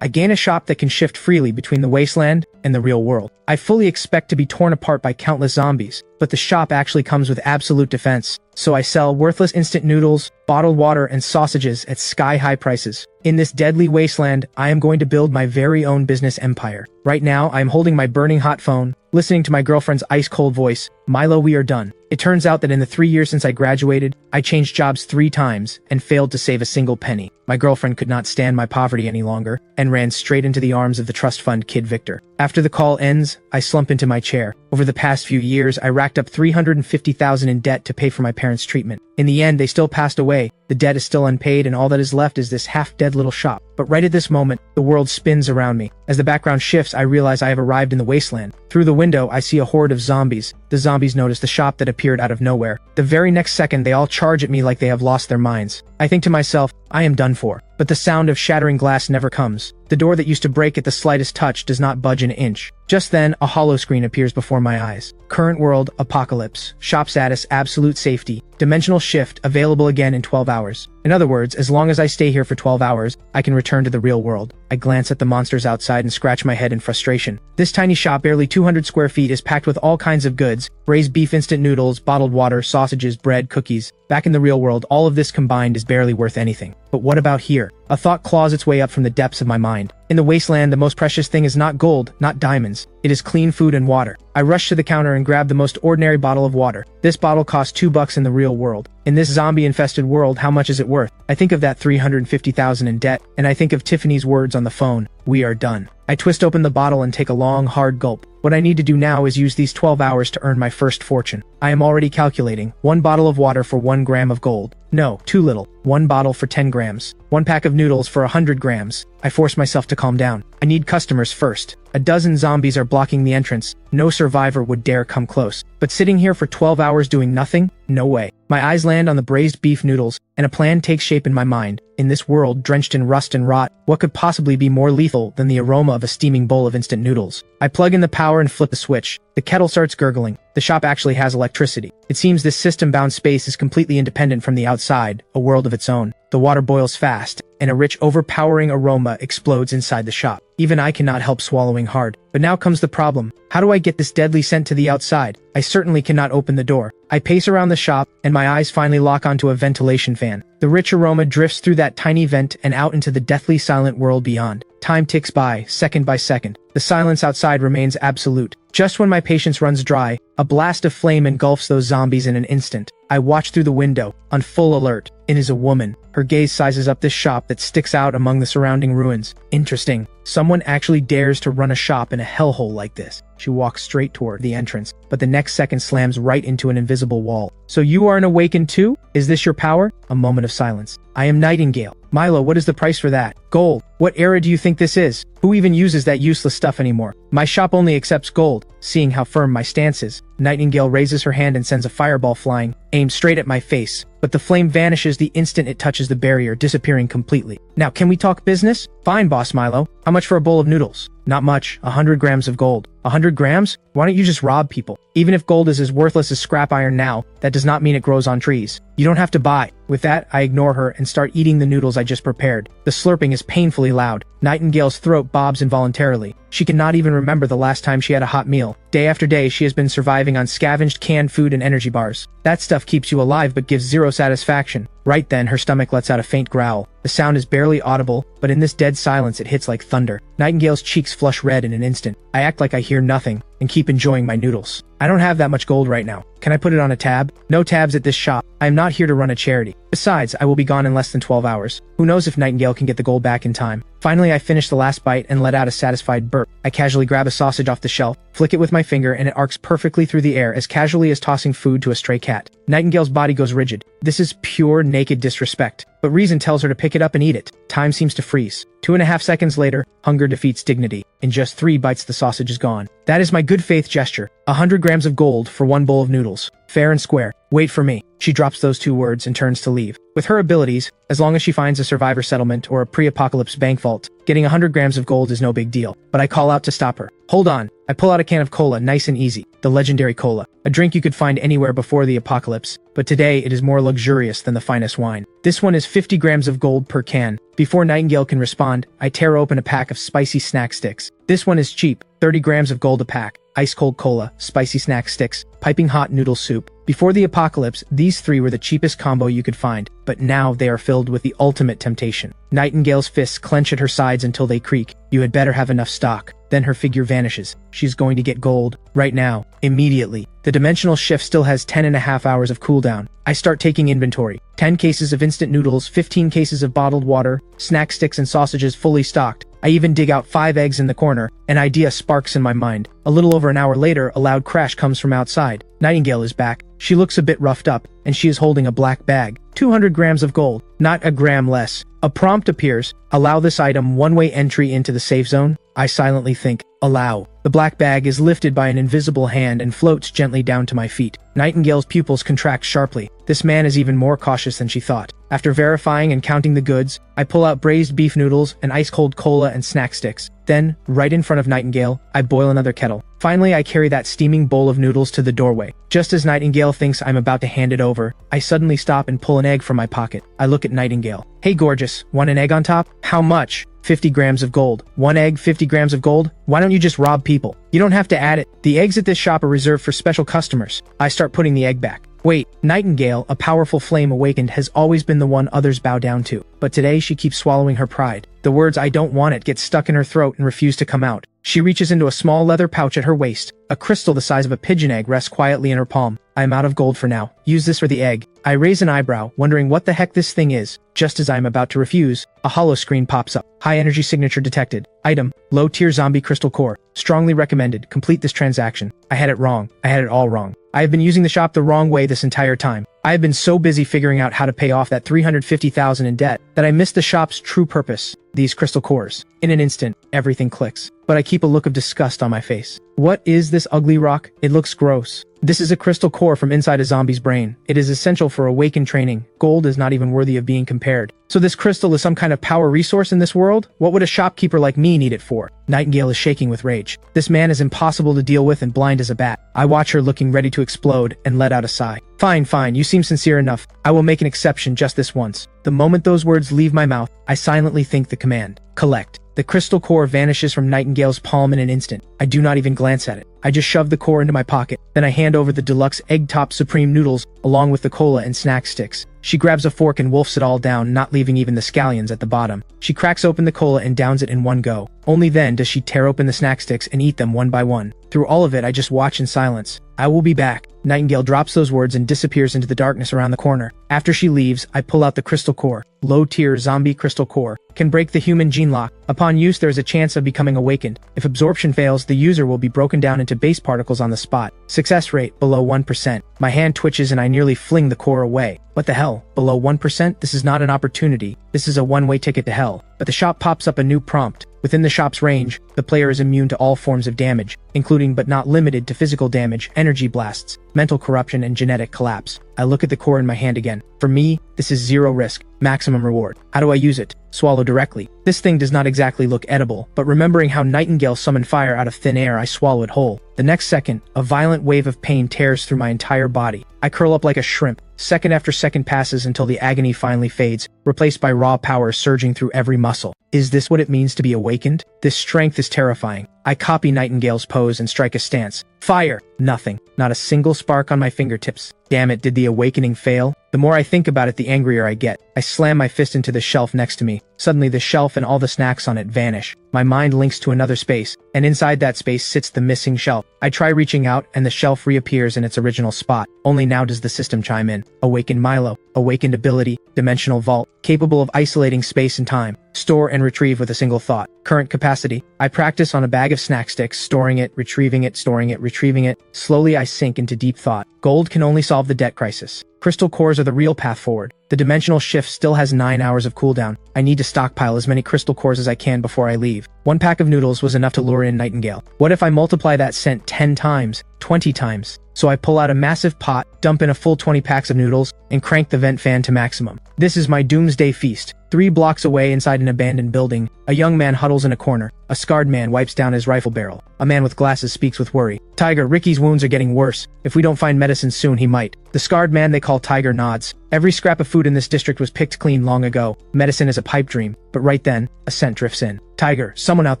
I gain a shop that can shift freely between the wasteland and the real world. I fully expect to be torn apart by countless zombies, but the shop actually comes with absolute defense. So I sell worthless instant noodles, bottled water, and sausages at sky-high prices. In this deadly wasteland, I am going to build my very own business empire. Right now, I am holding my burning hot phone, listening to my girlfriend's ice-cold voice, "Milo, we are done." It turns out that in the 3 years since I graduated, I changed jobs 3 times and failed to save a single penny. My girlfriend could not stand my poverty any longer and ran straight into the arms of the trust fund kid Victor. After the call ends, I slump into my chair. Over the past few years, I racked up $350,000 in debt to pay for my parents' treatment. In the end, they still passed away. The debt is still unpaid, and all that is left is this half-dead little shop. But right at this moment, the world spins around me. As the background shifts, I realize I have arrived in the wasteland. Through the window, I see a horde of zombies. The zombies notice the shop that appeared out of nowhere. The very next second, they all charge at me like they have lost their minds. I think to myself, I am done for. But the sound of shattering glass never comes. The door that used to break at the slightest touch does not budge an inch. Just then, a hollow screen appears before my eyes. Current world, apocalypse. Shop status, absolute safety. Dimensional shift, available again in 12 hours. In other words, as long as I stay here for 12 hours, I can return to the real world. I glance at the monsters outside and scratch my head in frustration. This tiny shop, barely 200 square feet, is packed with all kinds of goods. Braised beef, instant noodles, bottled water, sausages, bread, cookies. Back in the real world, all of this combined is barely worth anything. But what about here? A thought claws its way up from the depths of my mind. In the wasteland, the most precious thing is not gold, not diamonds. It is clean food and water. I rush to the counter and grab the most ordinary bottle of water. This bottle costs $2 in the real world. In this zombie-infested world, how much is it worth? I think of that $350,000 in debt, and I think of Tiffany's words on the phone, "We are done." I twist open the bottle and take a long, hard gulp. What I need to do now is use these 12 hours to earn my first fortune. I am already calculating. 1 bottle of water for 1 gram of gold. No, too little. 1 bottle for 10 grams. 1 pack of noodles for 100 grams. I force myself to calm down. I need customers first. A dozen zombies are blocking the entrance. No survivor would dare come close. But sitting here for 12 hours doing nothing? No way. My eyes land on the braised beef noodles, and a plan takes shape in my mind. In this world, drenched in rust and rot, what could possibly be more lethal than the aroma of a steaming bowl of instant noodles? I plug in the power and flip the switch. The kettle starts gurgling. The shop actually has electricity. It seems this system-bound space is completely independent from the outside, a world of its own. The water boils fast, and a rich, overpowering aroma explodes inside the shop. Even I cannot help swallowing hard. But now comes the problem. How do I get this deadly scent to the outside? I certainly cannot open the door. I pace around the shop, and my eyes finally lock onto a ventilation fan. The rich aroma drifts through that tiny vent and out into the deathly silent world beyond. Time ticks by, second by second. The silence outside remains absolute. Just when my patience runs dry, a blast of flame engulfs those zombies in an instant. I watch through the window, on full alert. It is a woman. Her gaze sizes up this shop that sticks out among the surrounding ruins. Interesting. Someone actually dares to run a shop in a hellhole like this. She walks straight toward the entrance, but the next second slams right into an invisible wall. "So you are an awakened too? Is this your power?" A moment of silence. "I am Nightingale." "Milo, what is the price for that?" "Gold." "What era do you think this is? Who even uses that useless stuff anymore?" "My shop only accepts gold." Seeing how firm my stance is, Nightingale raises her hand and sends a fireball flying, aimed straight at my face. But the flame vanishes the instant it touches the barrier, disappearing completely. "Now can we talk business?" "Fine, boss Milo. How much for a bowl of noodles?" "Not much. 100 grams of gold." 100 grams? Why don't you just rob people? Even if gold is as worthless as scrap iron now, that does not mean it grows on trees. You don't have to buy. With that, I ignore her and start eating the noodles I just prepared. The slurping is painfully loud. Nightingale's throat bobs involuntarily. She cannot even remember the last time she had a hot meal. Day after day, she has been surviving on scavenged canned food and energy bars. That stuff keeps you alive but gives zero satisfaction. Right then, her stomach lets out a faint growl. The sound is barely audible, but in this dead silence it hits like thunder. Nightingale's cheeks flush red in an instant. I act like I hear nothing, and keep enjoying my noodles. "I don't have that much gold right now. Can I put it on a tab?" "No tabs at this shop. I am not here to run a charity. Besides, I will be gone in less than 12 hours. Who knows if Nightingale can get the gold back in time." Finally, I finish the last bite and let out a satisfied burp. I casually grab a sausage off the shelf, flick it with my finger, and it arcs perfectly through the air as casually as tossing food to a stray cat. Nightingale's body goes rigid. This is pure naked disrespect. But reason tells her to pick it up and eat it. Time seems to freeze. 2.5 seconds later, hunger defeats dignity. In just 3 bites the sausage is gone. That is my good faith gesture. 100 grams of gold for 1 bowl of noodles. Fair and square. Wait for me. She drops those 2 words and turns to leave. With her abilities, as long as she finds a survivor settlement or a pre-apocalypse bank vault, getting 100 grams of gold is no big deal. But I call out to stop her. Hold on. I pull out a can of cola, nice and easy. The legendary cola. A drink you could find anywhere before the apocalypse, but today it is more luxurious than the finest wine. This one is 50 grams of gold per can. Before Nightingale can respond, I tear open a pack of spicy snack sticks. This one is cheap, 30 grams of gold a pack. Ice cold cola, spicy snack sticks, piping hot noodle soup. Before the apocalypse, these 3 were the cheapest combo you could find, but now they are filled with the ultimate temptation. Nightingale's fists clench at her sides until they creak. You had better have enough stock. Then her figure vanishes. She's going to get gold. Right now. Immediately. The dimensional shift still has 10.5 hours of cooldown. I start taking inventory. 10 cases of instant noodles, 15 cases of bottled water, snack sticks and sausages fully stocked. I even dig out 5 eggs in the corner. An idea sparks in my mind. A little over an hour later, a loud crash comes from outside. Nightingale is back. She looks a bit roughed up, and she is holding a black bag. 200 grams of gold. Not a gram less. A prompt appears. Allow this item one-way entry into the safe zone. I silently think, allow. The black bag is lifted by an invisible hand and floats gently down to my feet. Nightingale's pupils contract sharply. This man is even more cautious than she thought. After verifying and counting the goods, I pull out braised beef noodles and ice-cold cola and snack sticks. Then, right in front of Nightingale, I boil another kettle. Finally, I carry that steaming bowl of noodles to the doorway. Just as Nightingale thinks I'm about to hand it over, I suddenly stop and pull an egg from my pocket. I look at Nightingale. Hey gorgeous, want an egg on top? How much? 50 grams of gold. 1 egg, 50 grams of gold? Why don't you just rob people? You don't have to add it. The eggs at this shop are reserved for special customers. I start putting the egg back. Wait, Nightingale, a powerful flame awakened, has always been the one others bow down to. But today she keeps swallowing her pride. The words "I don't want it" get stuck in her throat and refuse to come out. She reaches into a small leather pouch at her waist. A crystal the size of a pigeon egg rests quietly in her palm. I am out of gold for now. Use this for the egg. I raise an eyebrow, wondering what the heck this thing is. Just as I am about to refuse, a hollow screen pops up. High energy signature detected. Item, low tier zombie crystal core. Strongly recommended. Complete this transaction. I had it wrong. I had it all wrong. I have been using the shop the wrong way this entire time. I have been so busy figuring out how to pay off that $350,000 in debt that I missed the shop's true purpose. These crystal cores. In an instant, everything clicks. But I keep a look of disgust on my face. What is this ugly rock? It looks gross. This is a crystal core from inside a zombie's brain. It is essential for awakened training. Gold is not even worthy of being compared. So this crystal is some kind of power resource in this world? What would a shopkeeper like me need it for? Nightingale is shaking with rage. This man is impossible to deal with and blind as a bat. I watch her looking ready to explode and let out a sigh. Fine, you seem sincere enough. I will make an exception just this once. The moment those words leave my mouth, I silently think the command. Collect. The crystal core vanishes from Nightingale's palm in an instant. I do not even glance at it. I just shove the core into my pocket. Then I hand over the deluxe egg-top supreme noodles along with the cola and snack sticks. She grabs a fork and wolfs it all down, not leaving even the scallions at the bottom. She cracks open the cola and downs it in one go. Only then does she tear open the snack sticks and eat them one by one. Through all of it, I just watch in silence. I will be back. Nightingale drops those words and disappears into the darkness around the corner. After she leaves, I pull out the crystal core. Low-tier zombie crystal core. Can break the human gene lock. Upon use, there is a chance of becoming awakened. If absorption fails, the user will be broken down into base particles on the spot. Success rate, below 1%. My hand twitches and I nearly fling the core away. What the hell? Below 1%? This is not an opportunity. This is a one-way ticket to hell. But the shop pops up a new prompt. Within the shop's range, the player is immune to all forms of damage, including but not limited to physical damage, energy blasts, mental corruption, and genetic collapse. I look at the core in my hand again. For me, this is zero risk, maximum reward. How do I use it? Swallow directly. This thing does not exactly look edible, but remembering how Nightingale summoned fire out of thin air, I swallow it whole. The next second, a violent wave of pain tears through my entire body. I curl up like a shrimp. Second after second passes until the agony finally fades, replaced by raw power surging through every muscle. Is this what it means to be awakened? This strength is terrifying. I copy Nightingale's pose and strike a stance. Fire! Nothing. Not a single spark on my fingertips. Damn it, did the awakening fail? The more I think about it, the angrier I get. I slam my fist into the shelf next to me. Suddenly the shelf and all the snacks on it vanish. My mind links to another space, and inside that space sits the missing shelf. I try reaching out, and the shelf reappears in its original spot. Only now does the system chime in. Awakened Milo. Awakened ability. Dimensional vault. Capable of isolating space and time. Store and retrieve with a single thought. Current capacity. I practice on a bag of snack sticks, storing it, retrieving it, storing it, retrieving it. Slowly I sink into deep thought. Gold can only solve the debt crisis. Crystal cores are the real path forward. The dimensional shift still has 9 hours of cooldown. I need to stockpile as many crystal cores as I can before I leave. 1 pack of noodles was enough to lure in Nightingale. What if I multiply that scent 10 times, 20 times? So I pull out a massive pot, dump in a full 20 packs of noodles, and crank the vent fan to maximum. This is my doomsday feast. 3 blocks away inside an abandoned building, a young man huddles in a corner. A scarred man wipes down his rifle barrel. A man with glasses speaks with worry. Tiger, Ricky's wounds are getting worse. If we don't find medicine soon, he might. The scarred man they call Tiger nods. Every scrap of food in this district was picked clean long ago. Medicine is a pipe dream. But right then, a scent drifts in. Tiger, someone out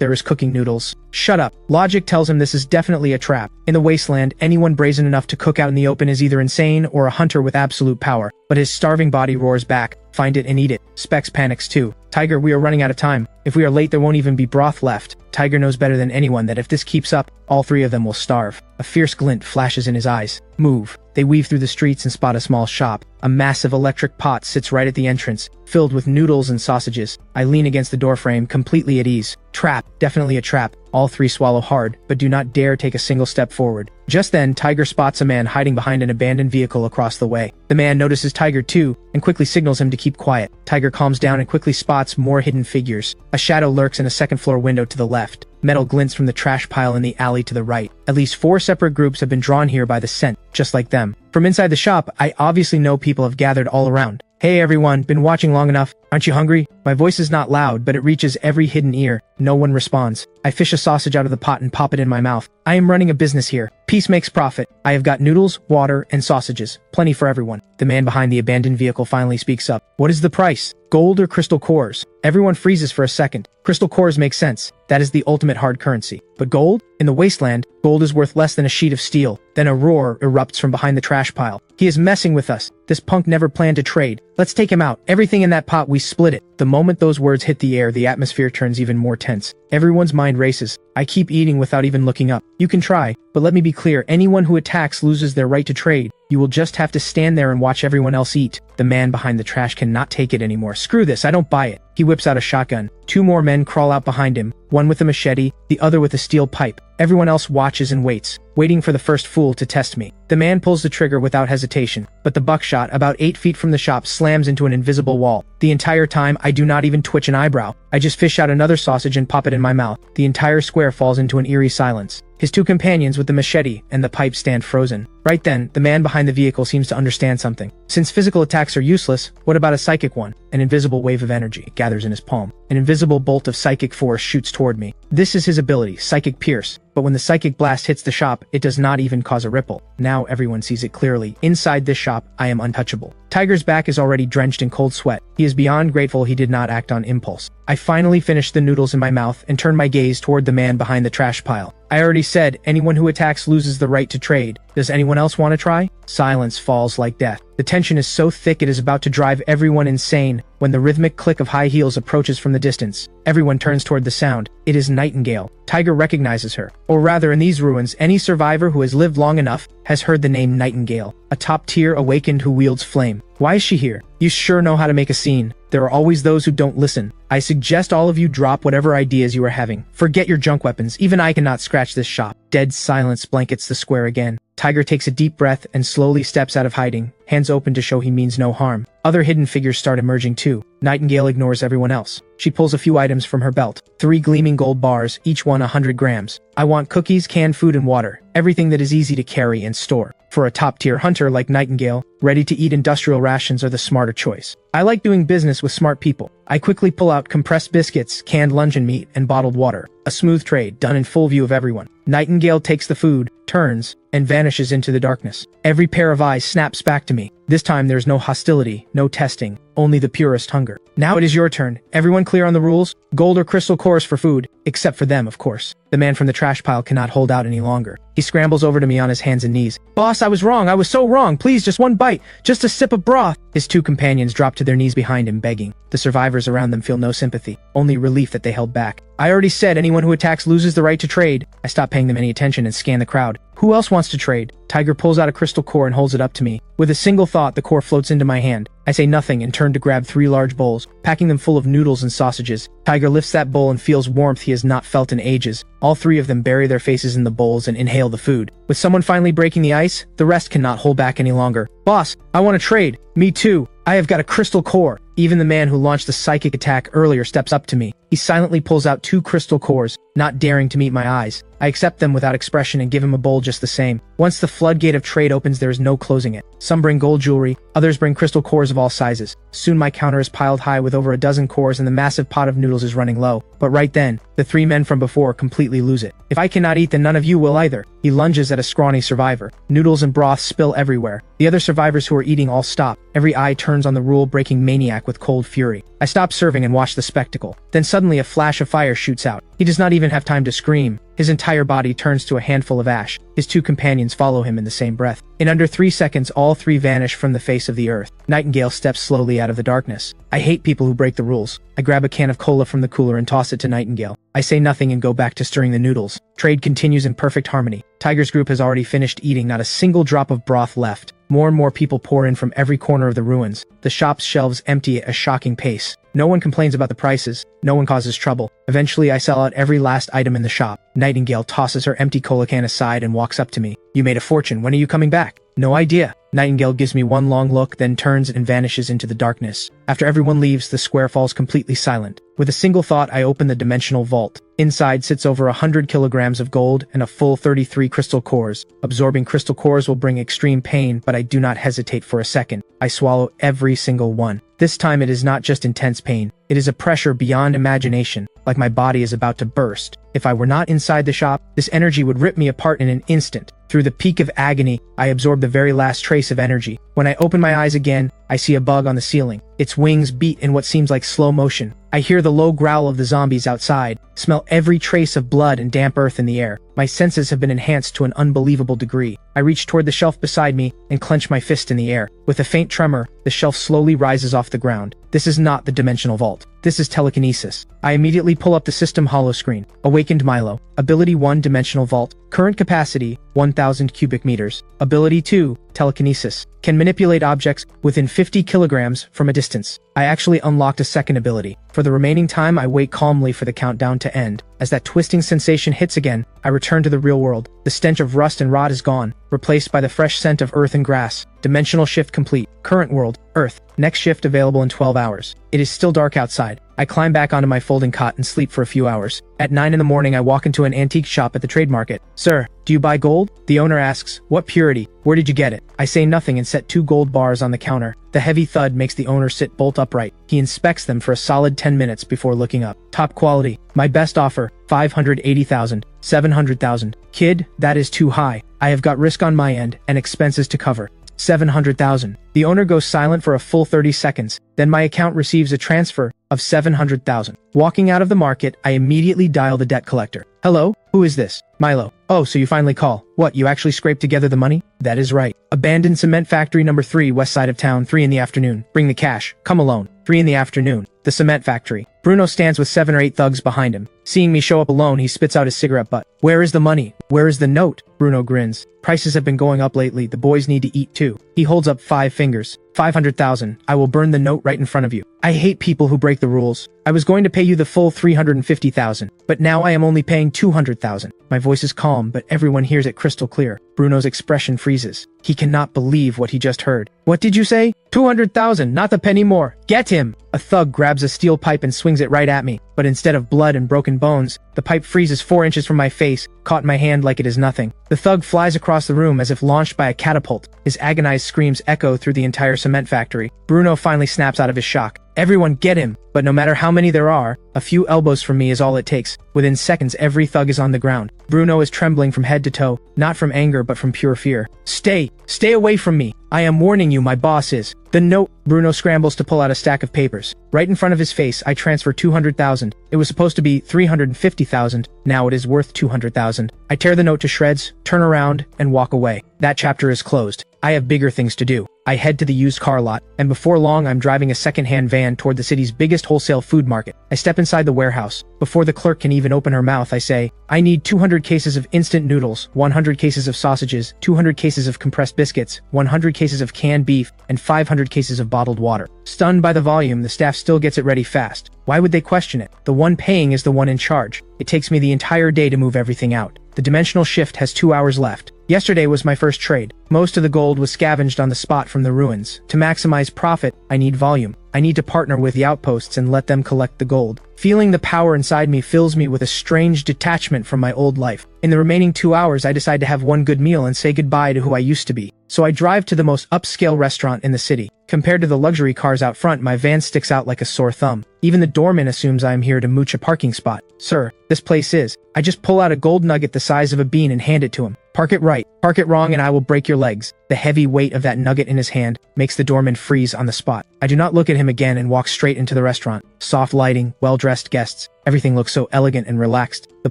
there is cooking noodles. Shut up. Logic tells him this is definitely a trap. In the wasteland, anyone brazen enough to cook out in the open is either insane or a hunter with absolute power. But his starving body roars back. Find it and eat it. Specs panics too. Tiger, we are running out of time. If we are late, there won't even be broth left. Tiger knows better than anyone that if this keeps up, all 3 of them will starve. A fierce glint flashes in his eyes. Move. They weave through the streets and spot a small shop. A massive electric pot sits right at the entrance, filled with noodles and sausages. I lean against the doorframe, completely at ease. Trap. Definitely a trap. All 3 swallow hard, but do not dare take a single step forward. Just then, Tiger spots a man hiding behind an abandoned vehicle across the way. The man notices Tiger too, and quickly signals him to keep quiet. Tiger calms down and quickly spots more hidden figures. A shadow lurks in a second-floor window to the left. Metal glints from the trash pile in the alley to the right. At least 4 separate groups have been drawn here by the scent, just like them. From inside the shop, I obviously know people have gathered all around. Hey everyone, been watching long enough? Aren't you hungry? My voice is not loud, but it reaches every hidden ear. No one responds. I fish a sausage out of the pot and pop it in my mouth. I am running a business here. Peace makes profit. I have got noodles, water, and sausages. Plenty for everyone. The man behind the abandoned vehicle finally speaks up. What is the price? Gold or crystal cores? Everyone freezes for a second. Crystal cores make sense. That is the ultimate hard currency. But gold? In the wasteland, gold is worth less than a sheet of steel. Then a roar erupts from behind the trash pile. He is messing with us. This punk never planned to trade. Let's take him out. Everything in that pot, we split it. The moment those words hit the air, the atmosphere turns even more tense. Everyone's mind races. I keep eating without even looking up. You can try, but let me be clear, anyone who attacks loses their right to trade. You will just have to stand there and watch everyone else eat. The man behind the trash cannot take it anymore. Screw this, I don't buy it. He whips out a shotgun. 2 more men crawl out behind him, one with a machete, the other with a steel pipe. Everyone else watches and waits, waiting for the first fool to test me. The man pulls the trigger without hesitation, but the buckshot, about 8 feet from the shop, slams into an invisible wall. The entire time, I do not even twitch an eyebrow. I just fish out another sausage and pop it in my mouth. The entire square falls into an eerie silence. His 2 companions with the machete and the pipe stand frozen. Right then, the man behind the vehicle seems to understand something. Since physical attacks are useless, what about a psychic one? An invisible wave of energy gathers in his palm. An invisible bolt of psychic force shoots toward me. This is his ability, Psychic Pierce. But when the psychic blast hits the shop, it does not even cause a ripple. Now everyone sees it clearly. Inside this shop, I am untouchable. Tiger's back is already drenched in cold sweat. He is beyond grateful he did not act on impulse. I finally finish the noodles in my mouth and turn my gaze toward the man behind the trash pile. I already said, anyone who attacks loses the right to trade. Does anyone else want to try? Silence falls like death. The tension is so thick it is about to drive everyone insane when the rhythmic click of high heels approaches from the distance. Everyone turns toward the sound. It is Nightingale. Tiger recognizes her. Or rather, in these ruins, any survivor who has lived long enough has heard the name Nightingale. A top-tier awakened who wields flame. Why is she here? You sure know how to make a scene. There are always those who don't listen. I suggest all of you drop whatever ideas you are having. Forget your junk weapons. Even I cannot scratch this shop. Dead silence blankets the square again. Tiger takes a deep breath and slowly steps out of hiding, hands open to show he means no harm. Other hidden figures start emerging too. Nightingale ignores everyone else. She pulls a few items from her belt. 3 gleaming gold bars, each one 100 grams. I want cookies, canned food, and water. Everything that is easy to carry and store. For a top-tier hunter like Nightingale, ready-to-eat industrial rations are the smarter choice. I like doing business with smart people. I quickly pull out compressed biscuits, canned luncheon meat, and bottled water. A smooth trade, done in full view of everyone. Nightingale takes the food, turns, and vanishes into the darkness. Every pair of eyes snaps back to me. This time there's no hostility, no testing, only the purest hunger. Now it is your turn. Everyone clear on the rules? Gold or crystal cores for food, except for them, of course. The man from the trash pile cannot hold out any longer. He scrambles over to me on his hands and knees. Boss, I was wrong. I was so wrong. Please, just one bite. Just a sip of broth. His 2 companions drop to their knees behind him, begging. The survivors around them feel no sympathy, only relief that they held back. I already said anyone who attacks loses the right to trade. I stop paying them any attention and scan the crowd. Who else wants to trade? Tiger pulls out a crystal core and holds it up to me. With a single thought, the core floats into my hand. I say nothing and turn to grab 3 large bowls, packing them full of noodles and sausages. Tiger lifts that bowl and feels warmth he has not felt in ages. All 3 of them bury their faces in the bowls and inhale the food. With someone finally breaking the ice, the rest cannot hold back any longer. Boss, I want to trade. Me too. I have got a crystal core. Even the man who launched the psychic attack earlier steps up to me. He silently pulls out 2 crystal cores, not daring to meet my eyes. I accept them without expression and give him a bowl just the same. Once the floodgate of trade opens, there is no closing it. Some bring gold jewelry, others bring crystal cores of all sizes. Soon my counter is piled high with over a dozen cores and the massive pot of noodles is running low. But right then, the 3 men from before completely lose it. If I cannot eat, then none of you will either. He lunges at a scrawny survivor. Noodles and broth spill everywhere. The other survivors who are eating all stop. Every eye turns on the rule-breaking maniac with cold fury. I stop serving and watch the spectacle. Then suddenly a flash of fire shoots out. He does not even have time to scream. His entire body turns to a handful of ash. His 2 companions follow him in the same breath. In under 3 seconds, all 3 vanish from the face of the earth. Nightingale steps slowly out of the darkness. I hate people who break the rules. I grab a can of cola from the cooler and toss it to Nightingale. I say nothing and go back to stirring the noodles. Trade continues in perfect harmony. Tiger's group has already finished eating, not a single drop of broth left. More and more people pour in from every corner of the ruins. The shop's shelves empty at a shocking pace. No one complains about the prices. No one causes trouble. Eventually, I sell out every last item in the shop. Nightingale tosses her empty cola can aside and walks up to me. You made a fortune. When are you coming back? No idea. Nightingale gives me one long look, then turns and vanishes into the darkness. After everyone leaves, the square falls completely silent. With a single thought, I open the dimensional vault. Inside sits over 100 kilograms of gold and a full 33 crystal cores. Absorbing crystal cores will bring extreme pain, but I do not hesitate for a second. I swallow every single one. This time it is not just intense pain. It is a pressure beyond imagination, like my body is about to burst. If I were not inside the shop, this energy would rip me apart in an instant. Through the peak of agony, I absorb the very last trace of energy. When I open my eyes again, I see a bug on the ceiling. Its wings beat in what seems like slow motion. I hear the low growl of the zombies outside, smell every trace of blood and damp earth in the air. My senses have been enhanced to an unbelievable degree. I reach toward the shelf beside me and clench my fist in the air. With a faint tremor, the shelf slowly rises off the ground. This is not the dimensional vault. This is telekinesis. I immediately pull up the system holoscreen. Awakened Milo. Ability 1, Dimensional Vault. Current capacity, 1000 cubic meters. Ability 2, Telekinesis. Can manipulate objects within 50 kilograms from a distance. I actually unlocked a second ability. For the remaining time, I wait calmly for the countdown to end. As that twisting sensation hits again, I return to the real world. The stench of rust and rot is gone, replaced by the fresh scent of earth and grass. Dimensional shift complete. Current world, Earth. Next shift available in 12 hours. It is still dark outside. I climb back onto my folding cot and sleep for a few hours. At 9 in the morning, I walk into an antique shop at the trade market. Sir, do you buy gold? The owner asks, what purity? Where did you get it? I say nothing and set 2 gold bars on the counter. The heavy thud makes the owner sit bolt upright. He inspects them for a solid 10 minutes before looking up. Top quality. My best offer, 580,000, 700,000. Kid, that is too high. I have got risk on my end and expenses to cover. 700,000. The owner goes silent for a full 30 seconds. Then my account receives a transfer of 700,000. Walking out of the market, I immediately dial the debt collector. Hello? Who is this? Milo. Oh, so you finally call. What, you actually scraped together the money? That is right. Abandoned cement factory number 3, west side of town, 3 in the afternoon. Bring the cash. Come alone. 3 in the afternoon. The cement factory. Bruno stands with 7 or 8 thugs behind him. Seeing me show up alone, he spits out his cigarette butt. Where is the money? Where is the note? Bruno grins. Prices have been going up lately. The boys need to eat too. He holds up 5 fingers. 500,000. I will burn the note right in front of you. I hate people who break the rules. I was going to pay you the full 350,000, but now I am only paying 200,000. My voice is calm, but everyone hears it crystal clear. Bruno's expression freezes. He cannot believe what he just heard. What did you say? 200,000, not a penny more. Get him! A thug grabs a steel pipe and swings it right at me, but instead of blood and broken bones, the pipe freezes 4 inches from my face, caught in my hand like it is nothing. The thug flies across the room as if launched by a catapult. His agonized screams echo through the entire cement factory. Bruno finally snaps out of his shock. Everyone get him! But no matter how many there are, a few elbows from me is all it takes. Within seconds, every thug is on the ground. Bruno is trembling from head to toe, not from anger but from pure fear. Stay away from me! I am warning you, my boss is. The note. Bruno scrambles to pull out a stack of papers. Right in front of his face, I transfer 200,000. It was supposed to be 350,000. Now it is worth 200,000. I tear the note to shreds, turn around, and walk away. That chapter is closed. I have bigger things to do. I head to the used car lot, and before long I'm driving a second-hand van toward the city's biggest wholesale food market. I step inside the warehouse. Before the clerk can even open her mouth, I say, I need 200 cases of instant noodles, 100 cases of sausages, 200 cases of compressed biscuits, 100 cases of canned beef, and 500 cases of bottled water. Stunned by the volume, the staff still gets it ready fast. Why would they question it? The one paying is the one in charge. It takes me the entire day to move everything out. The dimensional shift has 2 hours left. Yesterday was my first trade. Most of the gold was scavenged on the spot from the ruins. To maximize profit, I need volume. I need to partner with the outposts and let them collect the gold. Feeling the power inside me fills me with a strange detachment from my old life. In the remaining 2 hours, I decide to have one good meal and say goodbye to who I used to be. So I drive to the most upscale restaurant in the city. Compared to the luxury cars out front, my van sticks out like a sore thumb. Even the doorman assumes I am here to mooch a parking spot. Sir, this place is. I just pull out a gold nugget the size of a bean and hand it to him. Park it right, park it wrong, and I will break your legs. The heavy weight of that nugget in his hand makes the doorman freeze on the spot. I do not look at him again and walk straight into the restaurant. Soft lighting, well-dressed guests. Everything looks so elegant and relaxed, the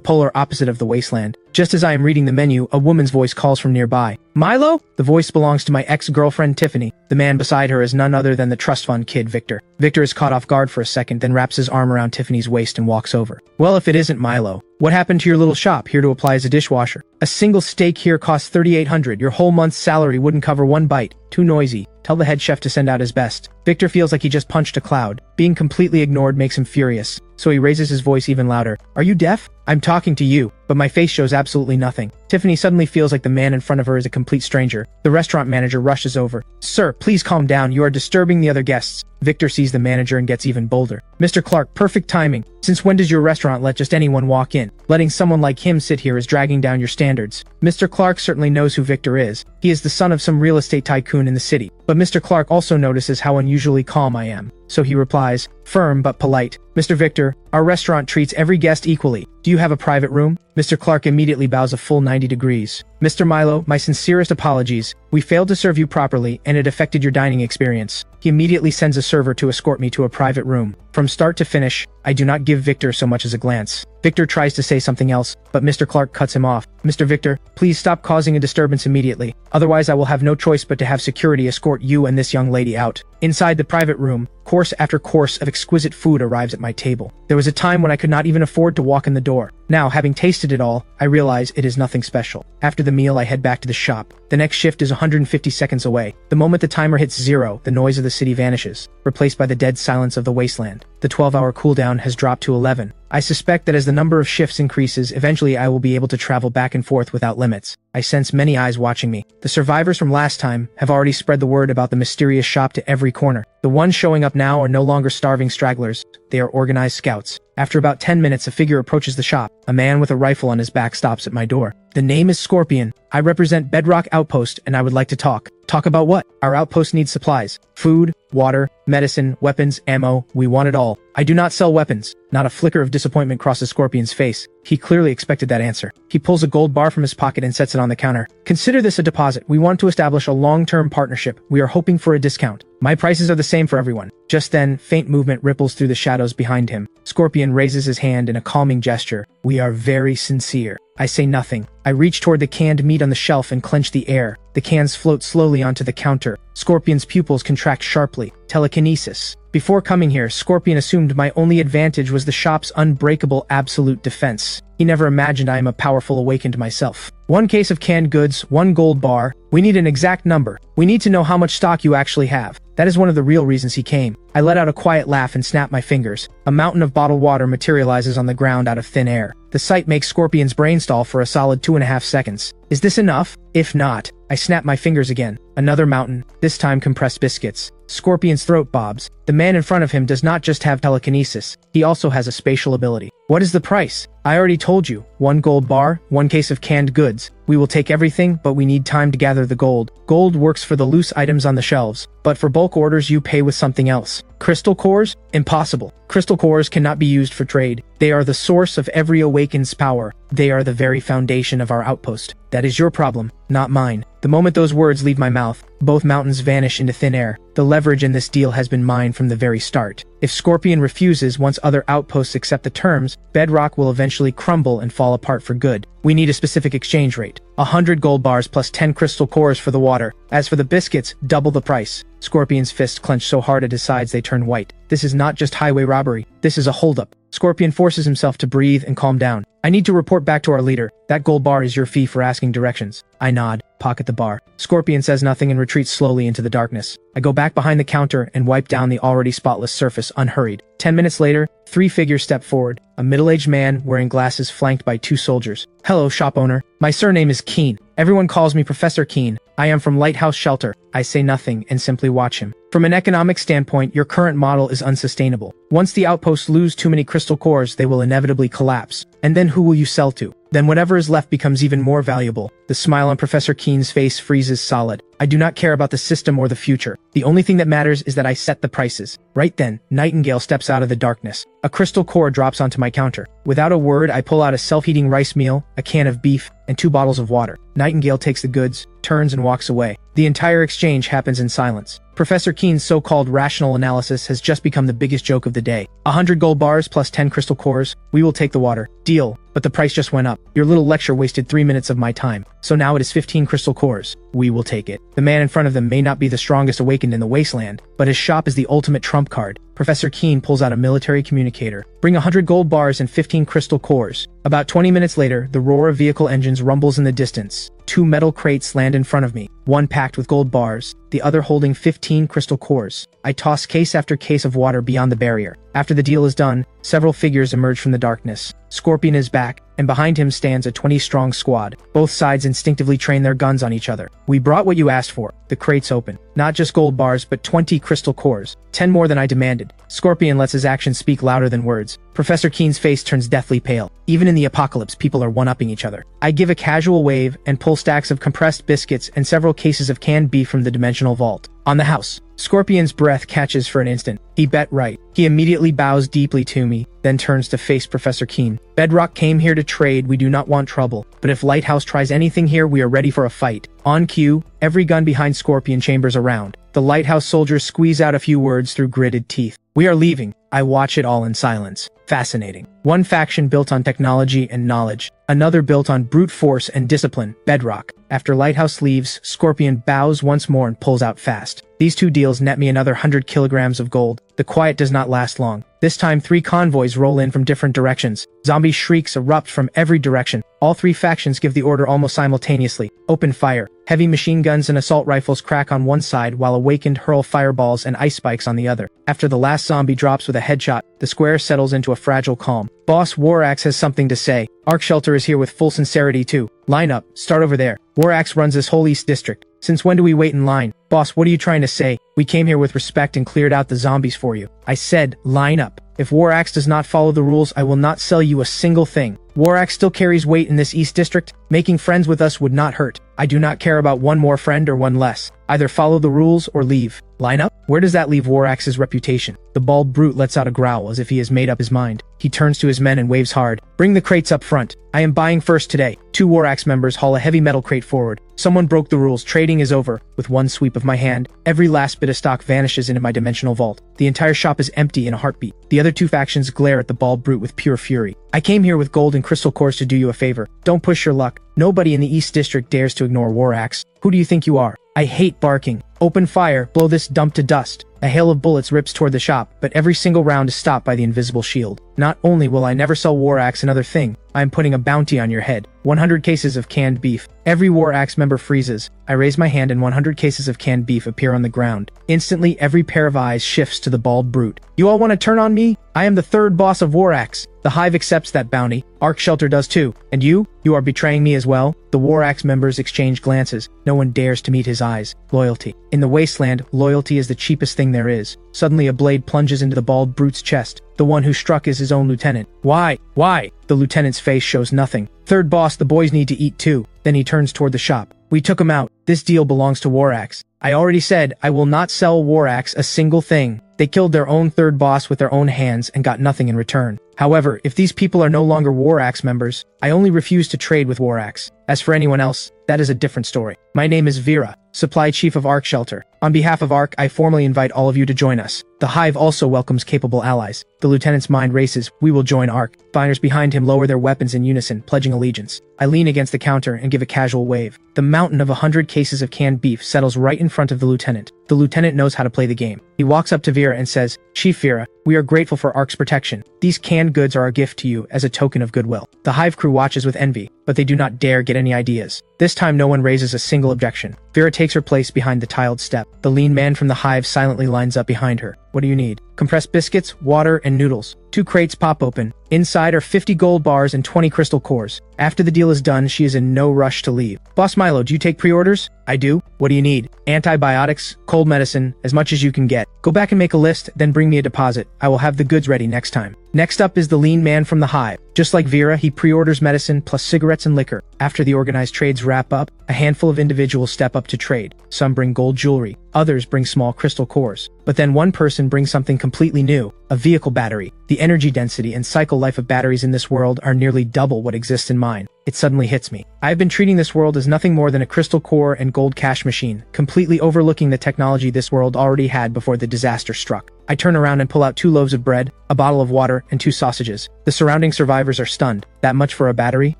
polar opposite of the wasteland. Just as I am reading the menu, a woman's voice calls from nearby. Milo? The voice belongs to my ex-girlfriend Tiffany. The man beside her is none other than the trust fund kid Victor. Victor is caught off guard for a second, then wraps his arm around Tiffany's waist and walks over. Well, if it isn't Milo. What happened to your little shop here to apply as a dishwasher? A single steak here costs $3,800. Your whole month's salary wouldn't cover one bite. Too noisy. Tell the head chef to send out his best. Victor feels like he just punched a cloud. Being completely ignored makes him furious, so he raises his voice even louder. Are you deaf? I'm talking to you, but my face shows absolutely nothing. Tiffany suddenly feels like the man in front of her is a complete stranger. The restaurant manager rushes over. Sir, please calm down. You are disturbing the other guests. Victor sees the manager and gets even bolder. Mr. Clark, perfect timing. Since when does your restaurant let just anyone walk in? Letting someone like him sit here is dragging down your standards. Mr. Clark certainly knows who Victor is. He is the son of some real estate tycoon in the city. But Mr. Clark also notices how unusually calm I am. So he replies, firm but polite. Mr. Victor, our restaurant treats every guest equally. Do you have a private room? Mr. Clark immediately bows a full 90 degrees. Mr. Milo, my sincerest apologies. We failed to serve you properly, and it affected your dining experience. He immediately sends a server to escort me to a private room. From start to finish, I do not give Victor so much as a glance. Victor tries to say something else, but Mr. Clark cuts him off. Mr. Victor, please stop causing a disturbance immediately. Otherwise, I will have no choice but to have security escort you and this young lady out. Inside the private room, course after course of exquisite food arrives at my table. There was a time when I could not even afford to walk in the door. Now, having tasted it all, I realize it is nothing special. After the meal, I head back to the shop. The next shift is 150 seconds away. The moment the timer hits 0, the noise of the city vanishes, replaced by the dead silence of the wasteland. The 12-hour cooldown has dropped to 11. I suspect that as the number of shifts increases, eventually I will be able to travel back and forth without limits. I sense many eyes watching me. The survivors from last time have already spread the word about the mysterious shop to every corner. The ones showing up now are no longer starving stragglers. They are organized scouts. After about 10 minutes, a figure approaches the shop. A man with a rifle on his back stops at my door. The name is Scorpion. I represent Bedrock Outpost, and I would like to talk. Talk about what? Our outpost needs supplies. Food, water, medicine, weapons, ammo. We want it all. I do not sell weapons. Not a flicker of disappointment crosses Scorpion's face. He clearly expected that answer. He pulls a gold bar from his pocket and sets it on the counter. Consider this a deposit. We want to establish a long-term partnership. We are hoping for a discount. My prices are the same for everyone. Just then, faint movement ripples through the shadows behind him. Scorpion raises his hand in a calming gesture. We are very sincere. I say nothing. I reach toward the canned meat on the shelf and clench the air. The cans float slowly onto the counter. Scorpion's pupils contract sharply. Telekinesis. Before coming here, Scorpion assumed my only advantage was the shop's unbreakable absolute defense. He never imagined I am a powerful awakened myself. 1 case of canned goods, 1 gold bar. We need an exact number. We need to know how much stock you actually have. That is one of the real reasons he came. I let out a quiet laugh and snap my fingers. A mountain of bottled water materializes on the ground out of thin air. The sight makes Scorpion's brain stall for a solid 2.5 seconds. Is this enough? If not, I snap my fingers again. Another mountain, this time compressed biscuits. Scorpion's throat bobs. The man in front of him does not just have telekinesis, he also has a spatial ability. What is the price? I already told you. 1 gold bar, 1 case of canned goods. We will take everything, but we need time to gather the gold. Gold works for the loose items on the shelves, but for bulk orders you pay with something else. Crystal cores? Impossible. Crystal cores cannot be used for trade. They are the source of every awakened's power. They are the very foundation of our outpost. That is your problem, not mine. The moment those words leave my mouth, both mountains vanish into thin air. The leverage in this deal has been mine from the very start. If Scorpion refuses once other outposts accept the terms, Bedrock will eventually crumble and fall apart for good. We need a specific exchange rate. 100 gold bars plus 10 crystal cores for the water. As for the biscuits, double the price. Scorpion's fist clenched so hard at his sides they turn white. This is not just highway robbery. This is a holdup. Scorpion forces himself to breathe and calm down. I need to report back to our leader. That gold bar is your fee for asking directions. I nod, pocket the bar. Scorpion says nothing and retreats slowly into the darkness. I go back behind the counter and wipe down the already spotless surface unhurried. 10 minutes later, 3 figures step forward. A middle-aged man wearing glasses flanked by 2 soldiers. Hello, shop owner. My surname is Keen. Everyone calls me Professor Keen. I am from Lighthouse Shelter. I say nothing and simply watch him. From an economic standpoint, your current model is unsustainable. Once the outposts lose too many crystal cores, they will inevitably collapse. And then who will you sell to? Then whatever is left becomes even more valuable. The smile on Professor Keen's face freezes solid. I do not care about the system or the future. The only thing that matters is that I set the prices. Right then, Nightingale steps out of the darkness. A crystal core drops onto my counter. Without a word, I pull out a self-heating rice meal, a can of beef, and 2 bottles of water. Nightingale takes the goods, turns and walks away. The entire exchange happens in silence. Professor Keen's so-called rational analysis has just become the biggest joke of the day. 100 gold bars plus 10 crystal cores. We will take the water. Deal. But the price just went up. Your little lecture wasted 3 minutes of my time. So now it is 15 crystal cores. We will take it. The man in front of them may not be the strongest awakened in the wasteland, but his shop is the ultimate trump card. Professor Keen pulls out a military communicator. Bring 100 gold bars and 15 crystal cores. About 20 minutes later, the roar of vehicle engines rumbles in the distance. 2 metal crates land in front of me, one packed with gold bars, the other holding 15 crystal cores. I toss case after case of water beyond the barrier. After the deal is done, several figures emerge from the darkness. Scorpion is back, and behind him stands a 20-strong squad. Both sides instinctively train their guns on each other. We brought what you asked for. The crates open. Not just gold bars, but 20 crystal cores. 10 more than I demanded. Scorpion lets his actions speak louder than words. Professor Keen's face turns deathly pale. Even in the apocalypse, people are one-upping each other. I give a casual wave and pull stacks of compressed biscuits and several cases of canned beef from the dimensional vault. On the house. Scorpion's breath catches for an instant. He bet right. He immediately bows deeply to me, then turns to face Professor Keen. Bedrock came here to trade. We do not want trouble. But if Lighthouse tries anything here, we are ready for a fight. On cue, every gun behind Scorpion chambers around. The Lighthouse soldiers squeeze out a few words through gritted teeth. We are leaving. I watch it all in silence. Fascinating. One faction built on technology and knowledge, another built on brute force and discipline, Bedrock. After Lighthouse leaves, Scorpion bows once more and pulls out fast. These 2 deals net me another 100 kilograms of gold. The quiet does not last long. This time 3 convoys roll in from different directions. Zombie shrieks erupt from every direction. All 3 factions give the order almost simultaneously. Open fire. Heavy machine guns and assault rifles crack on one side while awakened hurl fireballs and ice spikes on the other. After the last zombie drops with a headshot, the square settles into a fragile calm. Boss Warax has something to say. Arc Shelter is here with full sincerity too. Line up. Start over there. Warax runs this whole East District. Since when do we wait in line? Boss, what are you trying to say? We came here with respect and cleared out the zombies for you. I said, line up. If Warax does not follow the rules, I will not sell you a single thing. Warax still carries weight in this East District. Making friends with us would not hurt. I do not care about one more friend or one less. Either follow the rules or leave. Line up? Where does that leave Warax's reputation? The bald brute lets out a growl as if he has made up his mind. He turns to his men and waves hard. Bring the crates up front. I am buying first today. 2 Warax members haul a heavy metal crate forward. Someone broke the rules. Trading is over. With one sweep of my hand, every last bit of stock vanishes into my dimensional vault. The entire shop is empty in a heartbeat. The other 2 factions glare at the bald brute with pure fury. I came here with gold and crystal cores to do you a favor. Don't push your luck. Nobody in the East District dares to ignore Warax. Who do you think you are? I hate barking. Open fire, blow this dump to dust. A hail of bullets rips toward the shop, but every single round is stopped by the invisible shield. Not only will I never sell Warax another thing, I am putting a bounty on your head. 100 cases of canned beef. Every Warax member freezes. I raise my hand and 100 cases of canned beef appear on the ground. Instantly, every pair of eyes shifts to the bald brute. You all want to turn on me? I am the 3rd boss of Warax. The Hive accepts that bounty. Arc Shelter does too. And you? You are betraying me as well? The Warax members exchange glances. No one dares to meet his eyes. Loyalty. In the wasteland, loyalty is the cheapest thing there is. Suddenly a blade plunges into the bald brute's chest. The one who struck is his own lieutenant. Why? Why? The lieutenant's face shows nothing. 3rd boss, the boys need to eat too. Then he turns toward the shop. We took him out. This deal belongs to Warax. I already said I will not sell Warax a single thing. They killed their own 3rd boss with their own hands and got nothing in return. However, if these people are no longer Warax members, I only refuse to trade with Warax. As for anyone else, that is a different story. My name is Vera, Supply Chief of Arc Shelter. On behalf of Arc, I formally invite all of you to join us. The Hive also welcomes capable allies. The lieutenant's mind races. We will join Arc. Fighters behind him lower their weapons in unison, pledging allegiance. I lean against the counter and give a casual wave. The mountain of 100 cases of canned beef settles right in front of the lieutenant. The lieutenant knows how to play the game. He walks up to Vera and says, Chief Vera, we are grateful for Arc's protection. These canned goods are a gift to you as a token of goodwill. The Hive crew watches with envy, but they do not dare get any ideas. This time no one raises a single objection. Vera takes her place behind the tiled step. The lean man from the Hive silently lines up behind her. What do you need? Compressed biscuits, water, and noodles. 2 crates pop open. Inside are 50 gold bars and 20 crystal cores. After the deal is done, she is in no rush to leave. Boss Milo, do you take pre-orders? I do. What do you need? Antibiotics, cold medicine, as much as you can get. Go back and make a list, then bring me a deposit. I will have the goods ready next time. Next up is the lean man from the hive. Just like Vera, he pre-orders medicine plus cigarettes and liquor. After the organized trades wrap up, a handful of individuals step up to trade. Some bring gold jewelry, others bring small crystal cores. But then one person brings something completely new, a vehicle battery. The energy density and cycle life of batteries in this world are nearly double what exists in mine. It suddenly hits me. I have been treating this world as nothing more than a crystal core and gold cash machine, completely overlooking the technology this world already had before the disaster struck. I turn around and pull out 2 loaves of bread, a bottle of water, and 2 sausages. The surrounding survivors are stunned. That much for a battery?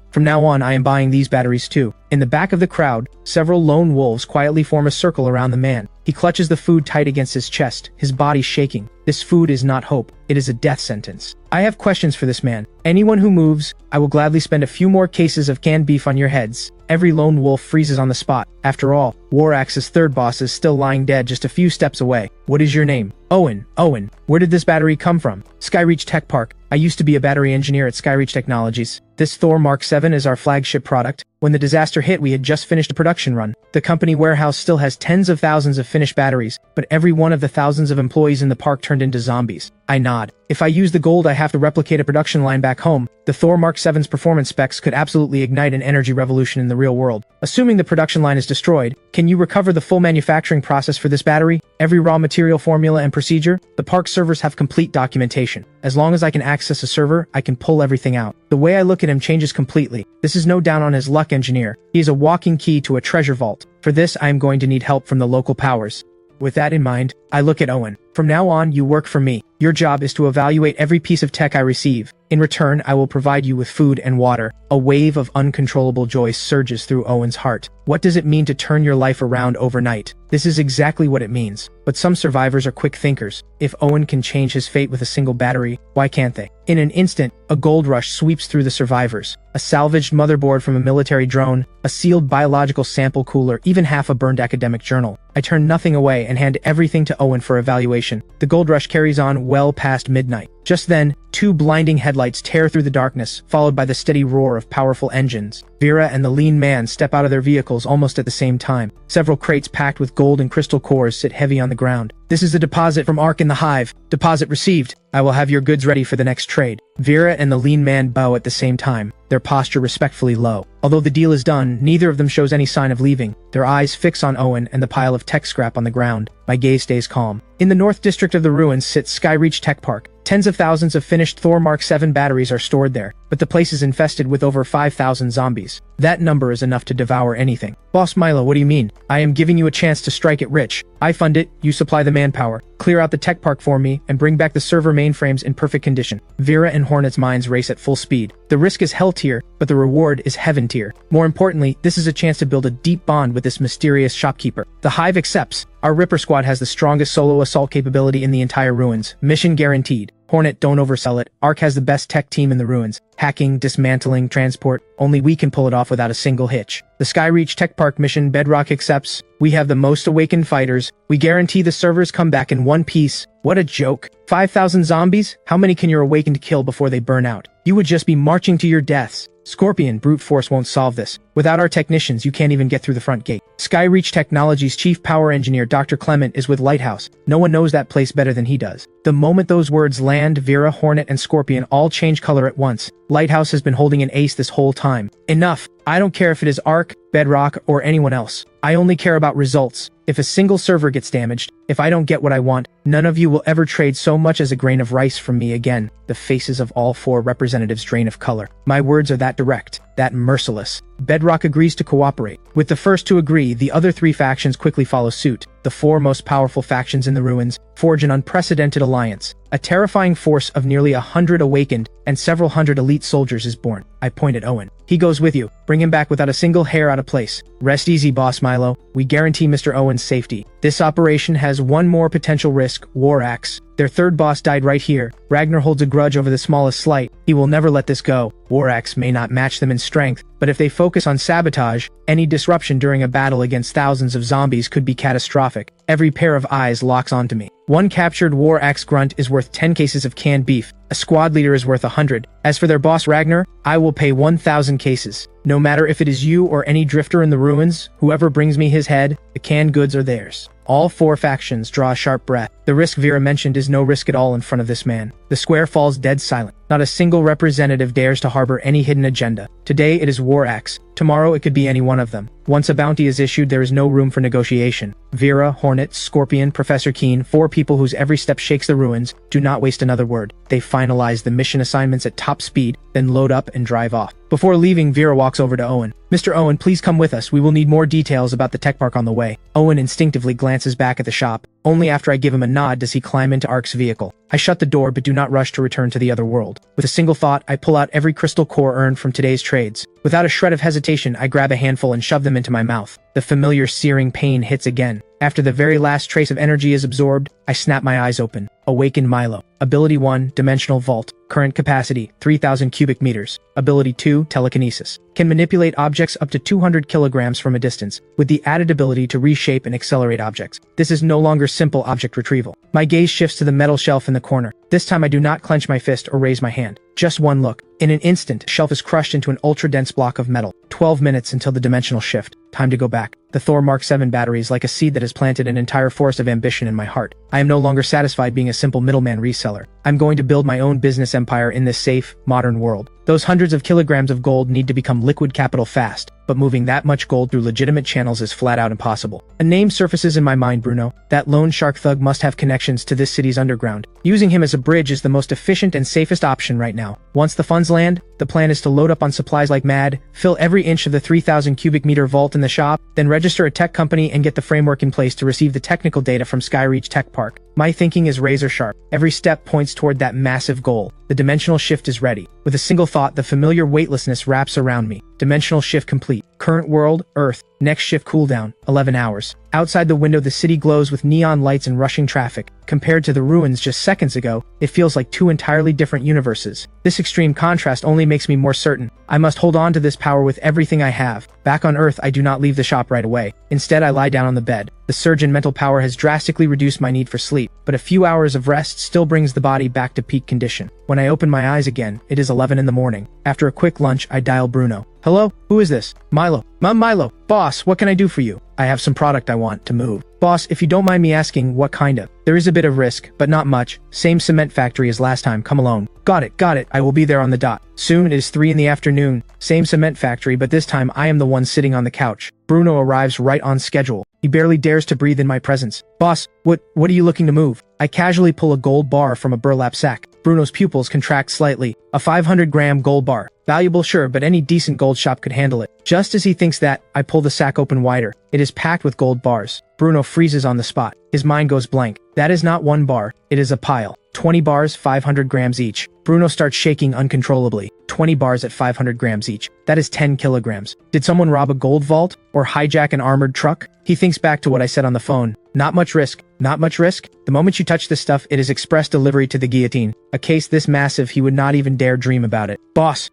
From now on, I am buying these batteries too. In the back of the crowd, several lone wolves quietly form a circle around the man. He clutches the food tight against his chest, his body shaking. This food is not hope, it is a death sentence. I have questions for this man. Anyone who moves, I will gladly spend a few more cases of canned beef on your heads. Every lone wolf freezes on the spot. After all, Warax's third boss is still lying dead just a few steps away. What is your name? Owen. Owen, where did this battery come from? Skyreach Tech Park. I used to be a battery engineer at Skyreach Technologies. This Thor Mark 7 is our flagship product. When the disaster hit, we had just finished a production run. The company warehouse still has tens of thousands of finished batteries, but every one of the thousands of employees in the park turned into zombies. I nod. If I use the gold I have to replicate a production line back home, the Thor Mark 7's performance specs could absolutely ignite an energy revolution in the real world. Assuming the production line is destroyed, can you recover the full manufacturing process for this battery? Every raw material formula and procedure? The park servers have complete documentation. As long as I can access a server, I can pull everything out. The way I look at him changes completely. This is no down on his luck engineer. He is a walking key to a treasure vault. For this, I am going to need help from the local powers. With that in mind, I look at Owen. From now on, you work for me. Your job is to evaluate every piece of tech I receive. In return, I will provide you with food and water. A wave of uncontrollable joy surges through Owen's heart. What does it mean to turn your life around overnight? This is exactly what it means. But some survivors are quick thinkers. If Owen can change his fate with a single battery, why can't they? In an instant, a gold rush sweeps through the survivors. A salvaged motherboard from a military drone, a sealed biological sample cooler, even half a burned academic journal. I turn nothing away and hand everything to Owen for evaluation. The gold rush carries on well past midnight. Just then, 2 blinding headlights tear through the darkness, followed by the steady roar of powerful engines. Vera and the lean man step out of their vehicles almost at the same time. Several crates packed with gold and crystal cores sit heavy on the ground. This is a deposit from Ark in the Hive. Deposit received. I will have your goods ready for the next trade. Vera and the lean man bow at the same time, their posture respectfully low. Although the deal is done, neither of them shows any sign of leaving. Their eyes fix on Owen and the pile of tech scrap on the ground. My gaze stays calm. In the north district of the ruins sits Skyreach Tech Park. Tens of thousands of finished Thor Mark 7 batteries are stored there, but the place is infested with over 5,000 zombies. That number is enough to devour anything. Boss Milo, what do you mean? I am giving you a chance to strike it rich. I fund it, you supply the manpower. Clear out the tech park for me, and bring back the server mainframes in perfect condition. Vera and Hornet's minds race at full speed. The risk is hell tier, but the reward is heaven tier. More importantly, this is a chance to build a deep bond with this mysterious shopkeeper. The Hive accepts. Our Ripper Squad has the strongest solo assault capability in the entire ruins. Mission guaranteed. Hornet, don't oversell it. Ark has the best tech team in the ruins. Hacking, dismantling, transport. Only we can pull it off without a single hitch. The Skyreach Tech Park mission, Bedrock accepts. We have the most awakened fighters. We guarantee the servers come back in one piece. What a joke. 5,000 zombies? How many can your awakened kill before they burn out? You would just be marching to your deaths. Scorpion, brute force won't solve this. Without our technicians, you can't even get through the front gate. Skyreach Technologies Chief Power Engineer Dr. Clement is with Lighthouse. No one knows that place better than he does. The moment those words land, Vera, Hornet, and Scorpion all change color at once. Lighthouse has been holding an ace this whole time. Enough. I don't care if it is Ark, Bedrock, or anyone else. I only care about results. If a single server gets damaged, if I don't get what I want, none of you will ever trade so much as a grain of rice from me again. The faces of all 4 representatives drain of color. My words are that direct, that merciless. Bedrock agrees to cooperate. With the first to agree, the other 3 factions quickly follow suit. The 4 most powerful factions in the ruins forge an unprecedented alliance. A terrifying force of nearly 100 awakened and several hundred elite soldiers is born. I point at Owen. He goes with you. Bring him back without a single hair out of place. Rest easy, Boss Milo. We guarantee Mr. Owen's safety. This operation has one more potential risk, Warax. Their third boss died right here. Ragnar holds a grudge over the smallest slight. He will never let this go. War Axe may not match them in strength, but if they focus on sabotage, any disruption during a battle against thousands of zombies could be catastrophic. Every pair of eyes locks onto me. One captured War Axe grunt is worth 10 cases of canned beef. A squad leader is worth 100. As for their boss Ragnar, I will pay 1,000 cases. No matter if it is you or any drifter in the ruins, whoever brings me his head, the canned goods are theirs. All four factions draw a sharp breath. The risk Vera mentioned is no risk at all in front of this man. The square falls dead silent. Not a single representative dares to harbor any hidden agenda. Today it is War Axe. Tomorrow it could be any one of them. Once a bounty is issued, there is no room for negotiation. Vera, Hornet, Scorpion, Professor Keen, four people whose every step shakes the ruins, do not waste another word. They finalize the mission assignments at top speed, then load up and drive off. Before leaving, Vera walks over to Owen. Mr. Owen, please come with us. We will need more details about the tech park on the way. Owen instinctively glances back at the shop. Only after I give him a nod does he climb into Ark's vehicle. I shut the door but do not rush to return to the other world. With a single thought, I pull out every crystal core earned from today's trades. Without a shred of hesitation, I grab a handful and shove them into my mouth. The familiar searing pain hits again. After the very last trace of energy is absorbed, I snap my eyes open. Awakened Milo. Ability 1, Dimensional Vault. Current capacity, 3,000 cubic meters. Ability 2, Telekinesis. Can manipulate objects up to 200 kilograms from a distance, with the added ability to reshape and accelerate objects. This is no longer simple object retrieval. My gaze shifts to the metal shelf in the corner. This time I do not clench my fist or raise my hand. Just one look. In an instant, the shelf is crushed into an ultra-dense block of metal. 12 minutes until the dimensional shift. Time to go back. The Thor Mark 7 battery is like a seed that has planted an entire forest of ambition in my heart. I am no longer satisfied being a simple middleman reseller. I'm going to build my own business empire in this safe, modern world. Those hundreds of kilograms of gold need to become liquid capital fast, but moving that much gold through legitimate channels is flat out impossible. A name surfaces in my mind, Bruno. That lone shark thug must have connections to this city's underground. Using him as a bridge is the most efficient and safest option right now. Once the funds land, the plan is to load up on supplies like mad, fill every inch of the 3,000 cubic meter vault in the shop, then register a tech company and get the framework in place to receive the technical data from Skyreach Tech Park. My thinking is razor sharp. Every step points toward that massive goal. The dimensional shift is ready. With a single thought, the familiar weightlessness wraps around me. Dimensional shift complete. Current world, Earth. Next shift cooldown, 11 hours. Outside the window, the city glows with neon lights and rushing traffic. Compared to the ruins just seconds ago, it feels like two entirely different universes. This extreme contrast only makes me more certain. I must hold on to this power with everything I have. Back on Earth, I do not leave the shop right away. Instead, I lie down on the bed. The surge in mental power has drastically reduced my need for sleep, but a few hours of rest still brings the body back to peak condition. When I open my eyes again, it is 11 in the morning. After a quick lunch, I dial Bruno. Hello? Who is this? Milo. Milo. Boss, what can I do for you? I have some product I want to move. Boss, if you don't mind me asking, what kind of? There is a bit of risk, but not much. Same cement factory as last time, come alone. Got it. I will be there on the dot. Soon, it is 3 in the afternoon. Same cement factory, but this time I am the one sitting on the couch. Bruno arrives right on schedule. He barely dares to breathe in my presence. Boss, what are you looking to move? I casually pull a gold bar from a burlap sack. Bruno's pupils contract slightly. A 500-gram gold bar. Valuable, sure, but any decent gold shop could handle it. Just as he thinks that, I pull the sack open wider. It is packed with gold bars. Bruno freezes on the spot. His mind goes blank. That is not one bar. It is a pile. 20 bars, 500 grams each. Bruno starts shaking uncontrollably. 20 bars at 500 grams each. That is 10 kilograms. Did someone rob a gold vault? Or hijack an armored truck? He thinks back to what I said on the phone. Not much risk. Not much risk? The moment you touch this stuff, it is express delivery to the guillotine. A case this massive, he would not even dare dream about it. Boss,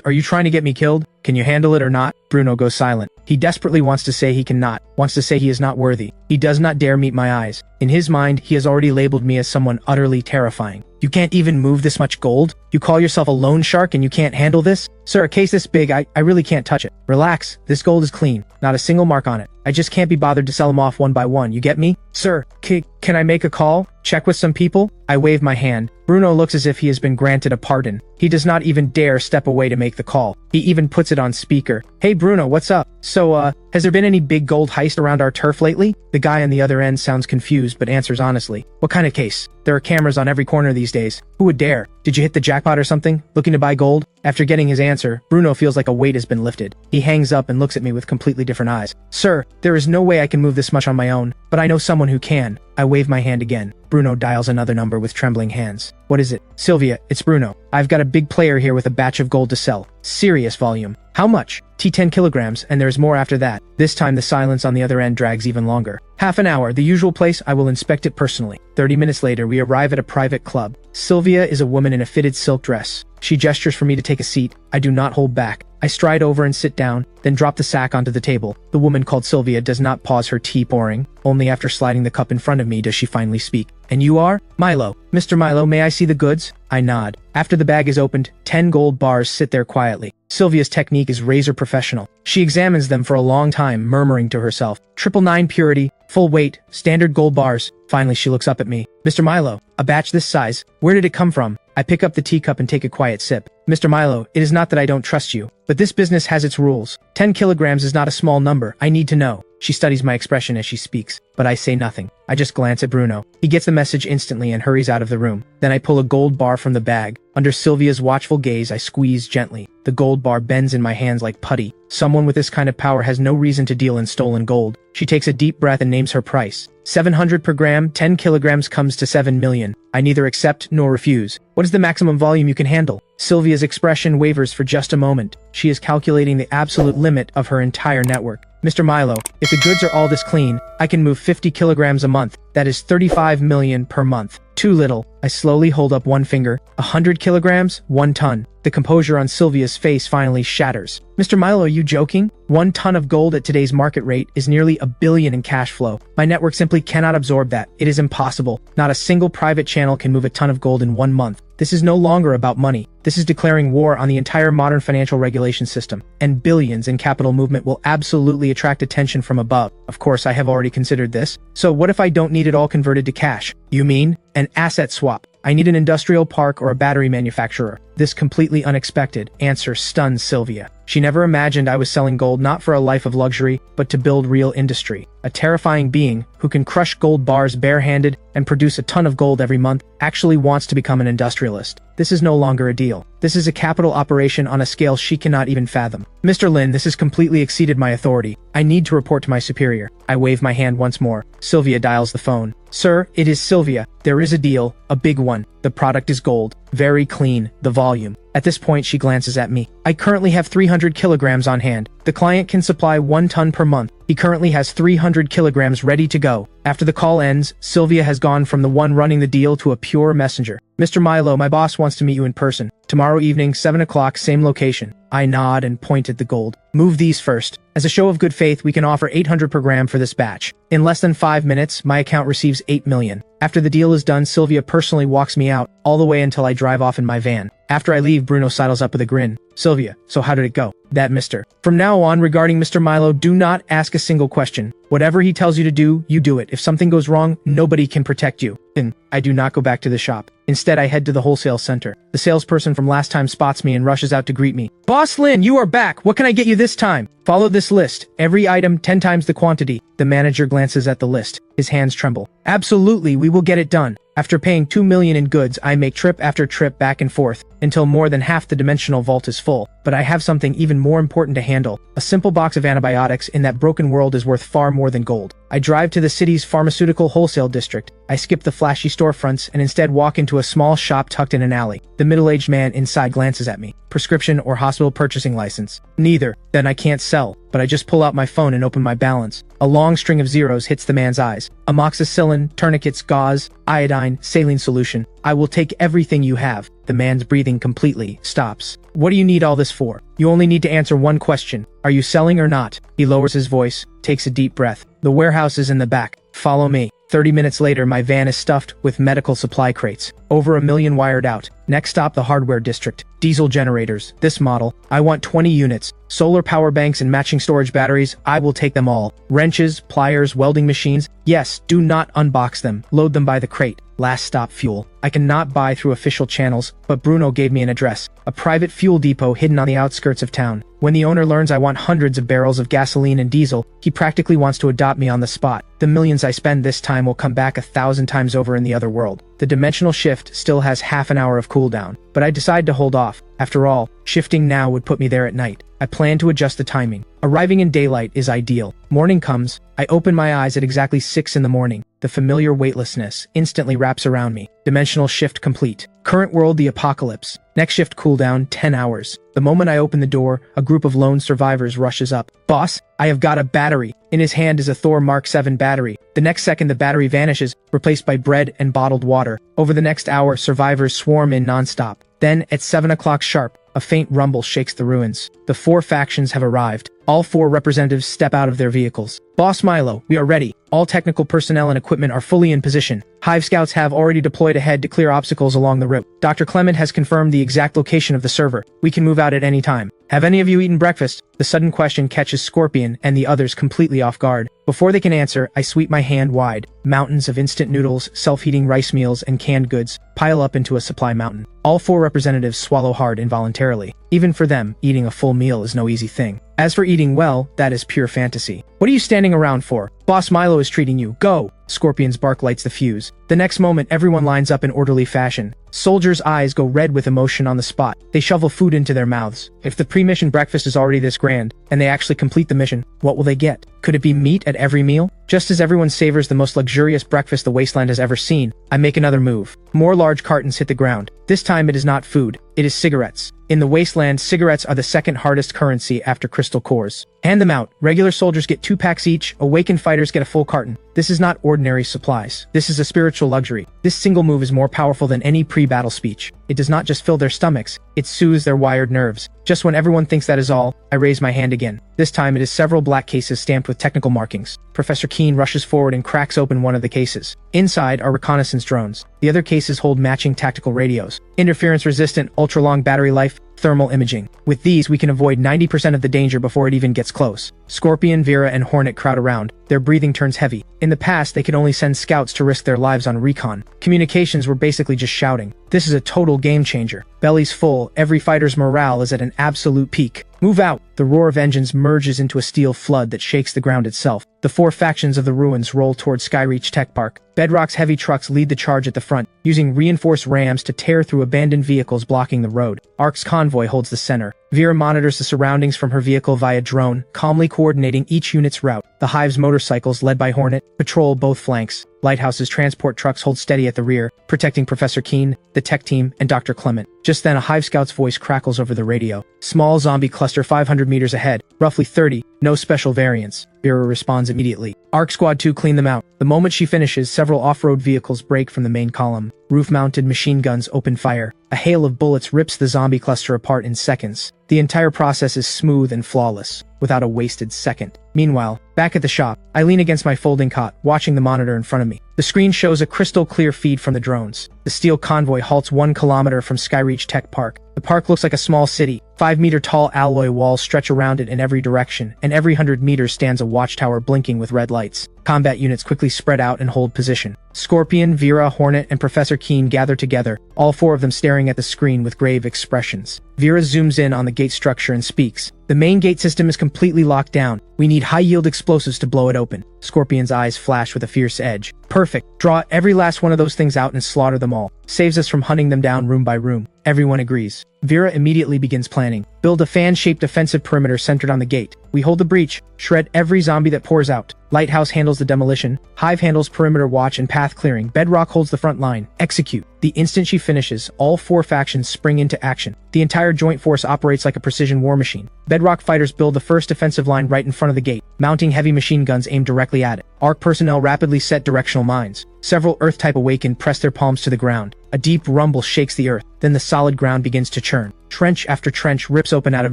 are you trying to get me killed? Can you handle it or not? Bruno goes silent. He desperately wants to say he cannot, wants to say he is not worthy. He does not dare meet my eyes. In his mind, he has already labeled me as someone utterly terrifying. You can't even move this much gold? You call yourself a loan shark and you can't handle this? Sir, a case this big, I really can't touch it. Relax, this gold is clean. Not a single mark on it. I just can't be bothered to sell them off one by one, you get me? Sir, can I make a call? Check with some people? I wave my hand. Bruno looks as if he has been granted a pardon. He does not even dare step away to make the call. He even puts it on speaker. Hey Bruno, what's up? So, has there been any big gold heist around our turf lately? The guy on the other end sounds confused but answers honestly. What kind of case? There are cameras on every corner these days. Who would dare? Did you hit the jackpot or something? Looking to buy gold? After getting his answer, Bruno feels like a weight has been lifted. He hangs up and looks at me with completely different eyes. Sir, there is no way I can move this much on my own, but I know someone who can. I wave my hand again. Bruno dials another number with trembling hands. What is it? Sylvia, it's Bruno. I've got a big player here with a batch of gold to sell. Serious volume. How much? T10 kilograms, and there's more after that. This time the silence on the other end drags even longer. Half an hour, the usual place, I will inspect it personally. 30 minutes later, we arrive at a private club. Sylvia is a woman in a fitted silk dress. She gestures for me to take a seat. I do not hold back. I stride over and sit down, then drop the sack onto the table. The woman called Sylvia does not pause her tea pouring. Only after sliding the cup in front of me does she finally speak. And you are? Milo. Mr. Milo, may I see the goods? I nod. After the bag is opened, 10 gold bars sit there quietly. Sylvia's technique is razor professional. She examines them for a long time, murmuring to herself. 999 purity, full weight, standard gold bars. Finally, she looks up at me. Mr. Milo, a batch this size, where did it come from? I pick up the teacup and take a quiet sip. Mr. Milo, it is not that I don't trust you, but this business has its rules. 10 kilograms is not a small number. I need to know. She studies my expression as she speaks, but I say nothing. I just glance at Bruno. He gets the message instantly and hurries out of the room. Then I pull a gold bar from the bag. Under Sylvia's watchful gaze, I squeeze gently. The gold bar bends in my hands like putty. Someone with this kind of power has no reason to deal in stolen gold. She takes a deep breath and names her price. 700 per gram, 10 kilograms comes to 7 million. I neither accept nor refuse. What is the maximum volume you can handle? Sylvia's expression wavers for just a moment. She is calculating the absolute limit of her entire network. Mr. Milo, if the goods are all this clean, I can move 50 kilograms a month. That is 35 million per month. Too little. I slowly hold up one finger. 100 kilograms, 1 ton. The composure on Sylvia's face finally shatters. Mr. Milo, are you joking? 1 ton of gold at today's market rate is nearly $1 billion in cash flow. My network simply cannot absorb that. It is impossible. Not a single private channel can move a ton of gold in 1 month. This is no longer about money. This is declaring war on the entire modern financial regulation system, and billions in capital movement will absolutely attract attention from above. Of course, I have already considered this. So what if I don't need it all converted to cash? You mean an asset swap? I need an industrial park or a battery manufacturer. This completely unexpected answer stuns Sylvia. She never imagined I was selling gold not for a life of luxury, but to build real industry. A terrifying being who can crush gold bars barehanded and produce a ton of gold every month actually wants to become an industrialist. This is no longer a deal. This is a capital operation on a scale she cannot even fathom. Mr. Lin, this has completely exceeded my authority. I need to report to my superior. I wave my hand once more. Sylvia dials the phone. Sir, it is Sylvia. There is a deal, a big one. The product is gold. Very clean. The volume. At this point, she glances at me. I currently have 300 kilograms on hand. The client can supply 1 ton per month. He currently has 300 kilograms ready to go. After the call ends, Sylvia has gone from the one running the deal to a pure messenger. Mr. Milo, my boss wants to meet you in person. Tomorrow evening, 7 o'clock, same location. I nod and point at the gold. Move these first. As a show of good faith, we can offer 800 per gram for this batch. In less than 5 minutes, my account receives 8 million. After the deal is done, Sylvia personally walks me out, all the way until I drive off in my van. After I leave, Bruno sidles up with a grin. Sylvia, so how did it go? That mister. From now on, regarding Mr. Milo, do not ask a single question. Whatever he tells you to do, you do it. If something goes wrong, nobody can protect you. Then, I do not go back to the shop. Instead, I head to the wholesale center. The salesperson from last time spots me and rushes out to greet me. Boss Lin, you are back! What can I get you this time? Follow this list. Every item 10 times the quantity. The manager glances at the list. His hands tremble. Absolutely, we will get it done. After paying 2 million in goods, I make trip after trip back and forth, until more than half the dimensional vault is full. But I have something even more important to handle. A simple box of antibiotics in that broken world is worth far more than gold. I drive to the city's pharmaceutical wholesale district. I skip the flashy storefronts and instead walk into a small shop tucked in an alley. The middle-aged man inside glances at me. Prescription or hospital purchasing license? Neither. Then I can't sell. But I just pull out my phone and open my balance. A long string of zeros hits the man's eyes. Amoxicillin, tourniquets, gauze, iodine, saline solution. I will take everything you have. The man's breathing completely stops. What do you need all this for? You only need to answer one question. Are you selling or not? He lowers his voice, takes a deep breath. The warehouse is in the back. Follow me. 30 minutes later, my van is stuffed with medical supply crates. Over 1 million wired out. Next stop, the hardware district. Diesel generators. This model. I want 20 units. Solar power banks and matching storage batteries. I will take them all. Wrenches, pliers, welding machines. Yes, do not unbox them. Load them by the crate. Last stop, fuel. I cannot buy through official channels, but Bruno gave me an address. A private fuel depot hidden on the outskirts of town. When the owner learns I want hundreds of barrels of gasoline and diesel, he practically wants to adopt me on the spot. The millions I spend this time will come back 1,000 times over in the other world. The dimensional shift still has half an hour of cooldown, but I decide to hold off. After all, shifting now would put me there at night. I plan to adjust the timing. Arriving in daylight is ideal. Morning comes. I open my eyes at exactly 6 in the morning. The familiar weightlessness instantly wraps around me. Dimensional shift complete. Current world, the apocalypse. Next shift cooldown, 10 hours. The moment I open the door, a group of lone survivors rushes up. Boss, I have got a battery. In his hand is a Thor Mark 7 battery. The next second the battery vanishes, replaced by bread and bottled water. Over the next hour, survivors swarm in nonstop. Then, at 7 o'clock sharp, a faint rumble shakes the ruins. The 4 factions have arrived. All 4 representatives step out of their vehicles. Boss Milo, we are ready. All technical personnel and equipment are fully in position. Hive scouts have already deployed ahead to clear obstacles along the route. Dr. Clement has confirmed the exact location of the server. We can move out at any time. Have any of you eaten breakfast? The sudden question catches Scorpion and the others completely off guard. Before they can answer, I sweep my hand wide. Mountains of instant noodles, self-heating rice meals, and canned goods pile up into a supply mountain. All 4 representatives swallow hard involuntarily. Even for them, eating a full meal is no easy thing. As for eating well, that is pure fantasy. What are you standing around for? Boss Milo is treating you. Go! Scorpion's bark lights the fuse. The next moment, everyone lines up in orderly fashion. Soldiers' eyes go red with emotion on the spot. They shovel food into their mouths. If the pre-mission breakfast is already this grand, and they actually complete the mission, what will they get? Could it be meat at every meal? Just as everyone savors the most luxurious breakfast the wasteland has ever seen, I make another move. More large cartons hit the ground. This time it is not food, it is cigarettes. In the wasteland, cigarettes are the second hardest currency after crystal cores. Hand them out. Regular soldiers get 2 packs each, awakened fighters get a full carton. This is not ordinary supplies. This is a spiritual luxury. This single move is more powerful than any pre-battle speech. It does not just fill their stomachs, it soothes their wired nerves. Just when everyone thinks that is all, I raise my hand again. This time it is several black cases stamped with technical markings. Professor Keene rushes forward and cracks open one of the cases. Inside are reconnaissance drones. The other cases hold matching tactical radios. Interference-resistant, ultra-long battery life, thermal imaging. With these, we can avoid 90% of the danger before it even gets close. Scorpion, Vera, and Hornet crowd around. Their breathing turns heavy. In the past, they could only send scouts to risk their lives on recon. Communications were basically just shouting. This is a total game changer. Bellies full, every fighter's morale is at an absolute peak. Move out! The roar of engines merges into a steel flood that shakes the ground itself. The 4 factions of the ruins roll towards Skyreach Tech Park. Bedrock's heavy trucks lead the charge at the front, using reinforced rams to tear through abandoned vehicles blocking the road. Ark's convoy holds the center. Vera monitors the surroundings from her vehicle via drone, calmly coordinating each unit's route. The Hive's motorcycles, led by Hornet, patrol both flanks. Lighthouse's transport trucks hold steady at the rear, protecting Professor Keene, the tech team, and Dr. Clement. Just then, a Hive scout's voice crackles over the radio. Small zombie cluster 500 meters ahead, roughly 30, no special variants. Vera responds immediately. Arc Squad 2 clean them out. The moment she finishes, several off-road vehicles break from the main column. Roof-mounted machine guns open fire. A hail of bullets rips the zombie cluster apart in seconds. The entire process is smooth and flawless, without a wasted second. Meanwhile, back at the shop, I lean against my folding cot, watching the monitor in front of me. The screen shows a crystal-clear feed from the drones. The steel convoy halts 1 kilometer from Skyreach Tech Park. The park looks like a small city. 5-meter-tall alloy walls stretch around it in every direction, and every 100 meters stands a watchtower blinking with red lights. Combat units quickly spread out and hold position. Scorpion, Vera, Hornet, and Professor Keene gather together, all 4 of them staring at the screen with grave expressions. Vera zooms in on the gate structure and speaks. The main gate system is completely locked down. We need high-yield explosives to blow it open. Scorpion's eyes flash with a fierce edge. Perfect. Draw every last one of those things out and slaughter them all. Saves us from hunting them down room by room. Everyone agrees. Vera immediately begins planning. Build a fan-shaped defensive perimeter centered on the gate. We hold the breach. Shred every zombie that pours out. Lighthouse handles the demolition. Hive handles perimeter watch and path clearing. Bedrock holds the front line. Execute. The instant she finishes, all 4 factions spring into action. The entire joint force operates like a precision war machine. Bedrock fighters build the first defensive line right in front of the gate, mounting heavy machine guns aimed directly at it. Arc personnel rapidly set directional mines. Several Earth-type awakened press their palms to the ground. A deep rumble shakes the earth, then the solid ground begins to churn. Trench after trench rips open out of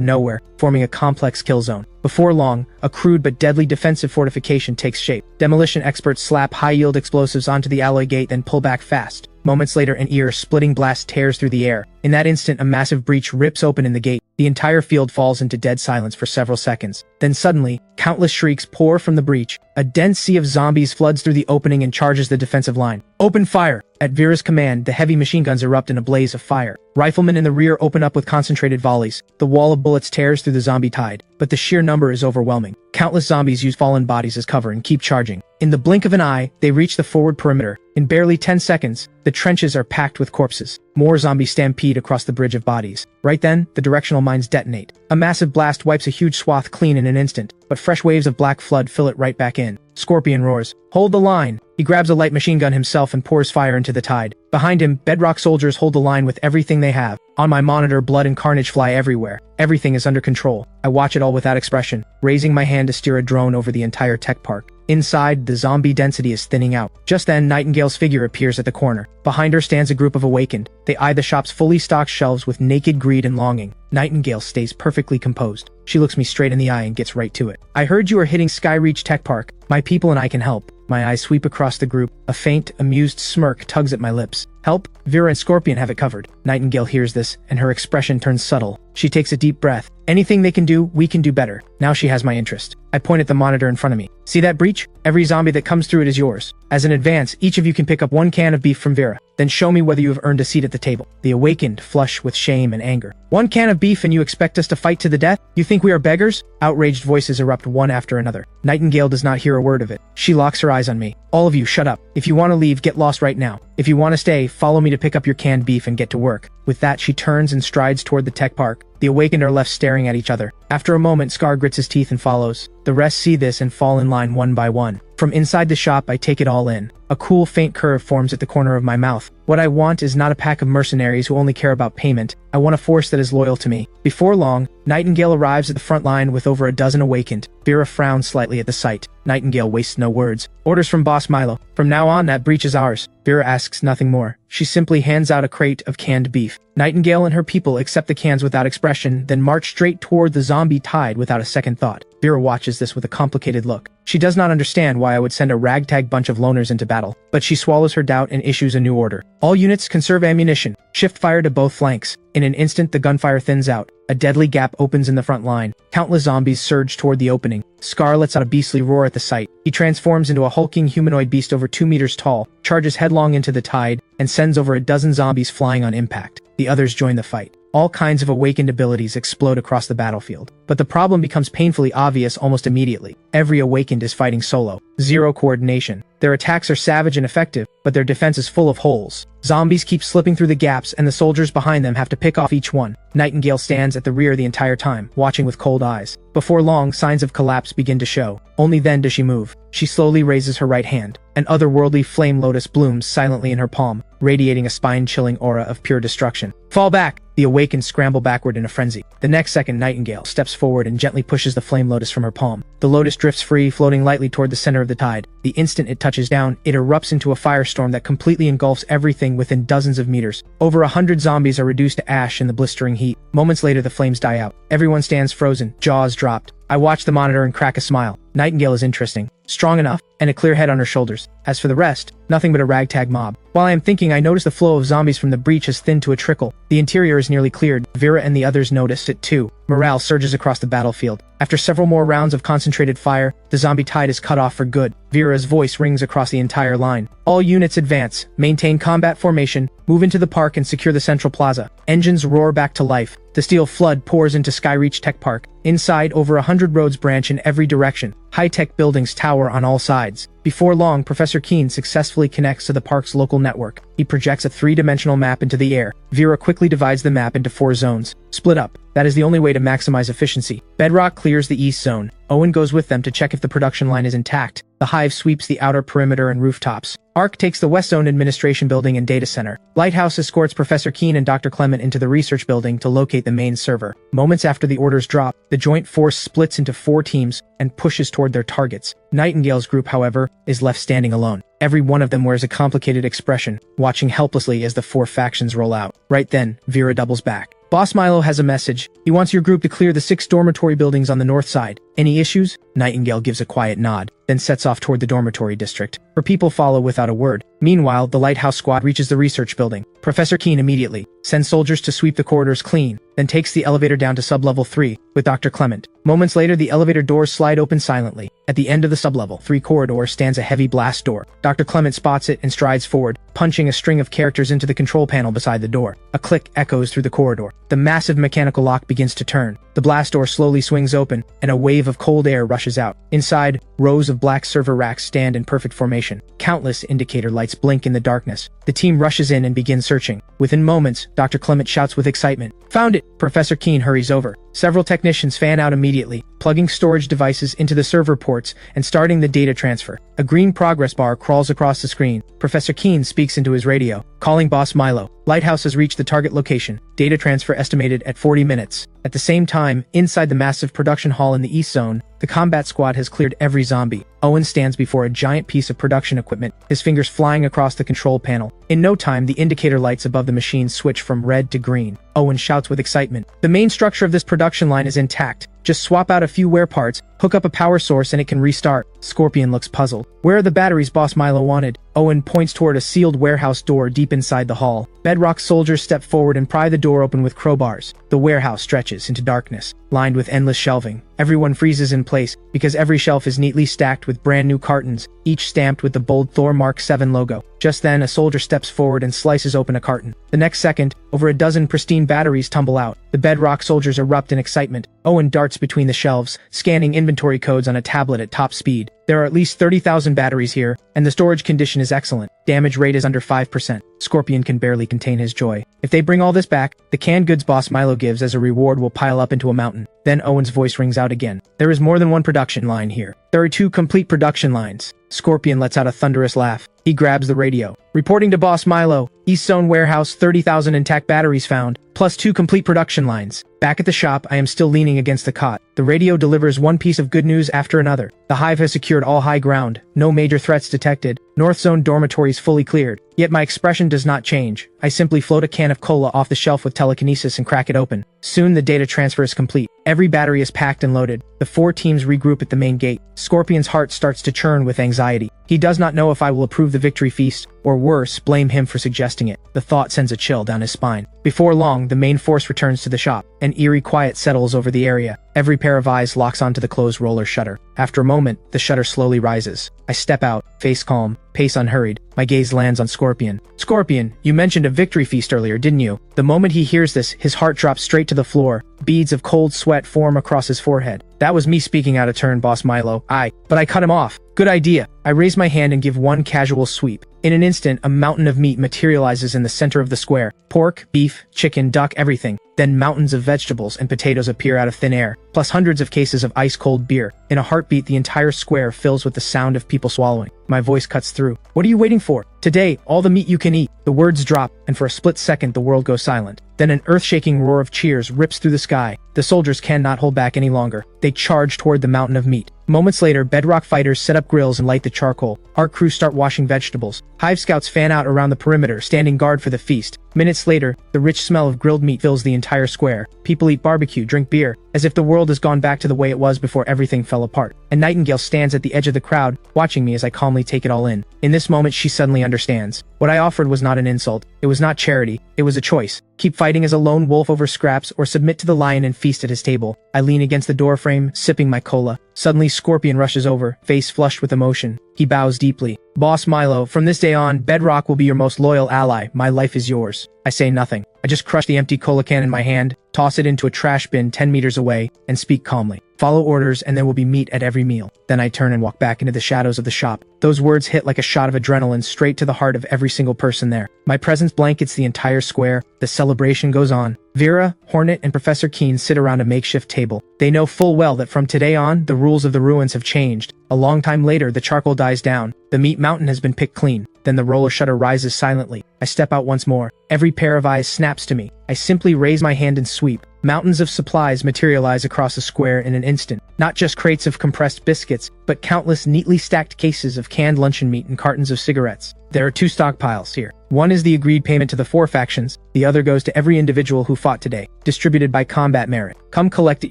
nowhere, forming a complex kill zone. Before long, a crude but deadly defensive fortification takes shape. Demolition experts slap high-yield explosives onto the alloy gate, then pull back fast. Moments later, an ear-splitting blast tears through the air. In that instant, a massive breach rips open in the gate. The entire field falls into dead silence for several seconds. Then suddenly, countless shrieks pour from the breach. A dense sea of zombies floods through the opening and charges the defensive line. Open fire! At Vera's command, the heavy machine guns erupt in a blaze of fire. Riflemen in the rear open up with concentrated volleys. The wall of bullets tears through the zombie tide, but the sheer number is overwhelming. Countless zombies use fallen bodies as cover and keep charging. In the blink of an eye, they reach the forward perimeter. In barely 10 seconds, the trenches are packed with corpses. More zombies stampede across the bridge of bodies. Right then, the directional mines detonate. A massive blast wipes a huge swath clean in an instant, but fresh waves of black flood fill it right back in. Scorpion roars. Hold the line. He grabs a light machine gun himself and pours fire into the tide. Behind him, Bedrock soldiers hold the line with everything they have. On my monitor, blood and carnage fly everywhere. Everything is under control. I watch it all without expression, raising my hand to steer a drone over the entire tech park. Inside, the zombie density is thinning out. Just then, Nightingale's figure appears at the corner. Behind her stands a group of awakened. They eye the shop's fully stocked shelves with naked greed and longing. Nightingale stays perfectly composed. She looks me straight in the eye and gets right to it. I heard you are hitting Skyreach Tech Park. My people and I can help. My eyes sweep across the group. A faint, amused smirk tugs at my lips. Help? Vera and Scorpion have it covered. Nightingale hears this, and her expression turns subtle. She takes a deep breath. Anything they can do, we can do better. Now she has my interest. I point at the monitor in front of me. See that breach? Every zombie that comes through it is yours. As an advance, each of you can pick up 1 can of beef from Vera. Then show me whether you have earned a seat at the table. The awakened flush with shame and anger. 1 can of beef and you expect us to fight to the death? You think we are beggars? Outraged voices erupt one after another. Nightingale does not hear a word of it. She locks her eyes on me. All of you, shut up. If you want to leave, get lost right now. If you want to stay, follow me to pick up your canned beef and get to work. With that, she turns and strides toward the tech park. The awakened are left staring at each other. After a moment, Scar grits his teeth and follows. The rest see this and fall in line one by one. From inside the shop, I take it all in. A cool, faint curve forms at the corner of my mouth. What I want is not a pack of mercenaries who only care about payment. I want a force that is loyal to me. Before long, Nightingale arrives at the front line with over a dozen awakened. Vera frowns slightly at the sight. Nightingale wastes no words. Orders from Boss Milo. From now on, that breach is ours. Vera asks nothing more. She simply hands out a crate of canned beef. Nightingale and her people accept the cans without expression, then march straight toward the zombie tide without a second thought. Vera watches this with a complicated look. She does not understand why I would send a ragtag bunch of loners into battle, but she swallows her doubt and issues a new order. All units conserve ammunition. Shift fire to both flanks. In an instant, the gunfire thins out. A deadly gap opens in the front line. Countless zombies surge toward the opening. Scar lets out a beastly roar at the sight. He transforms into a hulking humanoid beast over 2 meters tall, charges headlong into the tide, and sends over a dozen zombies flying on impact. The others join the fight. All kinds of awakened abilities explode across the battlefield. But the problem becomes painfully obvious almost immediately. Every awakened is fighting solo. Zero coordination. Their attacks are savage and effective, but their defense is full of holes. Zombies keep slipping through the gaps, and the soldiers behind them have to pick off each one. Nightingale stands at the rear the entire time, watching with cold eyes. Before long, signs of collapse begin to show. Only then does she move. She slowly raises her right hand. An otherworldly flame lotus blooms silently in her palm, radiating a spine-chilling aura of pure destruction. Fall back! The awakened scramble backward in a frenzy. The next second, Nightingale steps forward and gently pushes the flame lotus from her palm. The lotus drifts free, floating lightly toward the center of the tide. The instant it touches down, it erupts into a firestorm that completely engulfs everything within dozens of meters. Over 100 zombies are reduced to ash in the blistering heat. Moments later, the flames die out. Everyone stands frozen, jaws dropped. I watch the monitor and crack a smile. Nightingale is interesting, strong enough, and a clear head on her shoulders. As for the rest, nothing but a ragtag mob. While I am thinking, I notice the flow of zombies from the breach has thinned to a trickle. The interior is nearly cleared. Vera and the others notice it too. Morale surges across the battlefield. After several more rounds of concentrated fire, the zombie tide is cut off for good. Vera's voice rings across the entire line. All units advance, maintain combat formation, move into the park and secure the central plaza. Engines roar back to life. The steel flood pours into Skyreach Tech Park. Inside, over 100 roads branch in every direction. High-tech buildings tower on all sides. Before long, Professor Keene successfully connects to the park's local network. He projects a 3-dimensional map into the air. Vera quickly divides the map into 4 zones. Split up. That is the only way to maximize efficiency. Bedrock clears the east zone. Owen goes with them to check if the production line is intact. The hive sweeps the outer perimeter and rooftops. Ark takes the West Zone Administration Building and Data Center. Lighthouse escorts Professor Keene and Dr. Clement into the research building to locate the main server. Moments after the orders drop, the joint force splits into 4 teams and pushes toward their targets. Nightingale's group, however, is left standing alone. Every one of them wears a complicated expression, watching helplessly as the 4 factions roll out. Right then, Vera doubles back. Boss Milo has a message. He wants your group to clear the 6 dormitory buildings on the north side. Any issues? Nightingale gives a quiet nod, then sets off toward the dormitory district. Her people follow without a word. Meanwhile, the Lighthouse squad reaches the research building. Professor Keene immediately sends soldiers to sweep the corridors clean, then takes the elevator down to sub-level 3 with Dr. Clement. Moments later, the elevator doors slide open silently. At the end of the sub-level 3 corridor stands a heavy blast door. Dr. Clement spots it and strides forward, punching a string of characters into the control panel beside the door. A click echoes through the corridor. The massive mechanical lock begins to turn. The blast door slowly swings open, and a wave of cold air rushes out. Inside, rows of black server racks stand in perfect formation. Countless indicator lights blink in the darkness. The team rushes in and begins searching. Within moments, Dr. Clement shouts with excitement, "Found it!" Professor Keene hurries over. Several technicians fan out immediately, plugging storage devices into the server ports and starting the data transfer. A green progress bar crawls across the screen. Professor Keen speaks into his radio, calling Boss Milo. Lighthouse has reached the target location. Data transfer estimated at 40 minutes. At the same time, inside the massive production hall in the East Zone, the combat squad has cleared every zombie. Owen stands before a giant piece of production equipment, his fingers flying across the control panel. In no time, the indicator lights above the machine switch from red to green. Owen shouts with excitement. The main structure of this production line is intact. Just swap out a few wear parts, hook up a power source, and it can restart. Scorpion looks puzzled. Where are the batteries Boss Milo wanted? Owen points toward a sealed warehouse door deep inside the hall. Bedrock soldiers step forward and pry the door open with crowbars. The warehouse stretches into darkness, lined with endless shelving. Everyone freezes in place, because every shelf is neatly stacked with brand new cartons, each stamped with the bold Thor Mark 7 logo. Just then, a soldier steps forward and slices open a carton. The next second, over a dozen pristine batteries tumble out. The Bedrock soldiers erupt in excitement. Owen darts between the shelves, scanning inventory codes on a tablet at top speed. There are at least 30,000 batteries here, and the storage condition is excellent. Damage rate is under 5%. Scorpion can barely contain his joy. If they bring all this back, the canned goods Boss Milo gives as a reward will pile up into a mountain. Then Owen's voice rings out again. There is more than one production line here. There are 2 complete production lines. Scorpion lets out a thunderous laugh. He grabs the radio. Reporting to Boss Milo, East Zone warehouse, 30,000 intact batteries found, plus 2 complete production lines. Back at the shop, I am still leaning against the cot. The radio delivers one piece of good news after another. The hive has secured all high ground. No major threats detected. North Zone dormitories fully cleared. Yet my expression does not change. I simply float a can of cola off the shelf with telekinesis and crack it open. Soon the data transfer is complete. Every battery is packed and loaded. The 4 teams regroup at the main gate. Scorpion's heart starts to churn with anxiety. He does not know if I will approve the victory feast, or worse, blame him for suggesting it. The thought sends a chill down his spine. Before long, the main force returns to the shop. An eerie quiet settles over the area. Every pair of eyes locks onto the closed roller shutter. After a moment, the shutter slowly rises. I step out, face calm, pace unhurried. My gaze lands on Scorpion. Scorpion, you mentioned a victory feast earlier, didn't you? The moment he hears this, his heart drops straight to the floor. Beads of cold sweat form across his forehead. That was me speaking out of turn, Boss Milo. But I cut him off. Good idea. I raise my hand and give one casual sweep. In an instant, a mountain of meat materializes in the center of the square. Pork, beef, chicken, duck, everything. Then mountains of vegetables and potatoes appear out of thin air, plus hundreds of cases of ice-cold beer. In a heartbeat, the entire square fills with the sound of people swallowing. My voice cuts through. What are you waiting for? Today, all the meat you can eat. The words drop, and for a split second, the world goes silent. Then an earth-shaking roar of cheers rips through the sky. The soldiers cannot hold back any longer. They charge toward the mountain of meat. Moments later, Bedrock fighters set up grills and light the charcoal. Our crew start washing vegetables. Hive scouts fan out around the perimeter, standing guard for the feast. Minutes later, the rich smell of grilled meat fills the entire square. People eat barbecue, drink beer, as if the world has gone back to the way it was before everything fell apart. And Nightingale stands at the edge of the crowd, watching me as I calmly take it all in. In this moment, she suddenly understands. What I offered was not an insult. It was not charity. It was a choice. Keep fighting as a lone wolf over scraps, or submit to the lion and feast at his table. I lean against the doorframe, sipping my cola. Suddenly, Scorpion rushes over, face flushed with emotion. He bows deeply. Boss Milo, from this day on, Bedrock will be your most loyal ally. My life is yours. I say nothing. I just crush the empty cola can in my hand, toss it into a trash bin 10 meters away, and speak calmly. Follow orders and there will be meat at every meal. Then I turn and walk back into the shadows of the shop. Those words hit like a shot of adrenaline straight to the heart of every single person there. My presence blankets the entire square. The celebration goes on. Vera, Hornet, and Professor Keen sit around a makeshift table. They know full well that from today on, the rules of the ruins have changed. A long time later, the charcoal dies down. The meat mountain has been picked clean. Then the roller shutter rises silently. I step out once more. Every pair of eyes snaps to me. I simply raise my hand and sweep. Mountains of supplies materialize across the square in an instant. Not just crates of compressed biscuits, but countless neatly stacked cases of canned luncheon meat and cartons of cigarettes. There are 2 stockpiles here. One is the agreed payment to the 4 factions. The other goes to every individual who fought today, distributed by combat merit. Come collect it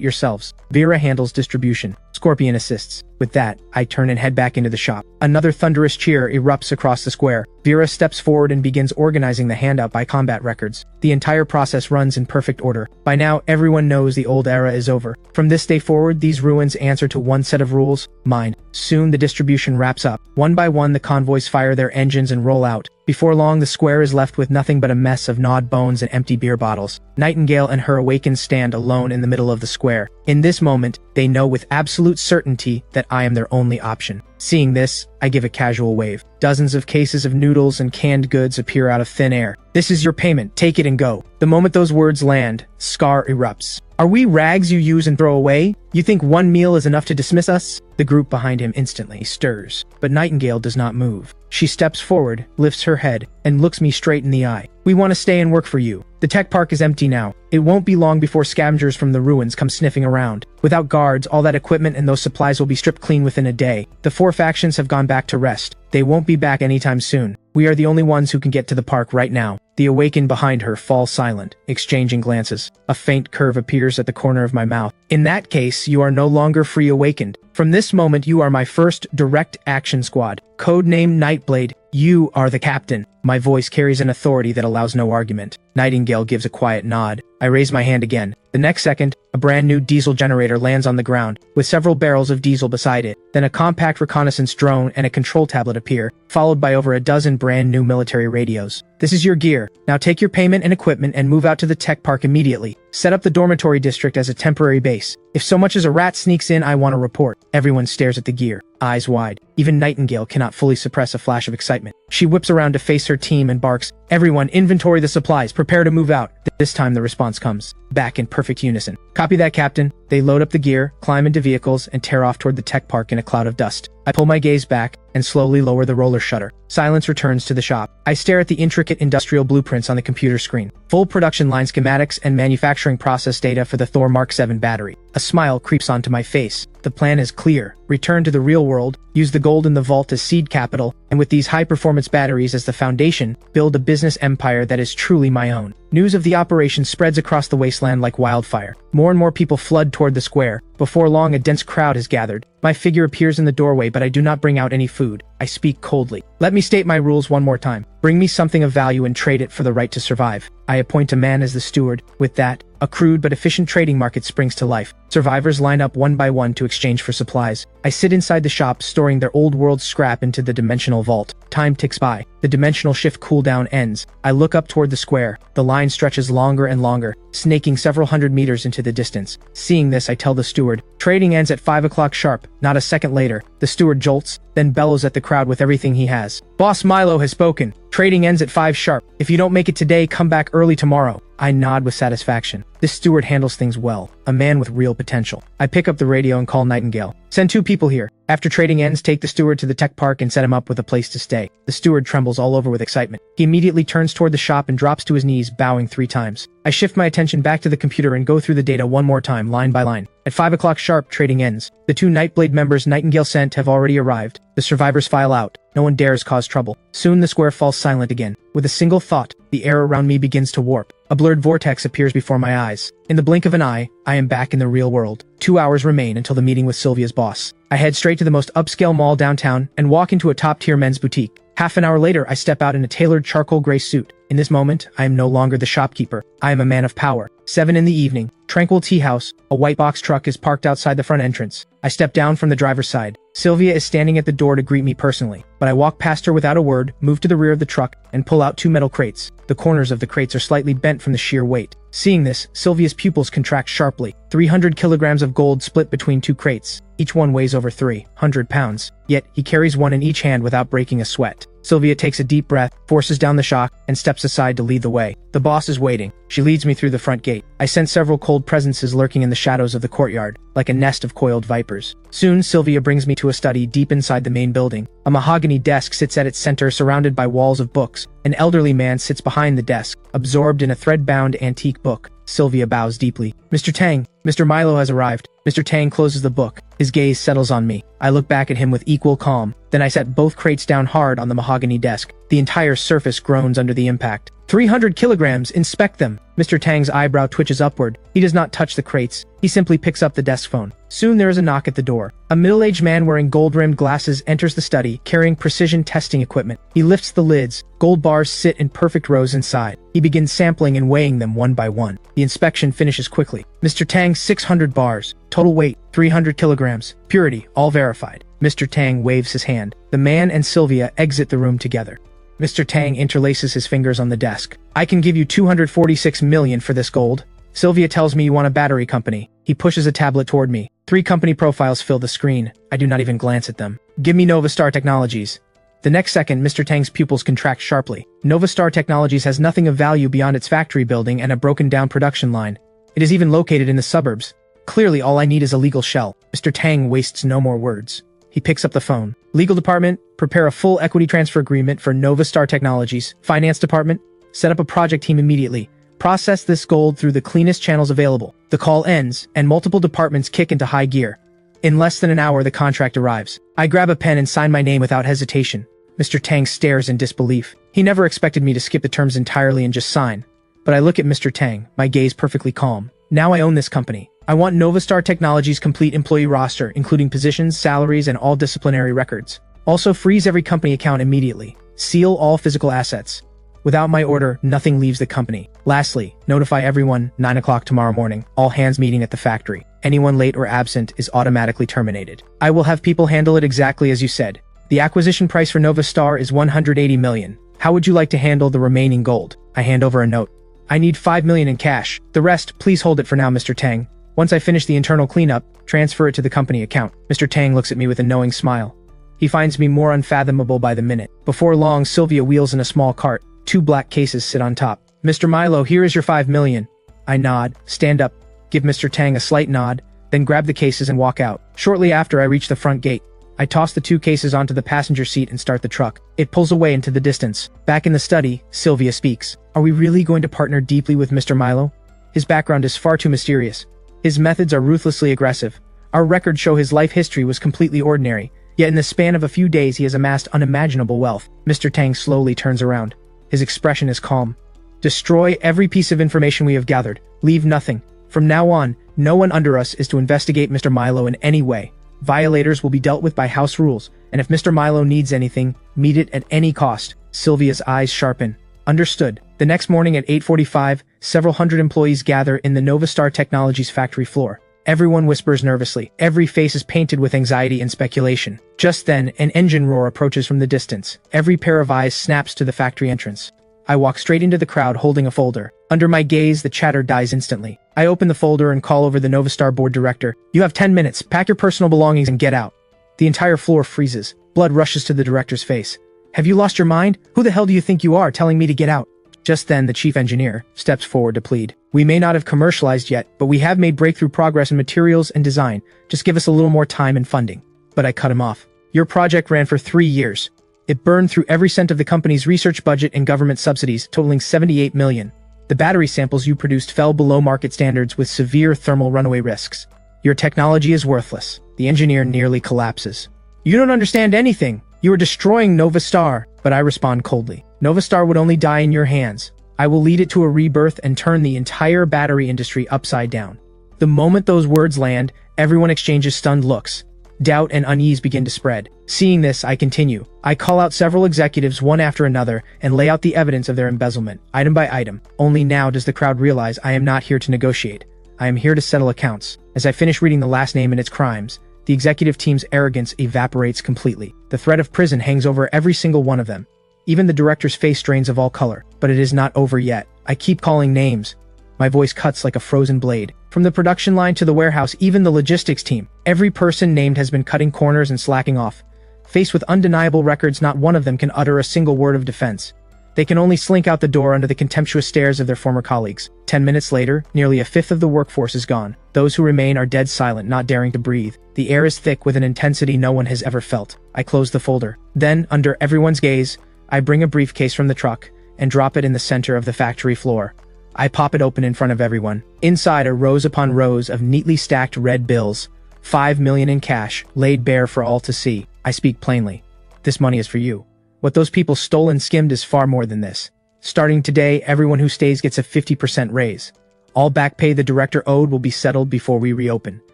yourselves. Vera handles distribution. Scorpion assists. With that, I turn and head back into the shop. Another thunderous cheer erupts across the square. Vera steps forward and begins organizing the handout by combat records. The entire process runs in perfect order. By now, everyone knows the old era is over. From this day forward, these ruins answer to one set of rules: mine. Soon, the distribution wraps up. One by one, the convoys fire their engines and roll out. Before long, the square is left with nothing but a mess of gnawed bones and empty beer bottles. Nightingale and her awakens stand alone in the middle of the square. In this moment, they know with absolute certainty that I am their only option. Seeing this, I give a casual wave. Dozens of cases of noodles and canned goods appear out of thin air. This is your payment, take it and go. The moment those words land, Scar erupts. Are we rags you use and throw away? You think one meal is enough to dismiss us? The group behind him instantly stirs, but Nightingale does not move. She steps forward, lifts her head, and looks me straight in the eye. We want to stay and work for you. The tech park is empty now. It won't be long before scavengers from the ruins come sniffing around. Without guards, all that equipment and those supplies will be stripped clean within a day. The 4 factions have gone back to rest. They won't be back anytime soon. We are the only ones who can get to the park right now. The awakened behind her fall silent, exchanging glances. A faint curve appears at the corner of my mouth. In that case, you are no longer free awakened. From this moment, you are my first direct action squad. Codename Nightblade. You are the captain. My voice carries an authority that allows no argument. Nightingale gives a quiet nod. I raise my hand again. The next second, a brand new diesel generator lands on the ground, with several barrels of diesel beside it. Then a compact reconnaissance drone and a control tablet appear, followed by over a dozen brand new military radios. This is your gear. Now take your payment and equipment and move out to the tech park immediately. Set up the dormitory district as a temporary base. If so much as a rat sneaks in, I want a report. Everyone stares at the gear, eyes wide. Even Nightingale cannot fully suppress a flash of excitement. She whips around to face her team and barks, "Everyone, inventory the supplies, prepare to move out." This time the response comes, back in perfect unison. "Copy that, Captain." They load up the gear, climb into vehicles, and tear off toward the tech park in a cloud of dust. I pull my gaze back and slowly lower the roller shutter. Silence returns to the shop. I stare at the intricate industrial blueprints on the computer screen. Full production line schematics and manufacturing process data for the Thor Mark 7 battery. A smile creeps onto my face. The plan is clear. Return to the real world, use the gold in the vault as seed capital, and with these high-performance batteries as the foundation, build a business empire that is truly my own. News of the operation spreads across the wasteland like wildfire. More and more people flood toward the square. Before long, a dense crowd has gathered. My figure appears in the doorway, but I do not bring out any food. I speak coldly. Let me state my rules one more time. Bring me something of value and trade it for the right to survive. I appoint a man as the steward. With that, a crude but efficient trading market springs to life. Survivors line up one by one to exchange for supplies. I sit inside the shop, storing their old world scrap into the dimensional vault. Time ticks by. The dimensional shift cooldown ends. I look up toward the square. The line stretches longer and longer, snaking several hundred meters into the distance. Seeing this, I tell the steward, "Trading ends at 5 o'clock sharp." Not a second later, the steward jolts, then bellows at the crowd with everything he has. "Boss Milo has spoken. Trading ends at 5 sharp. If you don't make it today, come back early tomorrow." I nod with satisfaction. This steward handles things well. A man with real potential. I pick up the radio and call Nightingale. "Send 2 people here. After trading ends, take the steward to the tech park and set him up with a place to stay." The steward trembles all over with excitement. He immediately turns toward the shop and drops to his knees, bowing 3 times. I shift my attention back to the computer and go through the data one more time, line by line. At 5 o'clock sharp, trading ends. The 2 Nightblade members Nightingale sent have already arrived. The survivors file out. No one dares cause trouble. Soon the square falls silent again. With a single thought, the air around me begins to warp. A blurred vortex appears before my eyes. In the blink of an eye, I am back in the real world. 2 hours remain until the meeting with Sylvia's boss. I head straight to the most upscale mall downtown and walk into a top-tier men's boutique. Half an hour later, I step out in a tailored charcoal gray suit. In this moment, I am no longer the shopkeeper. I am a man of power. 7 in the evening, tranquil tea house. A white box truck is parked outside the front entrance. I step down from the driver's side. Sylvia is standing at the door to greet me personally, but I walk past her without a word, move to the rear of the truck, and pull out 2 metal crates. The corners of the crates are slightly bent from the sheer weight. Seeing this, Sylvia's pupils contract sharply. 300 kilograms of gold split between 2 crates. Each one weighs over 300 pounds, yet he carries one in each hand without breaking a sweat. Sylvia takes a deep breath, forces down the shock, and steps aside to lead the way. The boss is waiting. She leads me through the front gate. I sense several cold presences lurking in the shadows of the courtyard, like a nest of coiled vipers. Soon, Sylvia brings me to a study deep inside the main building. A mahogany desk sits at its center, surrounded by walls of books. An elderly man sits behind the desk, absorbed in a thread-bound antique book. Sylvia bows deeply. "Mr. Tang, Mr. Milo has arrived." Mr. Tang closes the book. His gaze settles on me. I look back at him with equal calm. Then I set both crates down hard on the mahogany desk. The entire surface groans under the impact. 300 kilograms, inspect them. Mr. Tang's eyebrow twitches upward. He does not touch the crates. He simply picks up the desk phone. Soon there is a knock at the door. A middle-aged man wearing gold-rimmed glasses enters the study, carrying precision testing equipment. He lifts the lids. Gold bars sit in perfect rows inside. He begins sampling and weighing them one by one. The inspection finishes quickly. Mr. Tang, 600 bars. Total weight, 300 kilograms. Purity, all verified. Mr. Tang waves his hand. The man and Sylvia exit the room together. Mr. Tang interlaces his fingers on the desk. "I can give you 246 million for this gold." Sylvia tells me you want a battery company. He pushes a tablet toward me. 3 company profiles fill the screen. I do not even glance at them. "Give me Nova Star Technologies." The next second, Mr. Tang's pupils contract sharply. Novastar Technologies has nothing of value beyond its factory building and a broken-down production line. It is even located in the suburbs. Clearly, all I need is a legal shell. Mr. Tang wastes no more words. He picks up the phone. Legal department, prepare a full equity transfer agreement for Novastar Technologies. Finance department, set up a project team immediately. Process this gold through the cleanest channels available. The call ends, and multiple departments kick into high gear. In less than an hour, the contract arrives. I grab a pen and sign my name without hesitation. Mr. Tang stares in disbelief. He never expected me to skip the terms entirely and just sign. But I look at Mr. Tang, my gaze perfectly calm. Now I own this company. I want Novastar Technologies' complete employee roster, including positions, salaries, and all disciplinary records. Also freeze every company account immediately. Seal all physical assets. Without my order, nothing leaves the company. Lastly, notify everyone, 9 o'clock tomorrow morning, all hands meeting at the factory. Anyone late or absent is automatically terminated. I will have people handle it exactly as you said. The acquisition price for Novastar is 180 million. How would you like to handle the remaining gold? I hand over a note. I need 5 million in cash. The rest, please hold it for now, Mr. Tang. Once I finish the internal cleanup, transfer it to the company account. Mr. Tang looks at me with a knowing smile. He finds me more unfathomable by the minute. Before long, Sylvia wheels in a small cart. 2 black cases sit on top. Mr. Milo, here is your 5 million. I nod, stand up, give Mr. Tang a slight nod, then grab the cases and walk out. Shortly after, I reach the front gate. I toss the 2 cases onto the passenger seat and start the truck. It pulls away into the distance. Back in the study, Sylvia speaks. Are we really going to partner deeply with Mr. Milo? His background is far too mysterious. His methods are ruthlessly aggressive. Our records show his life history was completely ordinary, yet in the span of a few days he has amassed unimaginable wealth. Mr. Tang slowly turns around. His expression is calm. Destroy every piece of information we have gathered. Leave nothing. From now on, no one under us is to investigate Mr. Milo in any way. Violators will be dealt with by house rules, and if Mr. Milo needs anything, meet it at any cost. Sylvia's eyes sharpen. Understood. The next morning at 8:45, several hundred employees gather in the Novastar Technologies factory floor. Everyone whispers nervously. Every face is painted with anxiety and speculation. Just then, an engine roar approaches from the distance. Every pair of eyes snaps to the factory entrance. I walk straight into the crowd holding a folder. Under my gaze, the chatter dies instantly. I open the folder and call over the Novastar board director. You have 10 minutes. Pack your personal belongings and get out. The entire floor freezes. Blood rushes to the director's face. Have you lost your mind? Who the hell do you think you are telling me to get out? Just then, the chief engineer steps forward to plead. We may not have commercialized yet, but we have made breakthrough progress in materials and design. Just give us a little more time and funding. But I cut him off. Your project ran for 3 years. It burned through every cent of the company's research budget and government subsidies, totaling 78 million. The battery samples you produced fell below market standards with severe thermal runaway risks. Your technology is worthless. The engineer nearly collapses. You don't understand anything. You are destroying Novastar. But I respond coldly. Novastar would only die in your hands. I will lead it to a rebirth and turn the entire battery industry upside down. The moment those words land, everyone exchanges stunned looks. Doubt and unease begin to spread. Seeing this, I continue. I call out several executives one after another and lay out the evidence of their embezzlement, item by item. Only now does the crowd realize I am not here to negotiate. I am here to settle accounts. As I finish reading the last name and its crimes, the executive team's arrogance evaporates completely. The threat of prison hangs over every single one of them. Even the director's face drains of all color. But it is not over yet. I keep calling names. My voice cuts like a frozen blade. From the production line to the warehouse, even the logistics team, every person named has been cutting corners and slacking off. Faced with undeniable records, not one of them can utter a single word of defense. They can only slink out the door under the contemptuous stares of their former colleagues. 10 minutes later, nearly a fifth of the workforce is gone. Those who remain are dead silent, not daring to breathe. The air is thick with an intensity no one has ever felt. I close the folder. Then, under everyone's gaze, I bring a briefcase from the truck and drop it in the center of the factory floor. I pop it open in front of everyone. Inside are rows upon rows of neatly stacked red bills. 5 million in cash, laid bare for all to see. I speak plainly. This money is for you. What those people stole and skimmed is far more than this. Starting today, everyone who stays gets a 50% raise. All back pay the director owed will be settled before we reopen.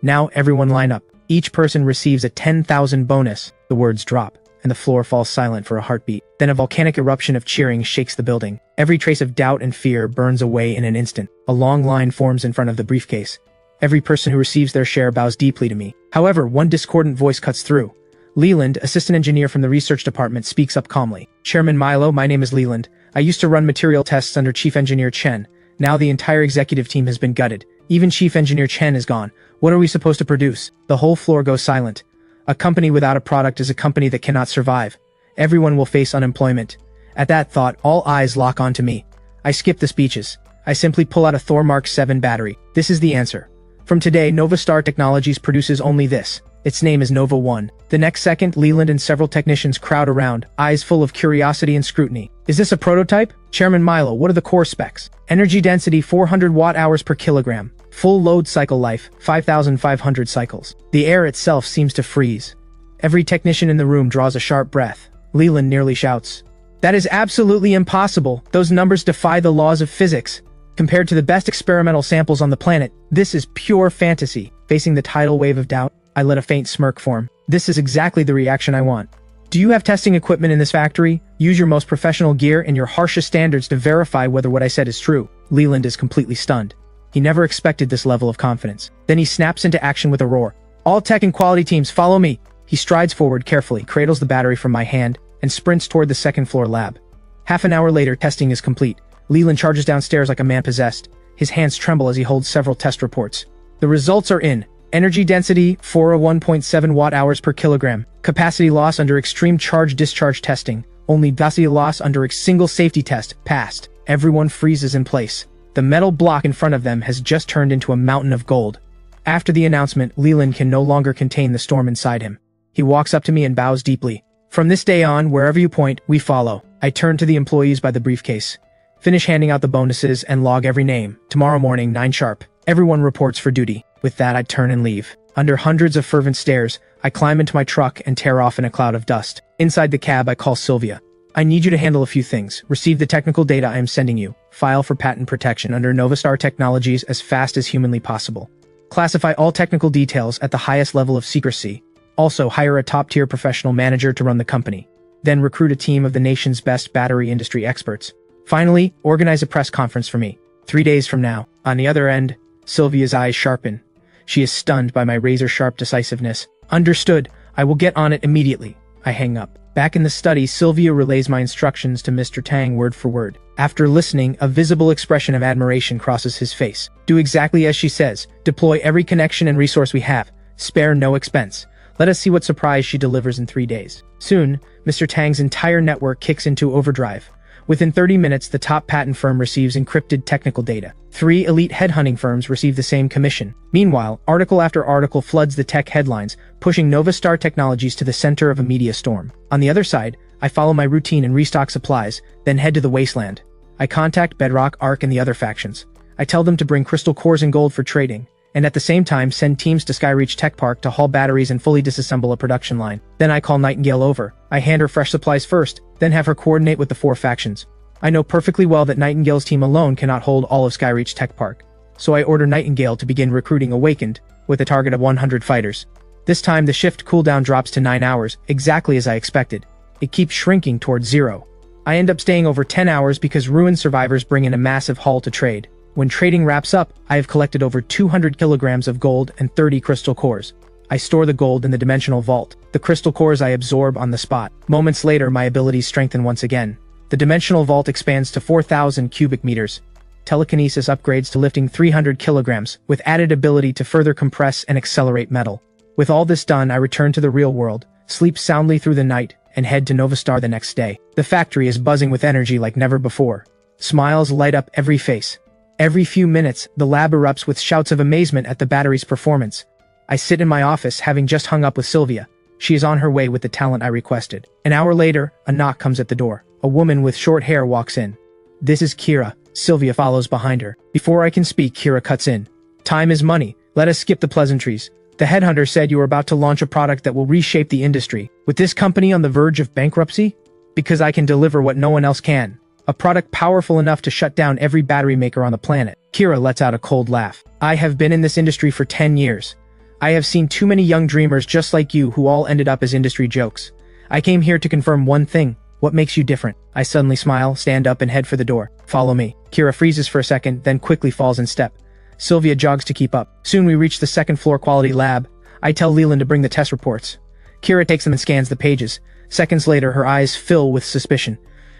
Now everyone line up. Each person receives a 10,000 bonus. The words drop, and the floor falls silent for a heartbeat. Then a volcanic eruption of cheering shakes the building. Every trace of doubt and fear burns away in an instant. A long line forms in front of the briefcase. Every person who receives their share bows deeply to me. However, one discordant voice cuts through. Leland, assistant engineer from the research department, speaks up calmly. Chairman Milo, my name is Leland. I used to run material tests under Chief Engineer Chen. Now the entire executive team has been gutted. Even Chief Engineer Chen is gone. What are we supposed to produce? The whole floor goes silent. A company without a product is a company that cannot survive. Everyone will face unemployment. At that thought, all eyes lock onto me. I skip the speeches. I simply pull out a Thor Mark 7 battery. This is the answer. From today, Nova Star Technologies produces only this. Its name is Nova 1. The next second, Leland and several technicians crowd around, eyes full of curiosity and scrutiny. Is this a prototype? Chairman Milo, what are the core specs? Energy density 400 watt-hours per kilogram. Full load cycle life, 5,500 cycles. The air itself seems to freeze. Every technician in the room draws a sharp breath. Leland nearly shouts, "That is absolutely impossible. Those numbers defy the laws of physics. Compared to the best experimental samples on the planet, this is pure fantasy." Facing the tidal wave of doubt, I let a faint smirk form. This is exactly the reaction I want. Do you have testing equipment in this factory? Use your most professional gear and your harshest standards to verify whether what I said is true. Leland is completely stunned. He never expected this level of confidence. Then he snaps into action with a roar. "All tech and quality teams, follow me." He strides forward carefully, cradles the battery from my hand, and sprints toward the second-floor lab. Half an hour later, testing is complete. Leland charges downstairs like a man possessed. His hands tremble as he holds several test reports. The results are in. Energy density, 401.7 watt-hours per kilogram. Capacity loss under extreme charge-discharge testing. Only density loss under a single safety test. Passed. Everyone freezes in place. The metal block in front of them has just turned into a mountain of gold. After the announcement, Leland can no longer contain the storm inside him. He walks up to me and bows deeply. "From this day on, wherever you point, we follow." I turn to the employees by the briefcase. Finish handing out the bonuses and log every name. Tomorrow morning, 9 sharp. Everyone reports for duty. With that, I turn and leave. Under hundreds of fervent stares, I climb into my truck and tear off in a cloud of dust. Inside the cab, I call Sylvia. "I need you to handle a few things. Receive the technical data I am sending you. File for patent protection under Nova Star Technologies as fast as humanly possible. Classify all technical details at the highest level of secrecy. Also, hire a top-tier professional manager to run the company. Then recruit a team of the nation's best battery industry experts. Finally, organize a press conference for me. 3 days from now." On the other end, Sylvia's eyes sharpen. She is stunned by my razor-sharp decisiveness. "Understood. I will get on it immediately." I hang up. Back in the study, Sylvia relays my instructions to Mr. Tang word for word. After listening, a visible expression of admiration crosses his face. "Do exactly as she says. Deploy every connection and resource we have. Spare no expense. Let us see what surprise she delivers in 3 days." Soon, Mr. Tang's entire network kicks into overdrive. Within 30 minutes, the top patent firm receives encrypted technical data. 3 elite headhunting firms receive the same commission. Meanwhile, article after article floods the tech headlines, pushing Nova Star Technologies to the center of a media storm. On the other side, I follow my routine and restock supplies, then head to the wasteland. I contact Bedrock, Ark, and the other factions. I tell them to bring crystal cores and gold for trading, and at the same time send teams to Skyreach Tech Park to haul batteries and fully disassemble a production line. Then I call Nightingale over. I hand her fresh supplies first, then have her coordinate with the 4 factions. I know perfectly well that Nightingale's team alone cannot hold all of Skyreach Tech Park, so I order Nightingale to begin recruiting Awakened, with a target of 100 fighters. This time the shift cooldown drops to 9 hours, exactly as I expected. It keeps shrinking towards 0. I end up staying over 10 hours because Ruin survivors bring in a massive haul to trade. When trading wraps up, I have collected over 200 kilograms of gold and 30 crystal cores. I store the gold in the dimensional vault. The crystal cores I absorb on the spot. Moments later, my abilities strengthen once again. The dimensional vault expands to 4,000 cubic meters. Telekinesis upgrades to lifting 300 kilograms, with added ability to further compress and accelerate metal. With all this done, I return to the real world, sleep soundly through the night, and head to Nova Star the next day. The factory is buzzing with energy like never before. Smiles light up every face. Every few minutes, the lab erupts with shouts of amazement at the battery's performance. I sit in my office, having just hung up with Sylvia. She is on her way with the talent I requested. An hour later, a knock comes at the door. A woman with short hair walks in. "This is Kira." Sylvia follows behind her. Before I can speak, Kira cuts in. "Time is money. Let us skip the pleasantries. The headhunter said you were about to launch a product that will reshape the industry. With this company on the verge of bankruptcy? Because I can deliver what no one else can. A product powerful enough to shut down every battery maker on the planet." Kira lets out a cold laugh. "I have been in this industry for 10 years. I have seen too many young dreamers just like you who all ended up as industry jokes. I came here to confirm one thing. What makes you different?" I suddenly smile, stand up, and head for the door. "Follow me." Kira freezes for a second, then quickly falls in step. Sylvia jogs to keep up. Soon we reach the second-floor quality lab. I tell Leland to bring the test reports. Kira takes them and scans the pages. Seconds later, her eyes fill with suspicion.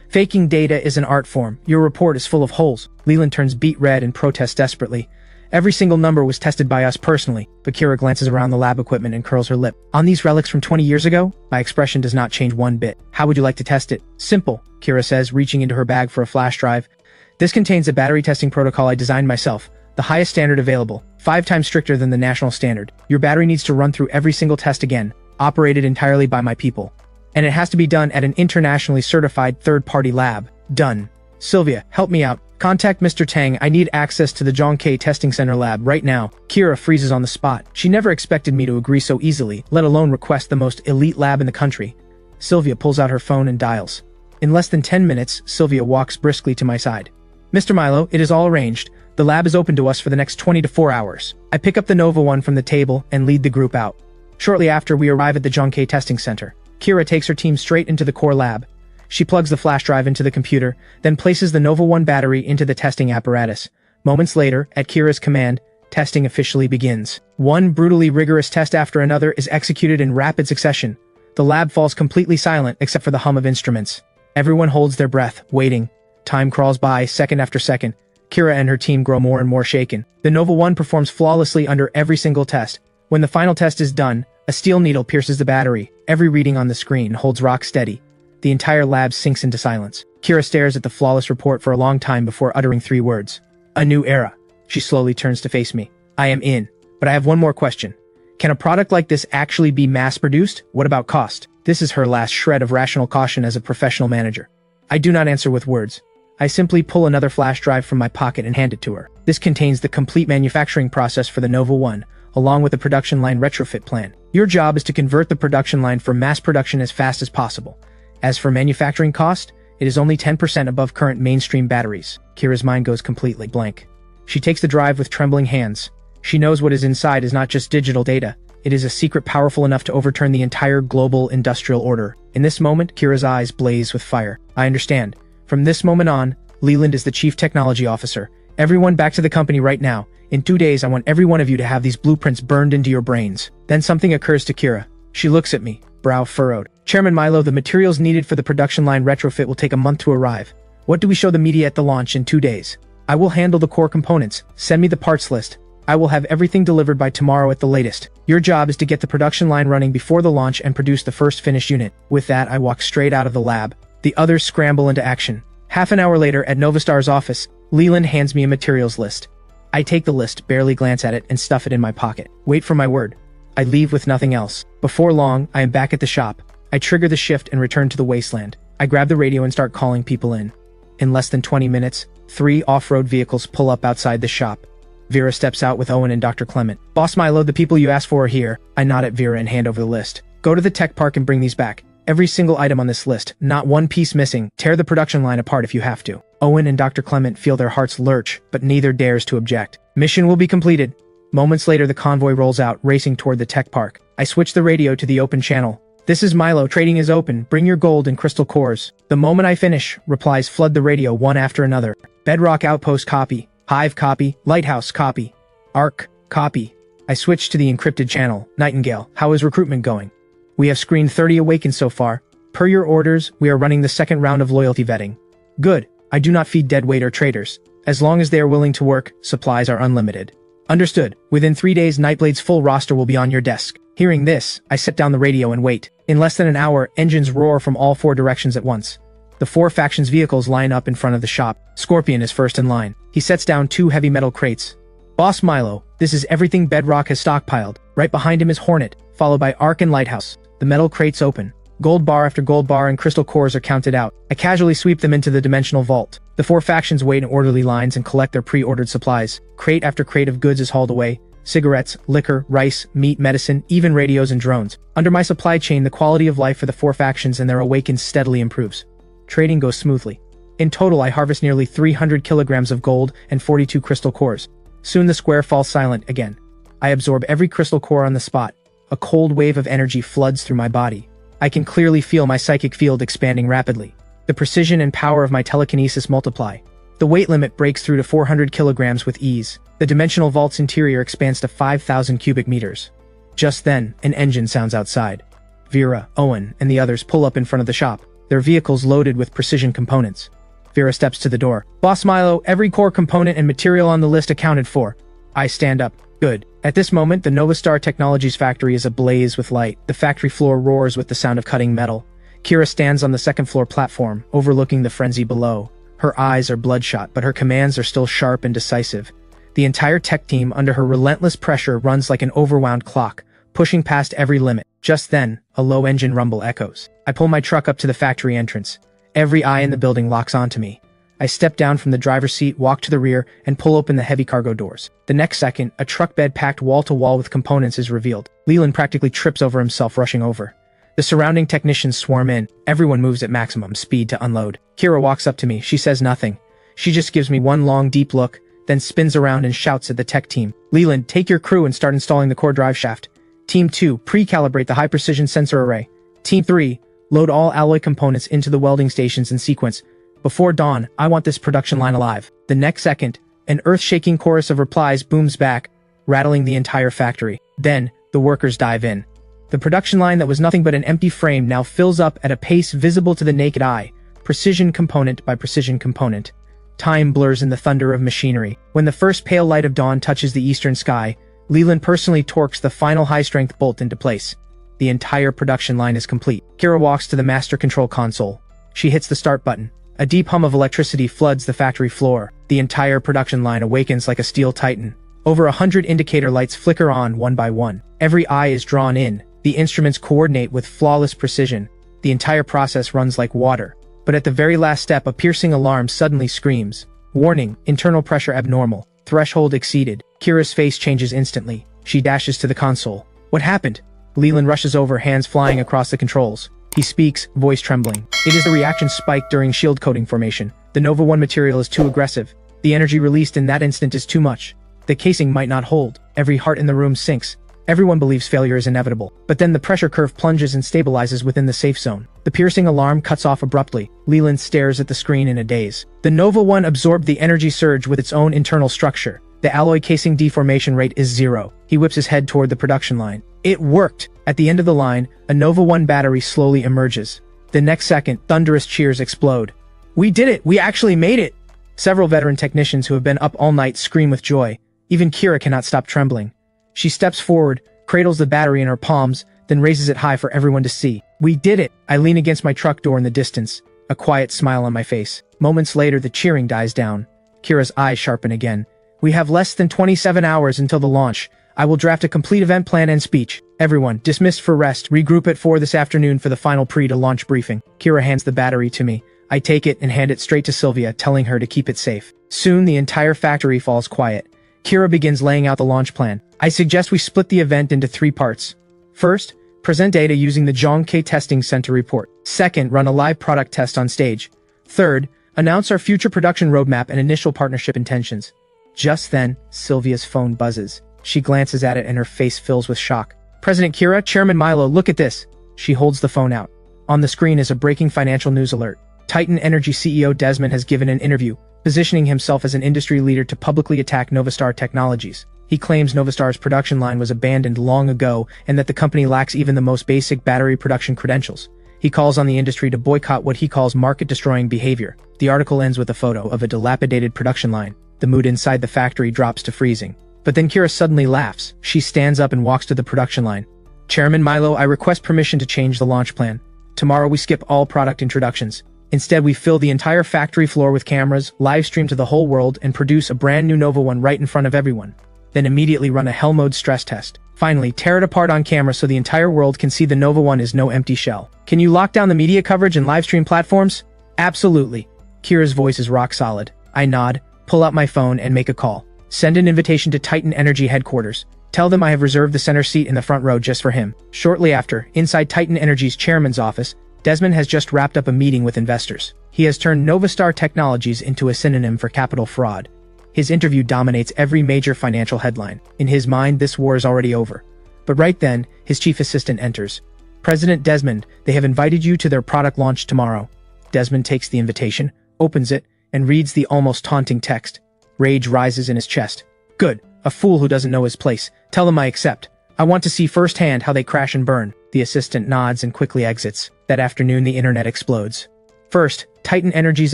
"Faking data is an art form. Your report is full of holes." Leland turns beet red and protests desperately. Every single number was tested by us personally, but Kira glances around the lab equipment and curls her lip. On these relics from 20 years ago, my expression does not change one bit. How would you like to test it? Simple, Kira says, reaching into her bag for a flash drive. This contains a battery testing protocol I designed myself, the highest standard available, 5 times stricter than the national standard. Your battery needs to run through every single test again, operated entirely by my people. And it has to be done at an internationally certified third-party lab. Done. Sylvia, help me out. Contact Mr. Tang, I need access to the Zhongke Testing Center lab right now. Kira freezes on the spot. She never expected me to agree so easily, let alone request the most elite lab in the country. Sylvia pulls out her phone and dials. In less than 10 minutes, Sylvia walks briskly to my side. Mr. Milo, it is all arranged. The lab is open to us for the next 24 hours. I pick up the Nova 1 from the table and lead the group out. Shortly after, we arrive at the Zhongke Testing Center. Kira takes her team straight into the core lab. She plugs the flash drive into the computer, then places the Nova 1 battery into the testing apparatus. Moments later, at Kira's command, testing officially begins. One brutally rigorous test after another is executed in rapid succession. The lab falls completely silent except for the hum of instruments. Everyone holds their breath, waiting. Time crawls by, second after second. Kira and her team grow more and more shaken. The Nova 1 performs flawlessly under every single test. When the final test is done, a steel needle pierces the battery. Every reading on the screen holds rock steady. The entire lab sinks into silence. Kira stares at the flawless report for a long time before uttering 3 words. A new era. She slowly turns to face me. I am in. But I have one more question. Can a product like this actually be mass-produced? What about cost? This is her last shred of rational caution as a professional manager. I do not answer with words. I simply pull another flash drive from my pocket and hand it to her. This contains the complete manufacturing process for the Nova 1, along with the production line retrofit plan. Your job is to convert the production line for mass production as fast as possible. As for manufacturing cost, it is only 10% above current mainstream batteries. Kira's mind goes completely blank. She takes the drive with trembling hands. She knows what is inside is not just digital data. It is a secret powerful enough to overturn the entire global industrial order. In this moment, Kira's eyes blaze with fire. I understand. From this moment on, Leland is the Chief Technology Officer. Everyone back to the company right now. In 2 days, I want every one of you to have these blueprints burned into your brains. Then something occurs to Kira. She looks at me, brow furrowed. Chairman Milo, the materials needed for the production line retrofit will take a month to arrive. What do we show the media at the launch in 2 days? I will handle the core components. Send me the parts list. I will have everything delivered by tomorrow at the latest. Your job is to get the production line running before the launch and produce the first finished unit. With that, I walk straight out of the lab. The others scramble into action. Half an hour later, at Novastar's office, Leland hands me a materials list. I take the list, barely glance at it, and stuff it in my pocket. Wait for my word. I leave with nothing else. Before long, I am back at the shop. I trigger the shift and return to the wasteland. I grab the radio and start calling people in. In less than 20 minutes, 3 off-road vehicles pull up outside the shop. Vera steps out with Owen and Dr. Clement. Boss Milo, the people you asked for are here. I nod at Vera and hand over the list. Go to the tech park and bring these back. Every single item on this list, not one piece missing. Tear the production line apart if you have to. Owen and Dr. Clement feel their hearts lurch, but neither dares to object. Mission will be completed. Moments later, the convoy rolls out, racing toward the tech park. I switch the radio to the open channel. This is Milo, trading is open. Bring your gold and crystal cores. The moment I finish, replies flood the radio one after another. Bedrock Outpost copy. Hive copy. Lighthouse copy. Arc copy. I switch to the encrypted channel. Nightingale, how is recruitment going? We have screened 30 Awakens so far. Per your orders, we are running the second round of loyalty vetting. Good. I do not feed deadweight or traitors. As long as they are willing to work, supplies are unlimited. Understood. Within 3 days, Nightblade's full roster will be on your desk. Hearing this, I set down the radio and wait. In less than an hour, engines roar from all 4 directions at once. The 4 factions' vehicles line up in front of the shop. Scorpion is first in line. He sets down 2 heavy metal crates. Boss Milo, this is everything Bedrock has stockpiled. Right behind him is Hornet, followed by Ark and Lighthouse. The metal crates open. Gold bar after gold bar and crystal cores are counted out. I casually sweep them into the dimensional vault. The 4 factions wait in orderly lines and collect their pre-ordered supplies. Crate after crate of goods is hauled away. Cigarettes, liquor, rice, meat, medicine, even radios and drones. Under my supply chain, the quality of life for the 4 factions and their Awakens steadily improves. Trading goes smoothly. In total, I harvest nearly 300 kilograms of gold and 42 crystal cores. Soon the square falls silent again. I absorb every crystal core on the spot. A cold wave of energy floods through my body. I can clearly feel my psychic field expanding rapidly. The precision and power of my telekinesis multiply. The weight limit breaks through to 400 kilograms with ease. The dimensional vault's interior expands to 5,000 cubic meters. Just then, an engine sounds outside. Vera, Owen, and the others pull up in front of the shop, their vehicles loaded with precision components. Vera steps to the door. Boss Milo, every core component and material on the list accounted for. I stand up. Good. At this moment, the Novastar Technologies factory is ablaze with light. The factory floor roars with the sound of cutting metal. Kira stands on the second floor platform, overlooking the frenzy below. Her eyes are bloodshot, but her commands are still sharp and decisive. The entire tech team, under her relentless pressure, runs like an overwound clock, pushing past every limit. Just then, a low engine rumble echoes. I pull my truck up to the factory entrance. Every eye in the building locks onto me. I step down from the driver's seat, walk to the rear, and pull open the heavy cargo doors. The next second, a truck bed packed wall-to-wall with components is revealed. Leland practically trips over himself rushing over. The surrounding technicians swarm in. Everyone moves at maximum speed to unload. Kira walks up to me. She says nothing. She just gives me one long, deep look, then spins around and shouts at the tech team. Leland, take your crew and start installing the core drive shaft. Team 2, pre-calibrate the high-precision sensor array. Team 3, load all alloy components into the welding stations in sequence. Before dawn, I want this production line alive. The next second, an earth-shaking chorus of replies booms back, rattling the entire factory. Then, the workers dive in. The production line that was nothing but an empty frame now fills up at a pace visible to the naked eye, precision component by precision component. Time blurs in the thunder of machinery. When the first pale light of dawn touches the eastern sky, Leland personally torques the final high-strength bolt into place. The entire production line is complete. Kira walks to the master control console. She hits the start button. A deep hum of electricity floods the factory floor. The entire production line awakens like a steel titan. Over 100 indicator lights flicker on one by one. Every eye is drawn in. The instruments coordinate with flawless precision. The entire process runs like water. But at the very last step, a piercing alarm suddenly screams. Warning, internal pressure abnormal. Threshold exceeded. Kira's face changes instantly. She dashes to the console. What happened? Leland rushes over, hands flying across the controls. He speaks, voice trembling. It is the reaction spike during shield coating formation. The Nova 1 material is too aggressive. The energy released in that instant is too much. The casing might not hold. Every heart in the room sinks. Everyone believes failure is inevitable. But then the pressure curve plunges and stabilizes within the safe zone. The piercing alarm cuts off abruptly. Leland stares at the screen in a daze. The Nova 1 absorbed the energy surge with its own internal structure. The alloy casing deformation rate is 0. He whips his head toward the production line. It worked! At the end of the line, a Nova 1 battery slowly emerges. The next second, thunderous cheers explode. We did it! We actually made it! Several veteran technicians who have been up all night scream with joy. Even Kira cannot stop trembling. She steps forward, cradles the battery in her palms, then raises it high for everyone to see. We did it! I lean against my truck door in the distance, a quiet smile on my face. Moments later, the cheering dies down. Kira's eyes sharpen again. We have less than 27 hours until the launch. I will draft a complete event plan and speech. Everyone, dismissed for rest. Regroup at 4 this afternoon for the final pre-to-launch briefing. Kira hands the battery to me. I take it and hand it straight to Sylvia, telling her to keep it safe. Soon, the entire factory falls quiet. Kira begins laying out the launch plan. I suggest we split the event into 3 parts. First, present data using the Zhongke Testing Center report. Second, run a live product test on stage. Third, announce our future production roadmap and initial partnership intentions. Just then, Sylvia's phone buzzes. She glances at it and her face fills with shock. President Kira, Chairman Milo, look at this. She holds the phone out. On the screen is a breaking financial news alert. Titan Energy CEO Desmond has given an interview, positioning himself as an industry leader to publicly attack Novastar Technologies. He claims Novastar's production line was abandoned long ago and that the company lacks even the most basic battery production credentials. He calls on the industry to boycott what he calls market-destroying behavior. The article ends with a photo of a dilapidated production line. The mood inside the factory drops to freezing. But then Kira suddenly laughs. She stands up and walks to the production line. Chairman Milo, I request permission to change the launch plan. Tomorrow we skip all product introductions. Instead, we fill the entire factory floor with cameras, live stream to the whole world, and produce a brand new Nova 1 right in front of everyone. Then immediately run a hell mode stress test. Finally, tear it apart on camera so the entire world can see the Nova 1 is no empty shell. Can you lock down the media coverage and live stream platforms? Absolutely. Kira's voice is rock solid. I nod, pull out my phone, and make a call. Send an invitation to Titan Energy headquarters. Tell them I have reserved the center seat in the front row just for him. Shortly after, inside Titan Energy's chairman's office, Desmond has just wrapped up a meeting with investors. He has turned Novastar Technologies into a synonym for capital fraud. His interview dominates every major financial headline. In his mind, this war is already over. But right then, his chief assistant enters. President Desmond, they have invited you to their product launch tomorrow. Desmond takes the invitation, opens it, and reads the almost taunting text. Rage rises in his chest. Good, a fool who doesn't know his place. Tell them I accept. I want to see firsthand how they crash and burn. The assistant nods and quickly exits. That afternoon, the internet explodes. First, Titan Energy's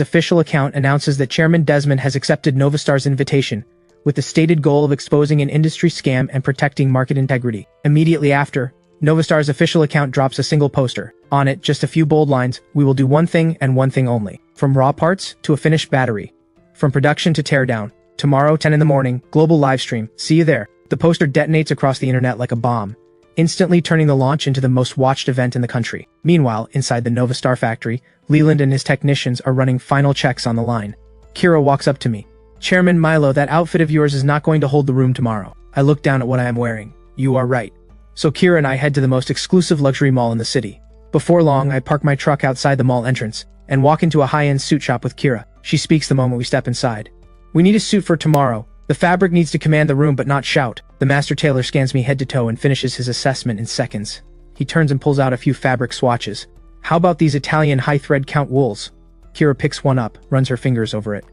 official account announces that Chairman Desmond has accepted Novastar's invitation, with the stated goal of exposing an industry scam and protecting market integrity. Immediately after, Novastar's official account drops a single poster. On it, just a few bold lines: "We will do one thing and one thing only. From raw parts to a finished battery. From production to teardown. Tomorrow, 10 in the morning, global livestream. See you there." The poster detonates across the internet like a bomb, instantly turning the launch into the most watched event in the country. Meanwhile, inside the Novastar factory, Leland and his technicians are running final checks on the line. Kira walks up to me. "Chairman Milo, that outfit of yours is not going to hold the room tomorrow." I look down at what I am wearing. "You are right." So Kira and I head to the most exclusive luxury mall in the city. Before long, I park my truck outside the mall entrance and walk into a high-end suit shop with Kira. She speaks the moment we step inside. "We need a suit for tomorrow. The fabric needs to command the room but not shout." The master tailor scans me head to toe and finishes his assessment in seconds. He turns and pulls out a few fabric swatches. "How about these Italian high-thread count wools?" Kira picks one up, runs her fingers over it.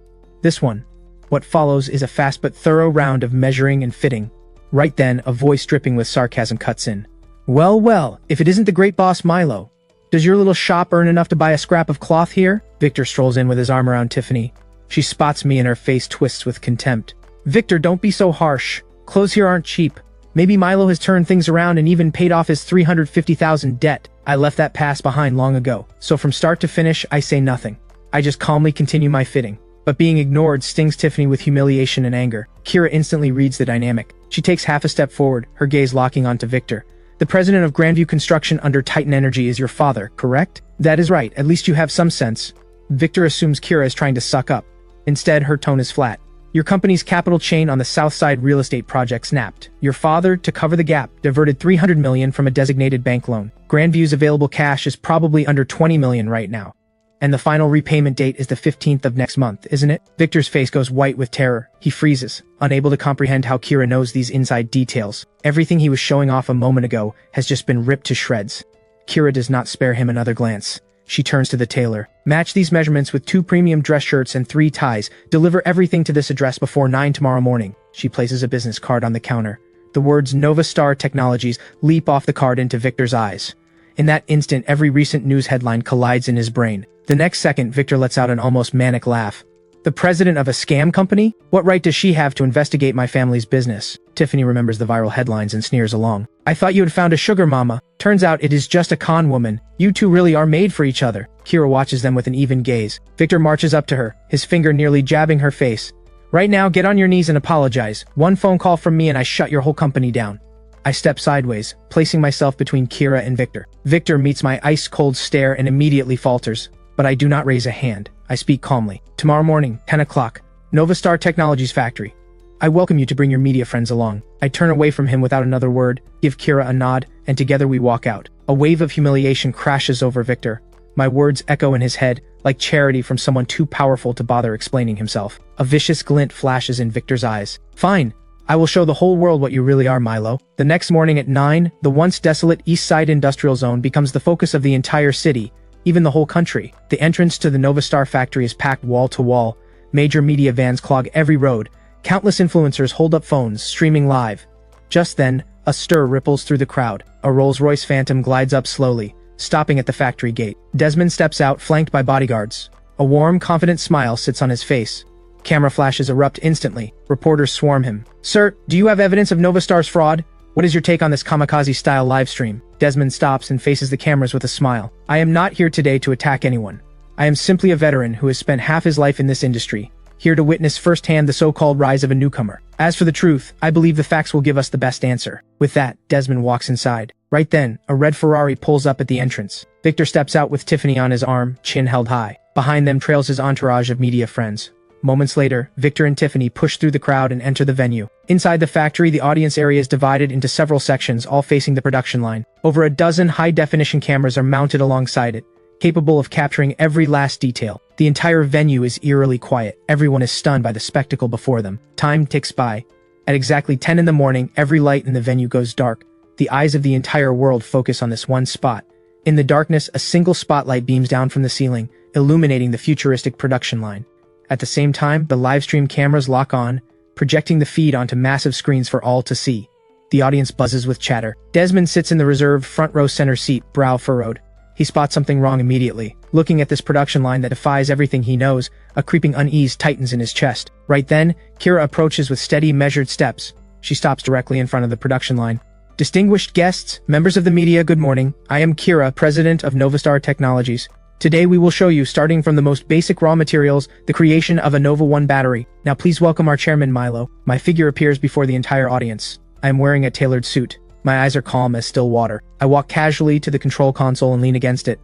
"This one." What follows is a fast but thorough round of measuring and fitting. Right then, a voice dripping with sarcasm cuts in. "Well, well, if it isn't the great boss Milo. Does your little shop earn enough to buy a scrap of cloth here?" Victor strolls in with his arm around Tiffany. She spots me and her face twists with contempt. "Victor, don't be so harsh. Clothes here aren't cheap. Maybe Milo has turned things around and even paid off his 350,000 debt. I left that past behind long ago. So from start to finish, I say nothing. I just calmly continue my fitting." But being ignored stings Tiffany with humiliation and anger. Kira instantly reads the dynamic. She takes half a step forward, her gaze locking onto Victor. "The president of Grandview Construction under Titan Energy is your father, correct?" "That is right. At least you have some sense." Victor assumes Kira is trying to suck up. Instead, her tone is flat. "Your company's capital chain on the South Side real estate project snapped. Your father, to cover the gap, diverted $300 million from a designated bank loan. Grandview's available cash is probably under $20 million right now. And the final repayment date is the 15th of next month, isn't it?" Victor's face goes white with terror. He freezes, unable to comprehend how Kira knows these inside details. Everything he was showing off a moment ago has just been ripped to shreds. Kira does not spare him another glance. She turns to the tailor. "Match these measurements with 2 premium dress shirts and 3 ties. Deliver everything to this address before 9 tomorrow morning." She places a business card on the counter. The words Novastar Technologies leap off the card into Victor's eyes. In that instant, every recent news headline collides in his brain. The next second, Victor lets out an almost manic laugh. "The president of a scam company? What right does she have to investigate my family's business?" Tiffany remembers the viral headlines and sneers along. "I thought you had found a sugar mama. Turns out it is just a con woman. You two really are made for each other." Kira watches them with an even gaze. Victor marches up to her, his finger nearly jabbing her face. "Right now, get on your knees and apologize. One phone call from me and I shut your whole company down." I step sideways, placing myself between Kira and Victor. Victor meets my ice-cold stare and immediately falters. But I do not raise a hand. I speak calmly. "Tomorrow morning, 10 o'clock, Novastar Technologies factory. I welcome you to bring your media friends along." I turn away from him without another word, give Kira a nod, and together we walk out. A wave of humiliation crashes over Victor. My words echo in his head, like charity from someone too powerful to bother explaining himself. A vicious glint flashes in Victor's eyes. "Fine. I will show the whole world what you really are, Milo." The next morning at 9, the once desolate East Side Industrial Zone becomes the focus of the entire city, even the whole country. The entrance to the Novastar factory is packed wall to wall. Major media vans clog every road. Countless influencers hold up phones, streaming live. Just then, a stir ripples through the crowd. A Rolls-Royce Phantom glides up slowly, stopping at the factory gate. Desmond steps out, flanked by bodyguards. A warm, confident smile sits on his face. Camera flashes erupt instantly. Reporters swarm him. "Sir, do you have evidence of Novastar's fraud? What is your take on this kamikaze-style livestream?" Desmond stops and faces the cameras with a smile. "I am not here today to attack anyone. I am simply a veteran who has spent half his life in this industry, here to witness firsthand the so-called rise of a newcomer. As for the truth, I believe the facts will give us the best answer." With that, Desmond walks inside. Right then, a red Ferrari pulls up at the entrance. Victor steps out with Tiffany on his arm, chin held high. Behind them trails his entourage of media friends. Moments later, Victor and Tiffany push through the crowd and enter the venue. Inside the factory, the audience area is divided into several sections, all facing the production line. Over a dozen high-definition cameras are mounted alongside it, capable of capturing every last detail. The entire venue is eerily quiet. Everyone is stunned by the spectacle before them. Time ticks by. At exactly 10 in the morning, every light in the venue goes dark. The eyes of the entire world focus on this one spot. In the darkness, a single spotlight beams down from the ceiling, illuminating the futuristic production line. At the same time, the livestream cameras lock on, projecting the feed onto massive screens for all to see. The audience buzzes with chatter. Desmond sits in the reserved front row center seat, brow furrowed. He spots something wrong immediately. Looking at this production line that defies everything he knows, a creeping unease tightens in his chest. Right then, Kira approaches with steady, measured steps. She stops directly in front of the production line. Distinguished guests, members of the media, good morning. I am Kira, president of Novastar Technologies. Today we will show you, starting from the most basic raw materials, the creation of a Nova 1 battery. Now please welcome our chairman Milo. My figure appears before the entire audience. I am wearing a tailored suit. My eyes are calm as still water. I walk casually to the control console and lean against it.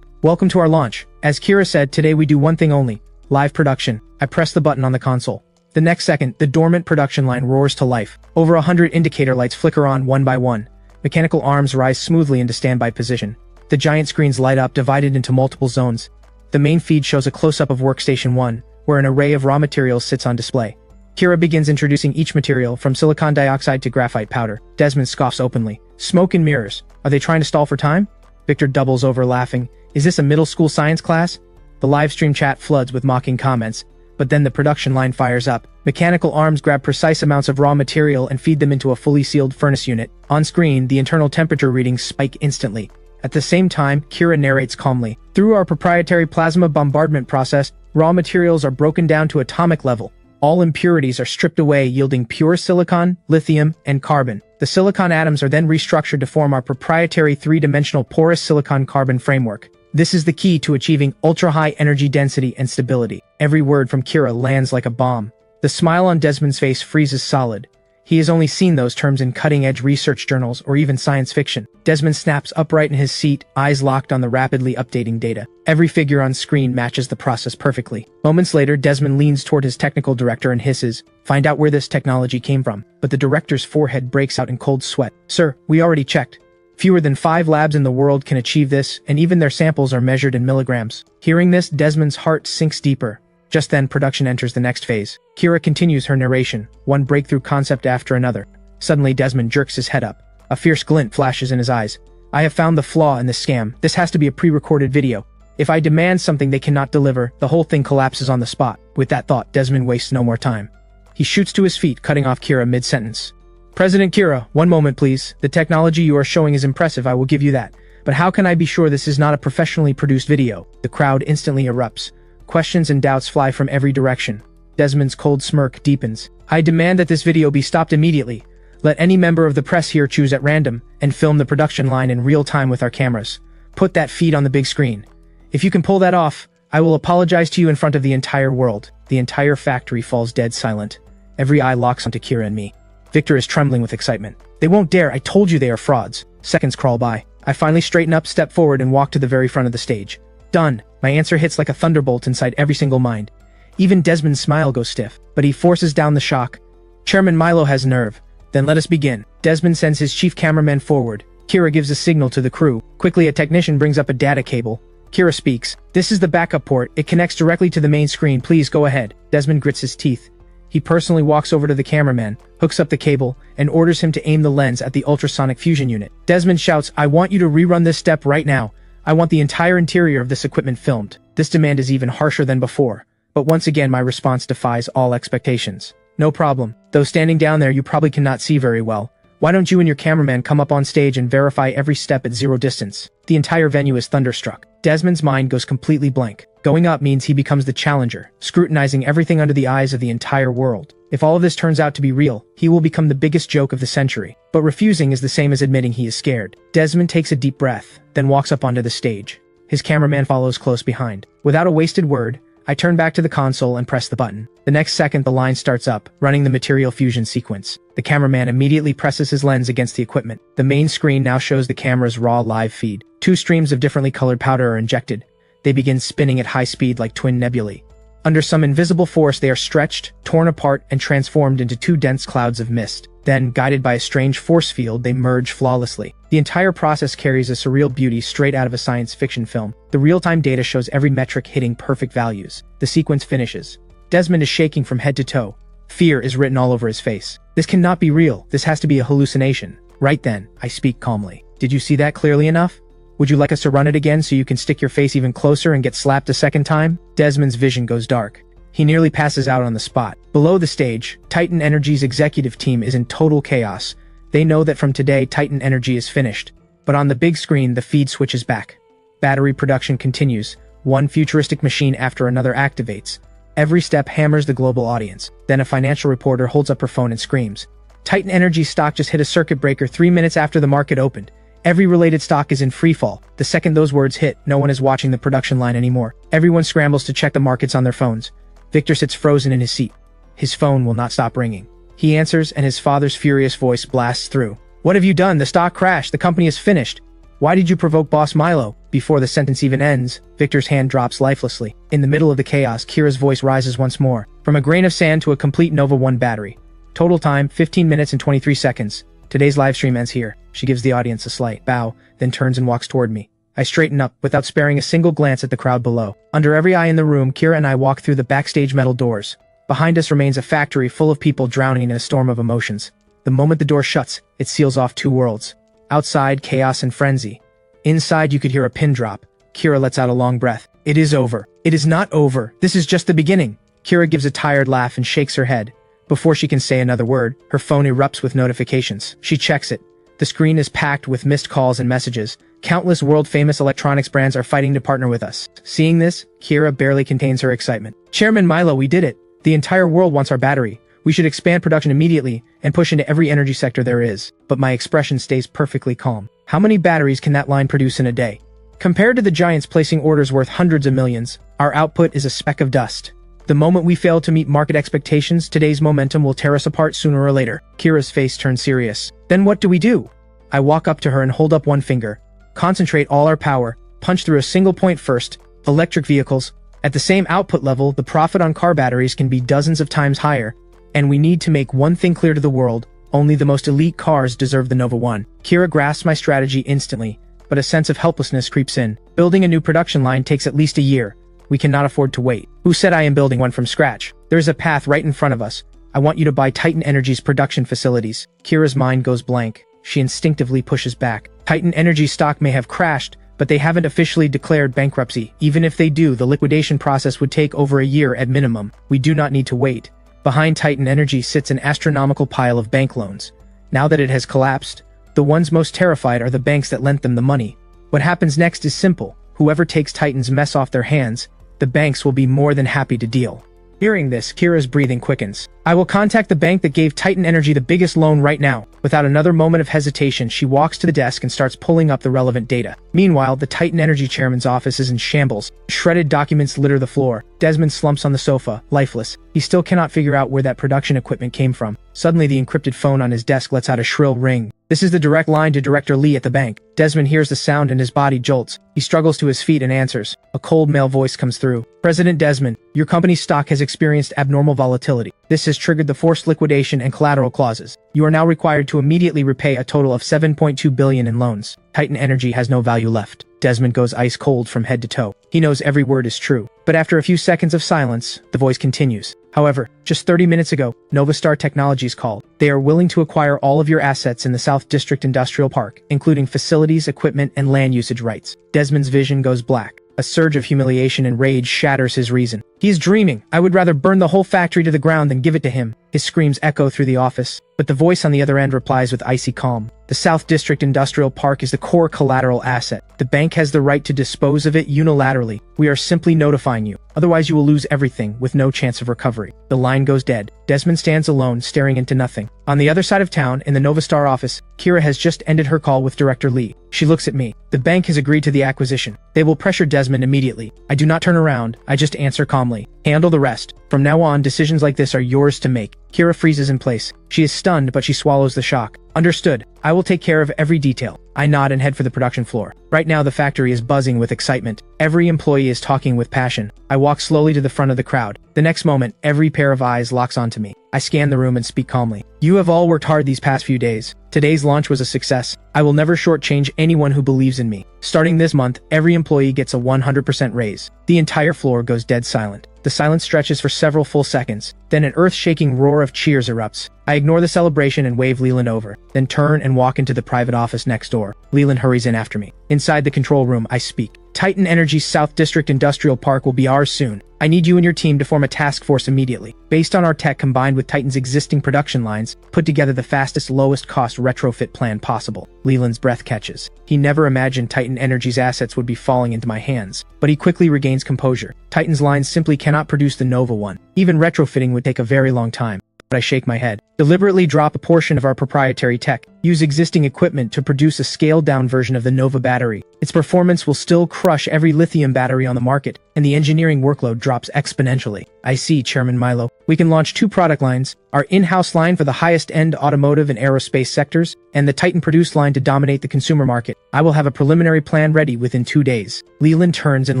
Welcome to our launch. As Kira said, today we do one thing only. Live production. I press the button on the console. The next second, the dormant production line roars to life. Over 100 indicator lights flicker on one by one. Mechanical arms rise smoothly into standby position. The giant screens light up, divided into multiple zones. The main feed shows a close-up of Workstation 1, where an array of raw materials sits on display. Kira begins introducing each material, from silicon dioxide to graphite powder. Desmond scoffs openly. Smoke and mirrors. Are they trying to stall for time? Victor doubles over, laughing. Is this a middle school science class? The live stream chat floods with mocking comments, but then the production line fires up. Mechanical arms grab precise amounts of raw material and feed them into a fully sealed furnace unit. On screen, the internal temperature readings spike instantly. At the same time, Kira narrates calmly. Through our proprietary plasma bombardment process, raw materials are broken down to atomic level. All impurities are stripped away, yielding pure silicon, lithium, and carbon. The silicon atoms are then restructured to form our proprietary three-dimensional porous silicon-carbon framework. This is the key to achieving ultra-high energy density and stability. Every word from Kira lands like a bomb. The smile on Desmond's face freezes solid. He has only seen those terms in cutting-edge research journals or even science fiction. Desmond snaps upright in his seat, eyes locked on the rapidly updating data. Every figure on screen matches the process perfectly. Moments later, Desmond leans toward his technical director and hisses, "Find out where this technology came from." But the director's forehead breaks out in cold sweat. "Sir, we already checked. Fewer than 5 labs in the world can achieve this, and even their samples are measured in milligrams." Hearing this, Desmond's heart sinks deeper. Just then, production enters the next phase. Kira continues her narration, one breakthrough concept after another. Suddenly, Desmond jerks his head up. A fierce glint flashes in his eyes. "I have found the flaw in this scam. This has to be a pre-recorded video. If I demand something they cannot deliver, the whole thing collapses on the spot." With that thought, Desmond wastes no more time. He shoots to his feet, cutting off Kira mid-sentence. "President Kira, one moment please. The technology you are showing is impressive, I will give you that. But how can I be sure this is not a professionally produced video?" The crowd instantly erupts. Questions and doubts fly from every direction. Desmond's cold smirk deepens. "I demand that this video be stopped immediately. Let any member of the press here choose at random and film the production line in real time with our cameras. Put that feed on the big screen. If you can pull that off, I will apologize to you in front of the entire world." The entire factory falls dead silent. Every eye locks onto Kira and me. Victor is trembling with excitement. "They won't dare, I told you they are frauds." Seconds crawl by. I finally straighten up, step forward, and walk to the very front of the stage. Done. My answer hits like a thunderbolt inside every single mind. Even Desmond's smile goes stiff, but he forces down the shock. "Chairman Milo has nerve. Then let us begin." Desmond sends his chief cameraman forward. Kira gives a signal to the crew. Quickly, a technician brings up a data cable. Kira speaks. "This is the backup port. It connects directly to the main screen. Please go ahead." Desmond grits his teeth. He personally walks over to the cameraman, hooks up the cable, and orders him to aim the lens at the ultrasonic fusion unit. Desmond shouts, "I want you to rerun this step right now. I want the entire interior of this equipment filmed." This demand is even harsher than before, but once again my response defies all expectations. "No problem. Though standing down there you probably cannot see very well. Why don't you and your cameraman come up on stage and verify every step at zero distance?" The entire venue is thunderstruck. Desmond's mind goes completely blank. Going up means he becomes the challenger, scrutinizing everything under the eyes of the entire world. If all of this turns out to be real, he will become the biggest joke of the century. But refusing is the same as admitting he is scared. Desmond takes a deep breath, then walks up onto the stage. His cameraman follows close behind. Without a wasted word, I turn back to the console and press the button. The next second, the line starts up, running the material fusion sequence. The cameraman immediately presses his lens against the equipment. The main screen now shows the camera's raw live feed. 2 streams of differently colored powder are injected. They begin spinning at high speed like twin nebulae. Under some invisible force, they are stretched, torn apart, and transformed into 2 dense clouds of mist. Then, guided by a strange force field, they merge flawlessly. The entire process carries a surreal beauty straight out of a science fiction film. The real-time data shows every metric hitting perfect values. The sequence finishes. Desmond is shaking from head to toe. Fear is written all over his face. "This cannot be real. This has to be a hallucination." Right then, I speak calmly. "Did you see that clearly enough? Would you like us to run it again so you can stick your face even closer and get slapped a second time?" Desmond's vision goes dark. He nearly passes out on the spot. Below the stage, Titan Energy's executive team is in total chaos. They know that from today, Titan Energy is finished. But on the big screen, the feed switches back. Battery production continues. One futuristic machine after another activates. Every step hammers the global audience. Then a financial reporter holds up her phone and screams. Titan Energy stock just hit a circuit breaker 3 minutes after the market opened. Every related stock is in freefall. The second those words hit, no one is watching the production line anymore. Everyone scrambles to check the markets on their phones. Victor sits frozen in his seat. His phone will not stop ringing. He answers, and his father's furious voice blasts through. What have you done? The stock crashed. The company is finished. Why did you provoke Boss Milo? Before the sentence even ends, Victor's hand drops lifelessly. In the middle of the chaos, Kira's voice rises once more. From a grain of sand to a complete Nova 1 battery. Total time, 15 minutes and 23 seconds. Today's livestream ends here. She gives the audience a slight bow, then turns and walks toward me. I straighten up, without sparing a single glance at the crowd below. Under every eye in the room, Kira and I walk through the backstage metal doors. Behind us remains a factory full of people drowning in a storm of emotions. The moment the door shuts, it seals off two worlds. Outside, chaos and frenzy. Inside, you could hear a pin drop. Kira lets out a long breath. It is over. It is not over. This is just the beginning. Kira gives a tired laugh and shakes her head. Before she can say another word, her phone erupts with notifications. She checks it. The screen is packed with missed calls and messages. Countless world-famous electronics brands are fighting to partner with us. Seeing this, Kira barely contains her excitement. Chairman Milo, we did it. The entire world wants our battery. We should expand production immediately and push into every energy sector there is. But my expression stays perfectly calm. How many batteries can that line produce in a day? Compared to the giants placing orders worth hundreds of millions, our output is a speck of dust. The moment we fail to meet market expectations, today's momentum will tear us apart sooner or later. Kira's face turns serious. Then what do we do? I walk up to her and hold up one finger. Concentrate all our power. Punch through a single point first. Electric vehicles. At the same output level, the profit on car batteries can be dozens of times higher. And we need to make one thing clear to the world. Only the most elite cars deserve the Nova 1. Kira grasps my strategy instantly, but a sense of helplessness creeps in. Building a new production line takes at least a year. We cannot afford to wait. Who said I am building one from scratch? There is a path right in front of us. I want you to buy Titan Energy's production facilities. Kira's mind goes blank. She instinctively pushes back. Titan Energy stock may have crashed, but they haven't officially declared bankruptcy. Even if they do, the liquidation process would take over a year at minimum. We do not need to wait. Behind Titan Energy sits an astronomical pile of bank loans. Now that it has collapsed, the ones most terrified are the banks that lent them the money. What happens next is simple. Whoever takes Titan's mess off their hands, the banks will be more than happy to deal. Hearing this, Kira's breathing quickens. I will contact the bank that gave Titan Energy the biggest loan right now. Without another moment of hesitation, she walks to the desk and starts pulling up the relevant data. Meanwhile, the Titan Energy chairman's office is in shambles. Shredded documents litter the floor. Desmond slumps on the sofa, lifeless. He still cannot figure out where that production equipment came from. Suddenly, the encrypted phone on his desk lets out a shrill ring. This is the direct line to Director Lee at the bank. Desmond hears the sound and his body jolts. He struggles to his feet and answers. A cold male voice comes through. President Desmond, your company's stock has experienced abnormal volatility. This has triggered the forced liquidation and collateral clauses. You are now required to immediately repay a total of $7.2 billion in loans. Titan Energy has no value left. Desmond goes ice cold from head to toe. He knows every word is true. But after a few seconds of silence, the voice continues. However, just 30 minutes ago, Novastar Technologies called. They are willing to acquire all of your assets in the South District Industrial Park, including facilities, equipment, and land usage rights. Desmond's vision goes black. A surge of humiliation and rage shatters his reason. He is dreaming. I would rather burn the whole factory to the ground than give it to him. His screams echo through the office, but the voice on the other end replies with icy calm. The South District Industrial Park is the core collateral asset. The bank has the right to dispose of it unilaterally. We are simply notifying you. Otherwise, you will lose everything with no chance of recovery. The line goes dead. Desmond stands alone, staring into nothing. On the other side of town, in the Novastar office, Kira has just ended her call with Director Lee. She looks at me. The bank has agreed to the acquisition. They will pressure Desmond immediately. I do not turn around. I just answer calmly. Handle the rest. From now on, decisions like this are yours to make. Kira freezes in place. She is stunned, but she swallows the shock. Understood. I will take care of every detail. I nod and head for the production floor. Right now, the factory is buzzing with excitement. Every employee is talking with passion. I walk slowly to the front of the crowd. The next moment, every pair of eyes locks onto me. I scan the room and speak calmly. You have all worked hard these past few days. Today's launch was a success. I will never shortchange anyone who believes in me. Starting this month, every employee gets a 100% raise. The entire floor goes dead silent. The silence stretches for several full seconds. Then an earth-shaking roar of cheers erupts. I ignore the celebration and wave Leland over, then turn and walk into the private office next door. Leland hurries in after me. Inside the control room, I speak. Titan Energy's South District Industrial Park will be ours soon. I need you and your team to form a task force immediately. Based on our tech combined with Titan's existing production lines, put together the fastest, lowest cost retrofit plan possible. Leland's breath catches. He never imagined Titan Energy's assets would be falling into my hands, but he quickly regains composure. Titan's lines simply cannot produce the Nova 1. Even retrofitting would take a very long time. But I shake my head. Deliberately drop a portion of our proprietary tech. Use existing equipment to produce a scaled-down version of the Nova battery. Its performance will still crush every lithium battery on the market, and the engineering workload drops exponentially. I see, Chairman Milo. We can launch 2 product lines, our in-house line for the highest-end automotive and aerospace sectors, and the Titan-produced line to dominate the consumer market. I will have a preliminary plan ready within 2 days. Leland turns and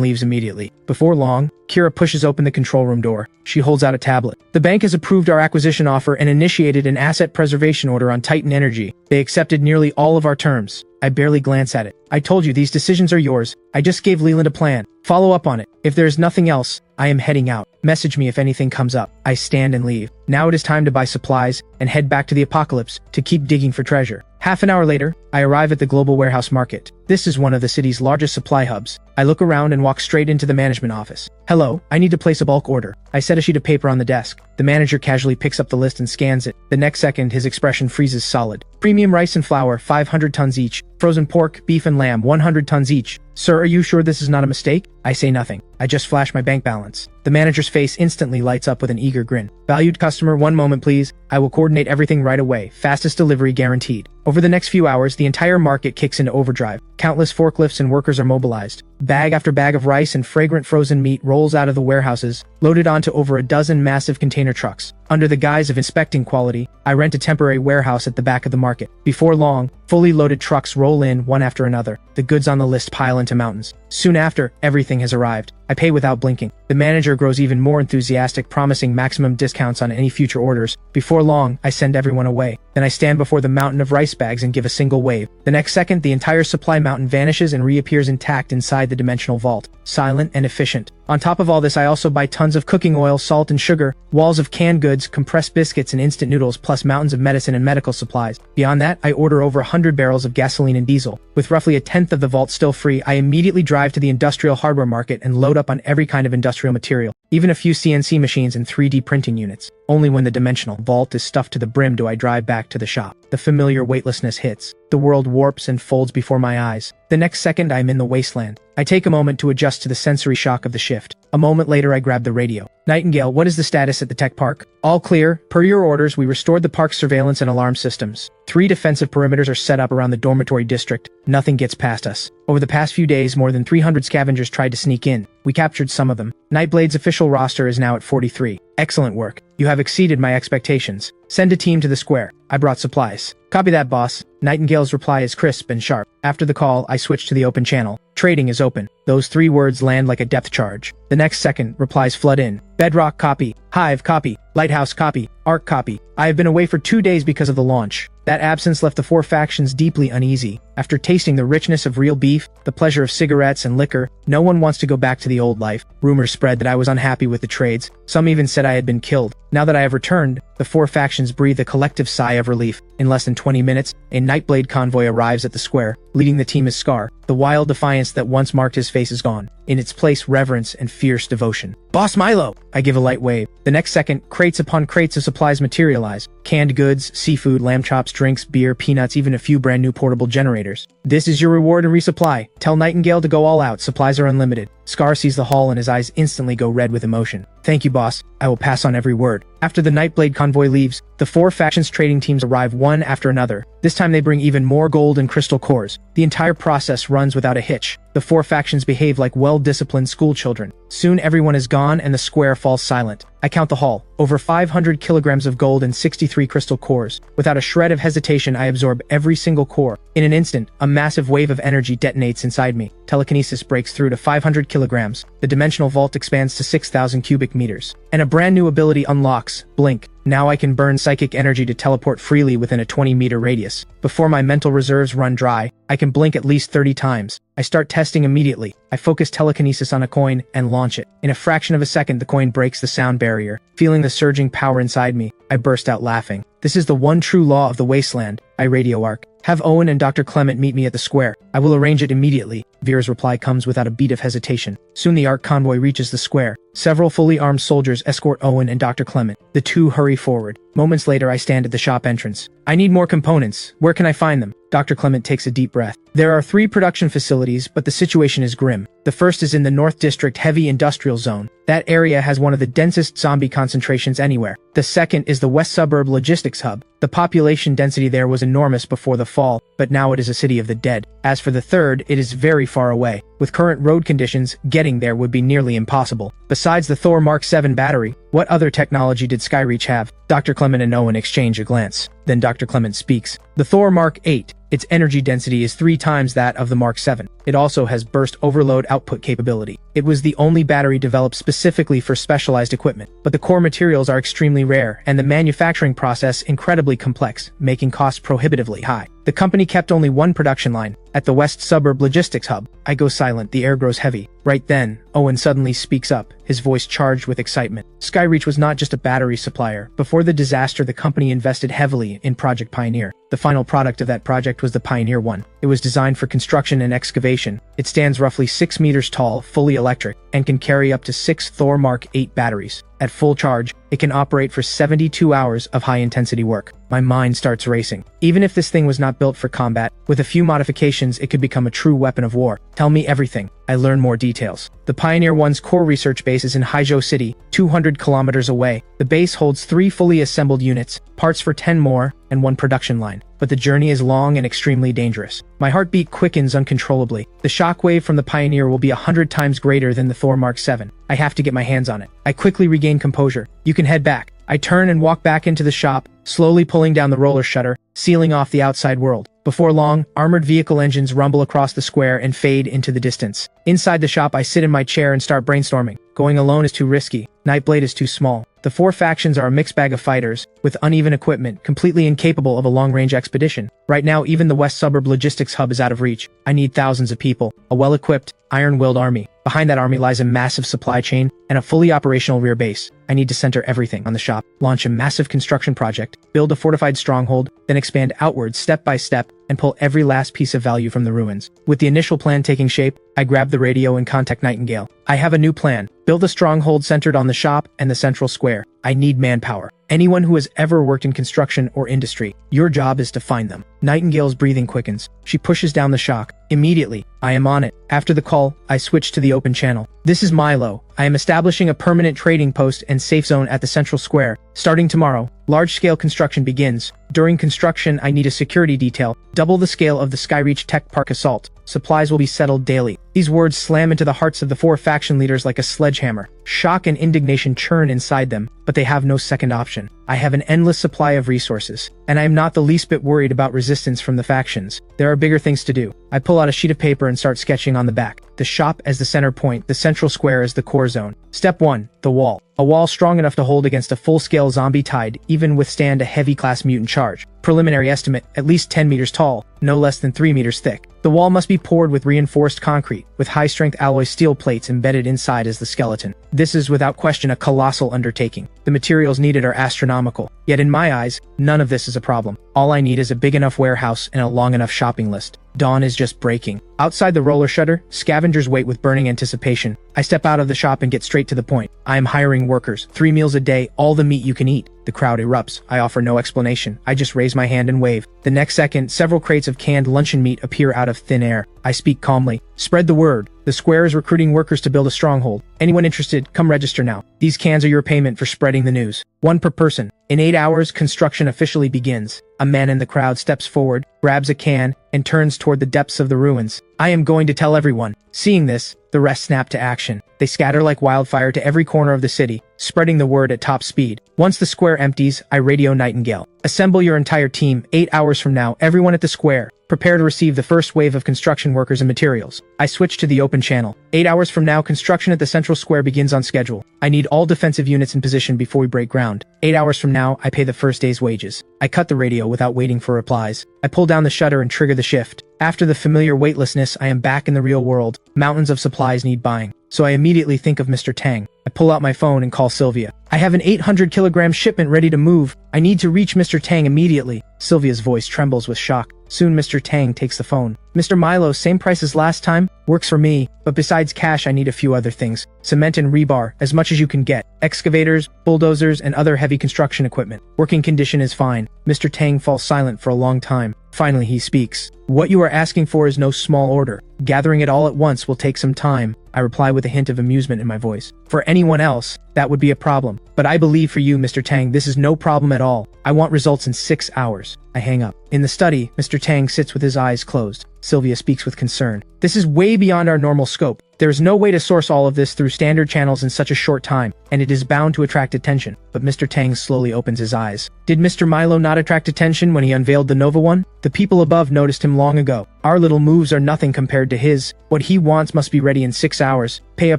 leaves immediately. Before long, Kira pushes open the control room door. She holds out a tablet. The bank has approved our acquisition offer and initiated an asset preservation order on Titan Energy. They accepted nearly all of our terms. I barely glance at it. I told you these decisions are yours. I just gave Leland a plan. Follow up on it. If there is nothing else, I am heading out. Message me if anything comes up. I stand and leave. Now it is time to buy supplies and head back to the apocalypse to keep digging for treasure. Half an hour later, I arrive at the Global Warehouse Market. This is one of the city's largest supply hubs. I look around and walk straight into the management office. Hello, I need to place a bulk order. I set a sheet of paper on the desk. The manager casually picks up the list and scans it. The next second, his expression freezes solid. Premium rice and flour, 500 tons each. Frozen pork, beef and lamb, 100 tons each. Sir, are you sure this is not a mistake? I say nothing. I just flash my bank balance. The manager's face instantly lights up with an eager grin. Valued customer, 1 moment please. I will coordinate everything right away. Fastest delivery guaranteed. Over the next few hours, the entire market kicks into overdrive. Countless forklifts and workers are mobilized. Bag after bag of rice and fragrant frozen meat rolls out of the warehouses, loaded onto over a dozen massive container trucks. Under the guise of inspecting quality, I rent a temporary warehouse at the back of the market. Before long, fully loaded trucks roll in one after another. The goods on the list pile into mountains. Soon after, everything has arrived. I pay without blinking. The manager grows even more enthusiastic, promising maximum discounts on any future orders. Before long, I send everyone away. Then I stand before the mountain of rice bags and give a single wave. The next second, the entire supply mountain vanishes and reappears intact inside the dimensional vault. Silent and efficient. On top of all this, I also buy tons of cooking oil, salt and sugar, walls of canned goods, compressed biscuits and instant noodles, plus mountains of medicine and medical supplies. Beyond that, I order over 100 barrels of gasoline and diesel. With roughly a tenth of the vault still free, I immediately drive to the industrial hardware market and load up on every kind of industrial material, even a few CNC machines and 3D printing units. Only when the dimensional vault is stuffed to the brim do I drive back to the shop. The familiar weightlessness hits. The world warps and folds before my eyes. The next second, I'm in the wasteland. I take a moment to adjust to the sensory shock of the shift. A moment later, I grab the radio. Nightingale, what is the status at the tech park? All clear. Per your orders, we restored the park's surveillance and alarm systems. 3 defensive perimeters are set up around the dormitory district. Nothing gets past us. Over the past few days, more than 300 scavengers tried to sneak in. We captured some of them. Nightblade's official roster is now at 43. Excellent work. You have exceeded my expectations. Send a team to the square. I brought supplies. Copy that, boss. Nightingale's reply is crisp and sharp. After the call, I switch to the open channel. Trading is open. Those 3 words land like a depth charge. The next second, replies flood in. Bedrock copy. Hive copy. Lighthouse copy. Arc copy. I have been away for 2 days because of the launch. That absence left the 4 factions deeply uneasy. After tasting the richness of real beef, the pleasure of cigarettes and liquor, no one wants to go back to the old life. Rumors spread that I was unhappy with the trades. Some even said I had been killed. Now that I have returned, the 4 factions breathe a collective sigh of relief. In less than 20 minutes, a Nightblade convoy arrives at the square. Leading the team is Scar. The wild defiance that once marked his face is gone. In its place, reverence and fierce devotion. Boss Milo! I give a light wave. The next second, crates upon crates of supplies materialize. Canned goods, seafood, lamb chops, drinks, beer, peanuts, even a few brand new portable generators. This is your reward and resupply. Tell Nightingale to go all out. Supplies are unlimited. Scar sees the haul and his eyes instantly go red with emotion. Thank you, boss. I will pass on every word. After the Nightblade convoy leaves, the 4 factions trading teams arrive one after another. This time they bring even more gold and crystal cores. The entire process runs without a hitch. The 4 factions behave like well-disciplined schoolchildren. Soon everyone is gone and the square falls silent. I count the haul. Over 500 kilograms of gold and 63 crystal cores. Without a shred of hesitation, I absorb every single core. In an instant, a massive wave of energy detonates inside me. Telekinesis breaks through to 500 kilograms. The dimensional vault expands to 6,000 cubic meters. And a brand new ability unlocks, Blink. Now I can burn psychic energy to teleport freely within a 20-meter radius. Before my mental reserves run dry, I can blink at least 30 times. I start testing immediately. I focus telekinesis on a coin and launch it. In a fraction of a second, the coin breaks the sound barrier. Feeling the surging power inside me, I burst out laughing. This is the one true law of the wasteland. I radio arc. Have Owen and Dr. Clement meet me at the square. I will arrange it immediately. Vera's reply comes without a beat of hesitation. Soon the ARC convoy reaches the square. Several fully armed soldiers escort Owen and Dr. Clement. The two hurry forward. Moments later, I stand at the shop entrance. I need more components. Where can I find them? Dr. Clement takes a deep breath. There are 3 production facilities, but the situation is grim. The first is in the North District Heavy Industrial Zone. That area has one of the densest zombie concentrations anywhere. The second is the West Suburb Logistics Hub. The population density there was enormous before the fall, but now it is a city of the dead. As for the third, it is very far away. With current road conditions, getting there would be nearly impossible. Besides the Thor Mark 7 battery, what other technology did Skyreach have? Dr. Clement and Owen exchange a glance. Then Dr. Clement speaks. The Thor Mark 8. Its energy density is 3 times that of the Mark 7. It also has burst overload output capability. It was the only battery developed specifically for specialized equipment, but the core materials are extremely rare and the manufacturing process incredibly complex, making costs prohibitively high. The company kept only one production line, at the West Suburb Logistics Hub. I go silent, the air grows heavy. Right then, Owen suddenly speaks up, his voice charged with excitement. Skyreach was not just a battery supplier. Before the disaster, the company invested heavily in Project Pioneer. The final product of that project was the Pioneer 1. It was designed for construction and excavation. It stands roughly 6 meters tall, fully electric, and can carry up to 6 Thor Mark 8 batteries. At full charge, it can operate for 72 hours of high-intensity work. My mind starts racing. Even if this thing was not built for combat, with a few modifications it could become a true weapon of war. Tell me everything. I learn more details. The Pioneer 1's core research base is in Haizhou City, 200 kilometers away. The base holds 3 fully assembled units, parts for 10 more, and 1 production line. But the journey is long and extremely dangerous. My heartbeat quickens uncontrollably. The shockwave from the Pioneer will be 100 times greater than the Thor Mark 7. I have to get my hands on it. I quickly regain composure. You can head back. I turn and walk back into the shop, slowly pulling down the roller shutter, sealing off the outside world. Before long, armored vehicle engines rumble across the square and fade into the distance. Inside the shop, I sit in my chair and start brainstorming. Going alone is too risky. Nightblade is too small. The 4 factions are a mixed bag of fighters, with uneven equipment, completely incapable of a long-range expedition. Right now, even the West Suburb Logistics Hub is out of reach. I need thousands of people, a well-equipped, iron-willed army. Behind that army lies a massive supply chain and a fully operational rear base. I need to center everything on the shop, launch a massive construction project, build a fortified stronghold, then expand outwards step by step, and pull every last piece of value from the ruins. With the initial plan taking shape, I grab the radio and contact Nightingale. I have a new plan. Build a stronghold centered on the shop and the central square. I need manpower. Anyone who has ever worked in construction or industry. Your job is to find them. Nightingale's breathing quickens. She pushes down the shock. Immediately, I am on it. After the call, I switch to the open channel. This is Milo. I am establishing a permanent trading post and safe zone at the central square. Starting tomorrow, large-scale construction begins. During construction, I need a security detail, double the scale of the Skyreach Tech Park assault. Supplies will be settled daily. These words slam into the hearts of the 4 faction leaders like a sledgehammer. Shock and indignation churn inside them, but they have no second option. I have an endless supply of resources, and I am not the least bit worried about resistance from the factions. There are bigger things to do. I pull out a sheet of paper and start sketching on the back. The shop as the center point, the central square as the core zone. Step 1. The wall. A wall strong enough to hold against a full-scale zombie tide, even withstand a heavy-class mutant charge. Preliminary estimate, at least 10 meters tall, no less than 3 meters thick. The wall must be poured with reinforced concrete, with high-strength alloy steel plates embedded inside as the skeleton. This is without question a colossal undertaking. The materials needed are astronomical. Yet in my eyes, none of this is a problem. All I need is a big enough warehouse and a long enough shopping list. Dawn is just breaking. Outside the roller shutter, scavengers wait with burning anticipation. I step out of the shop and get straight to the point. I am hiring workers, 3 meals a day, all the meat you can eat. The crowd erupts. I offer no explanation. I just raise my hand and wave. The next second, several crates of canned luncheon meat appear out of thin air. I speak calmly. Spread the word. The square is recruiting workers to build a stronghold. Anyone interested, come register now. These cans are your payment for spreading the news. 1 per person. In 8 hours, construction officially begins. A man in the crowd steps forward, grabs a can, and turns toward the depths of the ruins. I am going to tell everyone. Seeing this, the rest snap to action. They scatter like wildfire to every corner of the city, spreading the word at top speed. Once the square empties, I radio Nightingale. Assemble your entire team. 8 hours from now, everyone at the square. Prepare to receive the first wave of construction workers and materials. I switch to the open channel. 8 hours from now, construction at the central square begins on schedule. I need all defensive units in position before we break ground. 8 hours from now, I pay the first day's wages. I cut the radio without waiting for replies. I pull down the shutter and trigger the shift. After the familiar weightlessness, I am back in the real world. Mountains of supplies need buying. so I immediately think of Mr. Tang. I pull out my phone and call Sylvia. I have an 800-kilogram shipment ready to move. I need to reach Mr. Tang immediately. Sylvia's voice trembles with shock. Soon Mr. Tang takes the phone. Mr. Milo, same price as last time? Works for me, but besides cash I need a few other things. Cement and rebar, as much as you can get. Excavators, bulldozers, and other heavy construction equipment. Working condition is fine. Mr. Tang falls silent for a long time. Finally he speaks. What you are asking for is no small order. Gathering it all at once will take some time. I reply with a hint of amusement in my voice. For anyone else, that would be a problem. But I believe for you, Mr. Tang, this is no problem at all. I want results in 6 hours. I hang up. In the study, Mr. Tang sits with his eyes closed. Sylvia speaks with concern. This is way beyond our normal scope. There is no way to source all of this through standard channels in such a short time, and it is bound to attract attention. But Mr. Tang slowly opens his eyes. Did Mr. Milo not attract attention when he unveiled the Nova One? The people above noticed him long ago. Our little moves are nothing compared to his. What he wants must be ready in 6 hours. Pay a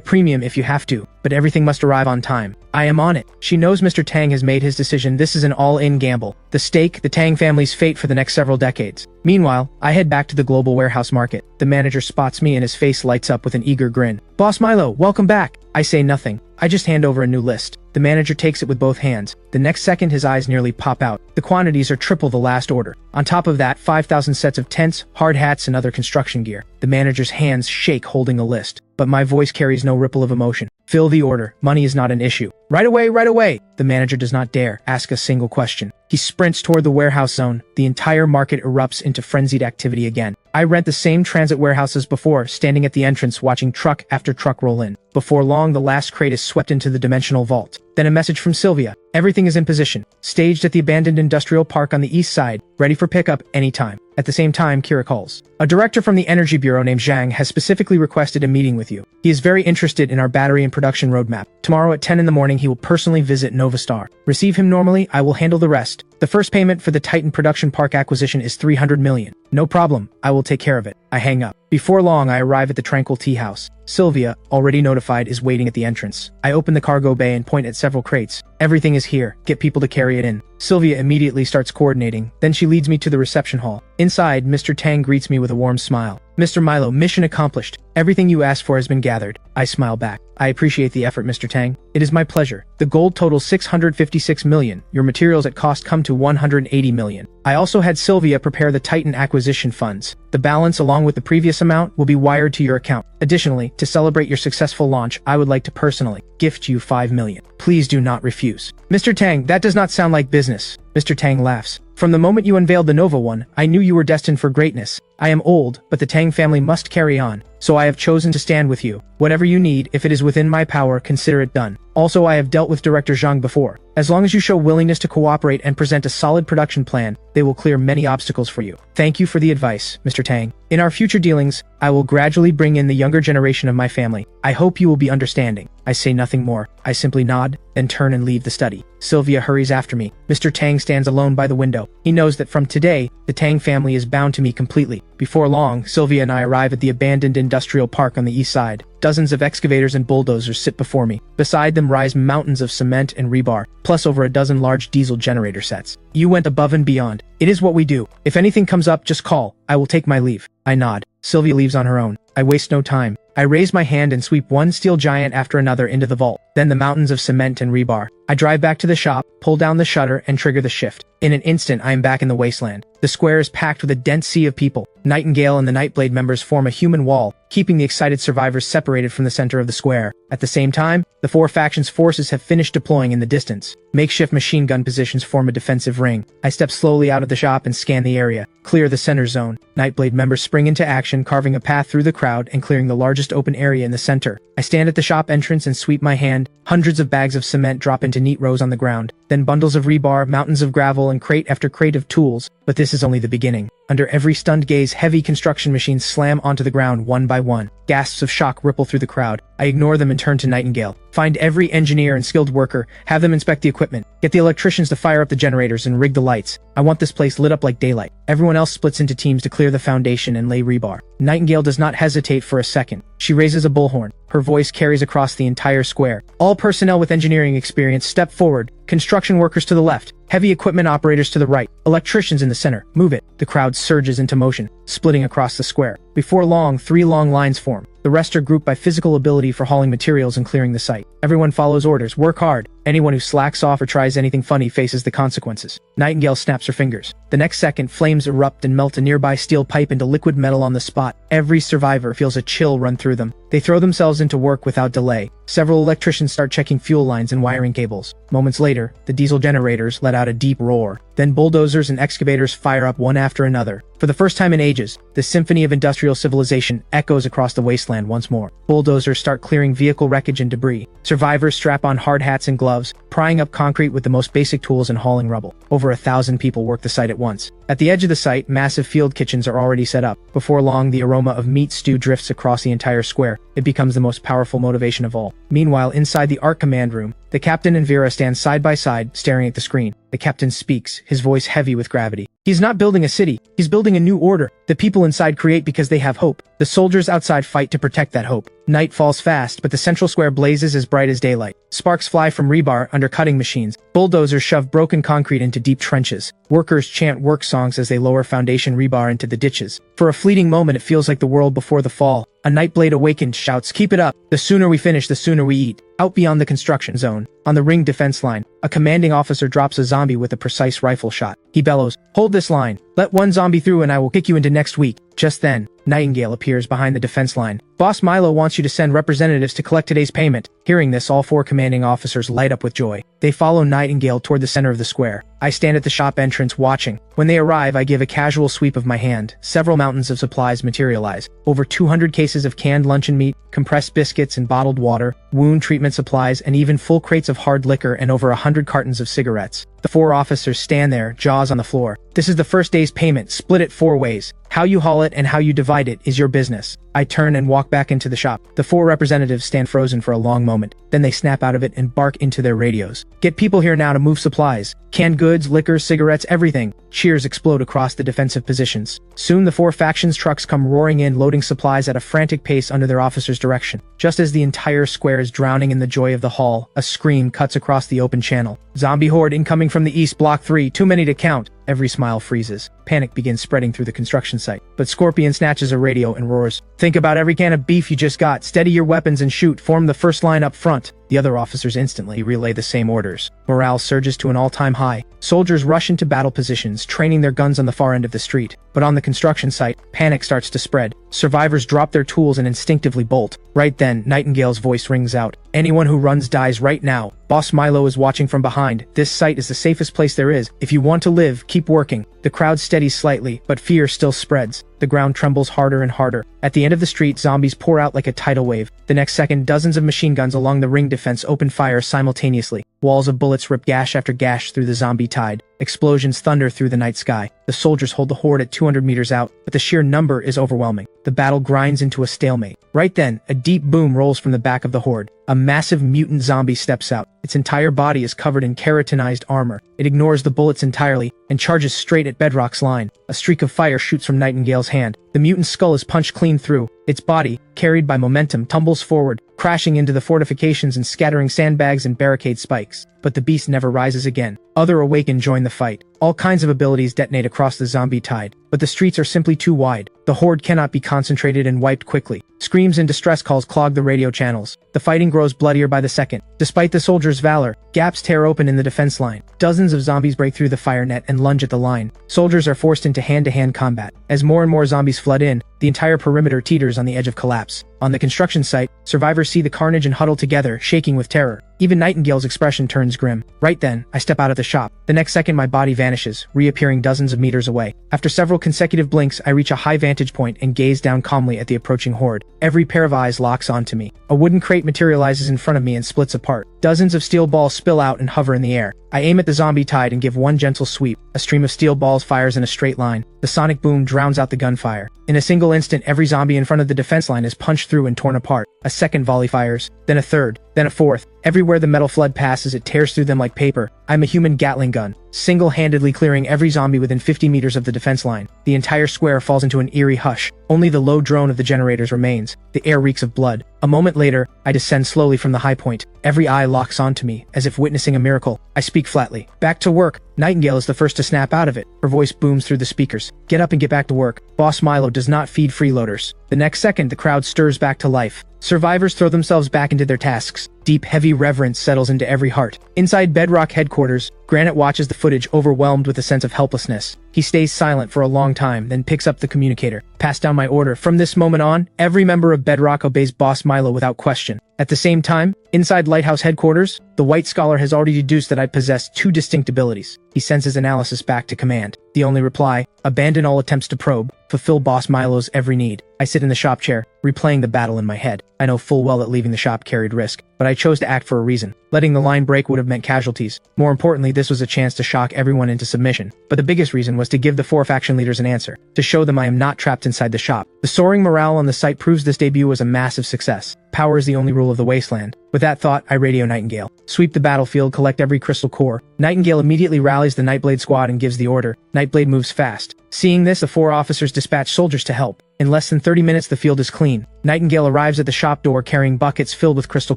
premium if you have to, but everything must arrive on time. I am on it. She knows Mr. Tang has made his decision. This is an all-in gamble. The stake, the Tang family's fate for the next several decades. Meanwhile, I head back to the global warehouse market. The manager spots me and his face lights up with an eager grin. Boss Milo, welcome back. I say nothing. I just hand over a new list. The manager takes it with both hands. The next second his eyes nearly pop out. The quantities are triple the last order. On top of that, 5,000 sets of tents, hard hats, and other construction gear. The manager's hands shake holding a list. But my voice carries no ripple of emotion. Fill the order. Money is not an issue. Right away, right away! The manager does not dare ask a single question. He sprints toward the warehouse zone. The entire market erupts into frenzied activity again. I rent the same transit warehouse as before, standing at the entrance watching truck after truck roll in. Before long, the last crate is swept into the dimensional vault. Then a message from Sylvia. Everything is in position. Staged at the abandoned industrial park on the east side. Ready for pickup anytime. At the same time, Kira calls. A director from the Energy Bureau named Zhang has specifically requested a meeting with you. He is very interested in our battery and production roadmap. Tomorrow at 10 in the morning, he will personally visit Nova Star. Receive him normally, I will handle the rest. The first payment for the Titan Production Park acquisition is 300 million. No problem, I will take care of it. I hang up. Before long, I arrive at the Tranquil Tea House. Sylvia, already notified, is waiting at the entrance. I open the cargo bay and point at several crates. Everything is here. Get people to carry it in. Sylvia immediately starts coordinating. Then she leads me to the reception hall. Inside, Mr. Tang greets me with a warm smile. Mr. Milo, mission accomplished. Everything you asked for has been gathered. I smile back. I appreciate the effort, Mr. Tang. It is my pleasure. The gold totals 656 million. Your materials at cost come to 180 million. I also had Sylvia prepare the Titan acquisition funds. The balance, along with the previous amount, will be wired to your account. Additionally, to celebrate your successful launch, I would like to personally gift you 5 million. Please do not refuse. Mr. Tang, that does not sound like business. Mr. Tang laughs. From the moment you unveiled the Nova One, I knew you were destined for greatness. I am old, but the Tang family must carry on. So I have chosen to stand with you. Whatever you need, if it is within my power, consider it done. Also, I have dealt with Director Zhang before. As long as you show willingness to cooperate and present a solid production plan, they will clear many obstacles for you. Thank you for the advice, Mr. Tang. In our future dealings, I will gradually bring in the younger generation of my family. I hope you will be understanding. I say nothing more. I simply nod, then turn and leave the study. Sylvia hurries after me. Mr. Tang stands alone by the window. He knows that from today, the Tang family is bound to me completely. Before long, Sylvia and I arrive at the abandoned industrial park on the east side. Dozens of excavators and bulldozers sit before me. Beside them rise mountains of cement and rebar, plus over a dozen large diesel generator sets. You went above and beyond. It is what we do. If anything comes up, just call. I will take my leave. I nod. Sylvia leaves on her own. I waste no time. I raise my hand and sweep one steel giant after another into the vault, then the mountains of cement and rebar. I drive back to the shop, pull down the shutter, and trigger the shift. In an instant, I am back in the wasteland. The square is packed with a dense sea of people. Nightingale and the Nightblade members form a human wall, keeping the excited survivors separated from the center of the square. At the same time, the 4 factions' forces have finished deploying in the distance. Makeshift machine gun positions form a defensive ring. I step slowly out of the shop and scan the area. Clear the center zone. Nightblade members spring into action, carving a path through the crowd and clearing the largest open area in the center. I stand at the shop entrance and sweep my hand. Hundreds of bags of cement drop into neat rows on the ground. Then bundles of rebar, mountains of gravel, and crate after crate of tools. But this is only the beginning. Under every stunned gaze, heavy construction machines slam onto the ground one by one. Gasps of shock ripple through the crowd. I ignore them and turn to Nightingale. Find every engineer and skilled worker, have them inspect the equipment. Get the electricians to fire up the generators and rig the lights. I want this place lit up like daylight. Everyone else splits into teams to clear the foundation and lay rebar. Nightingale does not hesitate for a second. She raises a bullhorn. Her voice carries across the entire square. All personnel with engineering experience step forward. Construction workers to the left. Heavy equipment operators to the right. Electricians in the center. Move it. The crowd surges into motion, splitting across the square. Before long, 3 long lines form. The rest are grouped by physical ability for hauling materials and clearing the site. Everyone follows orders, work hard. Anyone who slacks off or tries anything funny faces the consequences. Nightingale snaps her fingers. The next second, flames erupt and melt a nearby steel pipe into liquid metal on the spot. Every survivor feels a chill run through them. They throw themselves into work without delay. Several electricians start checking fuel lines and wiring cables. Moments later, the diesel generators let out a deep roar. Then bulldozers and excavators fire up one after another. For the first time in ages, the symphony of industrial civilization echoes across the wasteland once more. Bulldozers start clearing vehicle wreckage and debris. Survivors strap on hard hats and gloves, prying up concrete with the most basic tools and hauling rubble. Over 1,000 people work the site at once. At the edge of the site, massive field kitchens are already set up. Before long, the aroma of meat stew drifts across the entire square. It becomes the most powerful motivation of all. Meanwhile, inside the ARC command room, the captain and Vera stand side by side, staring at the screen. The captain speaks, his voice heavy with gravity. He's not building a city, he's building a new order. The people inside create because they have hope. The soldiers outside fight to protect that hope. Night falls fast, but the central square blazes as bright as daylight. Sparks fly from rebar under cutting machines. Bulldozers shove broken concrete into deep trenches. Workers chant work songs as they lower foundation rebar into the ditches. For a fleeting moment, it feels like the world before the fall. A Nightblade awakened shouts, "Keep it up! The sooner we finish, the sooner we eat." Out beyond the construction zone, on the ring defense line, a commanding officer drops a zombie with a precise rifle shot. He bellows, "Hold this line. Let one zombie through and I will kick you into next week." Just then, Nightingale appears behind the defense line. "Boss Milo wants you to send representatives to collect today's payment." Hearing this, all 4 commanding officers light up with joy. They follow Nightingale toward the center of the square. I stand at the shop entrance watching. When they arrive, I give a casual sweep of my hand. Several mountains of supplies materialize. Over 200 cases of canned luncheon meat, compressed biscuits and bottled water, wound treatment supplies, and even full crates of hard liquor and over 100 cartons of cigarettes. The 4 officers stand there, jaws on the floor. "This is the first day's payment, split it 4 ways. How you haul it and how you divide it is your business." I turn and walk back into the shop. The 4 representatives stand frozen for a long moment. Then they snap out of it and bark into their radios. "Get people here now to move supplies. Canned goods, liquor, cigarettes, everything." Cheers explode across the defensive positions. Soon the 4 factions' trucks come roaring in, loading supplies at a frantic pace under their officers' direction. Just as the entire square is drowning in the joy of the haul, a scream cuts across the open channel. "Zombie horde incoming from the east, block 3, too many to count." Every smile freezes. Panic begins spreading through the construction site. But Scorpion snatches a radio and roars, "Think about every can of beef you just got. Steady your weapons and shoot. Form the first line up front." The other officers instantly relay the same orders. Morale surges to an all-time high. Soldiers rush into battle positions, training their guns on the far end of the street. But on the construction site, panic starts to spread. Survivors drop their tools and instinctively bolt. Right then, Nightingale's voice rings out. "Anyone who runs dies right now. Boss Milo is watching from behind. This site is the safest place there is. If you want to live, keep working." The crowd steadies slightly, but fear still spreads. The ground trembles harder and harder. At the end of the street, zombies pour out like a tidal wave. The next second, dozens of machine guns along the ring defense open fire simultaneously. Walls of bullets rip gash after gash through the zombie tide. Explosions thunder through the night sky. The soldiers hold the horde at 200 meters out, but the sheer number is overwhelming. The battle grinds into a stalemate. Right then, a deep boom rolls from the back of the horde. A massive mutant zombie steps out. Its entire body is covered in keratinized armor. It ignores the bullets entirely and charges straight at Bedrock's line. A streak of fire shoots from Nightingale's hand. The mutant's skull is punched clean through. Its body, carried by momentum, tumbles forward, crashing into the fortifications and scattering sandbags and barricade spikes. But the beast never rises again. Other Awakened join the fight. All kinds of abilities detonate across the zombie tide, but the streets are simply too wide. The horde cannot be concentrated and wiped quickly. Screams and distress calls clog the radio channels. The fighting grows bloodier by the second. Despite the soldiers' valor, gaps tear open in the defense line. Dozens of zombies break through the fire net and lunge at the line. Soldiers are forced into hand-to-hand combat. As more and more zombies flood in, the entire perimeter teeters on the edge of collapse. On the construction site, survivors see the carnage and huddle together, shaking with terror. Even Nightingale's expression turns grim. Right then, I step out of the shop. The next second, my body vanishes, reappearing dozens of meters away. After several consecutive blinks, I reach a high vantage point and gaze down calmly at the approaching horde. Every pair of eyes locks onto me. A wooden crate materializes in front of me and splits apart. Dozens of steel balls spill out and hover in the air. I aim at the zombie tide and give one gentle sweep. A stream of steel balls fires in a straight line. The sonic boom drowns out the gunfire. In a single instant, every zombie in front of the defense line is punched through and torn apart. A second volley fires, then a third, then a fourth. Everywhere the metal flood passes, it tears through them like paper. I'm a human Gatling gun, single-handedly clearing every zombie within 50 meters of the defense line. The entire square falls into an eerie hush. Only the low drone of the generators remains. The air reeks of blood. A moment later, I descend slowly from the high point. Every eye locks onto me, as if witnessing a miracle. I speak flatly. Back to work. Nightingale is the first to snap out of it. Her voice booms through the speakers. Get up and get back to work. Boss Milo does not feed freeloaders. The next second, the crowd stirs back to life. Survivors throw themselves back into their tasks. Deep, heavy reverence settles into every heart. Inside Bedrock headquarters, Granite watches the footage overwhelmed with a sense of helplessness. He stays silent for a long time, then picks up the communicator. Pass down my order. From this moment on, every member of Bedrock obeys Boss Milo without question. At the same time, inside Lighthouse headquarters, the White Scholar has already deduced that I possess two distinct abilities. He sends his analysis back to command. The only reply: abandon all attempts to probe, fulfill Boss Milo's every need. I sit in the shop chair, replaying the battle in my head. I know full well that leaving the shop carried risk, but I chose to act for a reason. Letting the line break would have meant casualties. More importantly, this was a chance to shock everyone into submission. But the biggest reason was to give the four faction leaders an answer, to show them I am not trapped inside the shop. The soaring morale on the site proves this debut was a massive success. Power is the only rule of the wasteland. With that thought, I radio Nightingale. Sweep the battlefield, collect every crystal core. Nightingale immediately rallies the Nightblade squad and gives the order. Nightblade moves fast. Seeing this, the four officers dispatch soldiers to help. In less than 30 minutes, the field is clean. Nightingale arrives at the shop door carrying buckets filled with crystal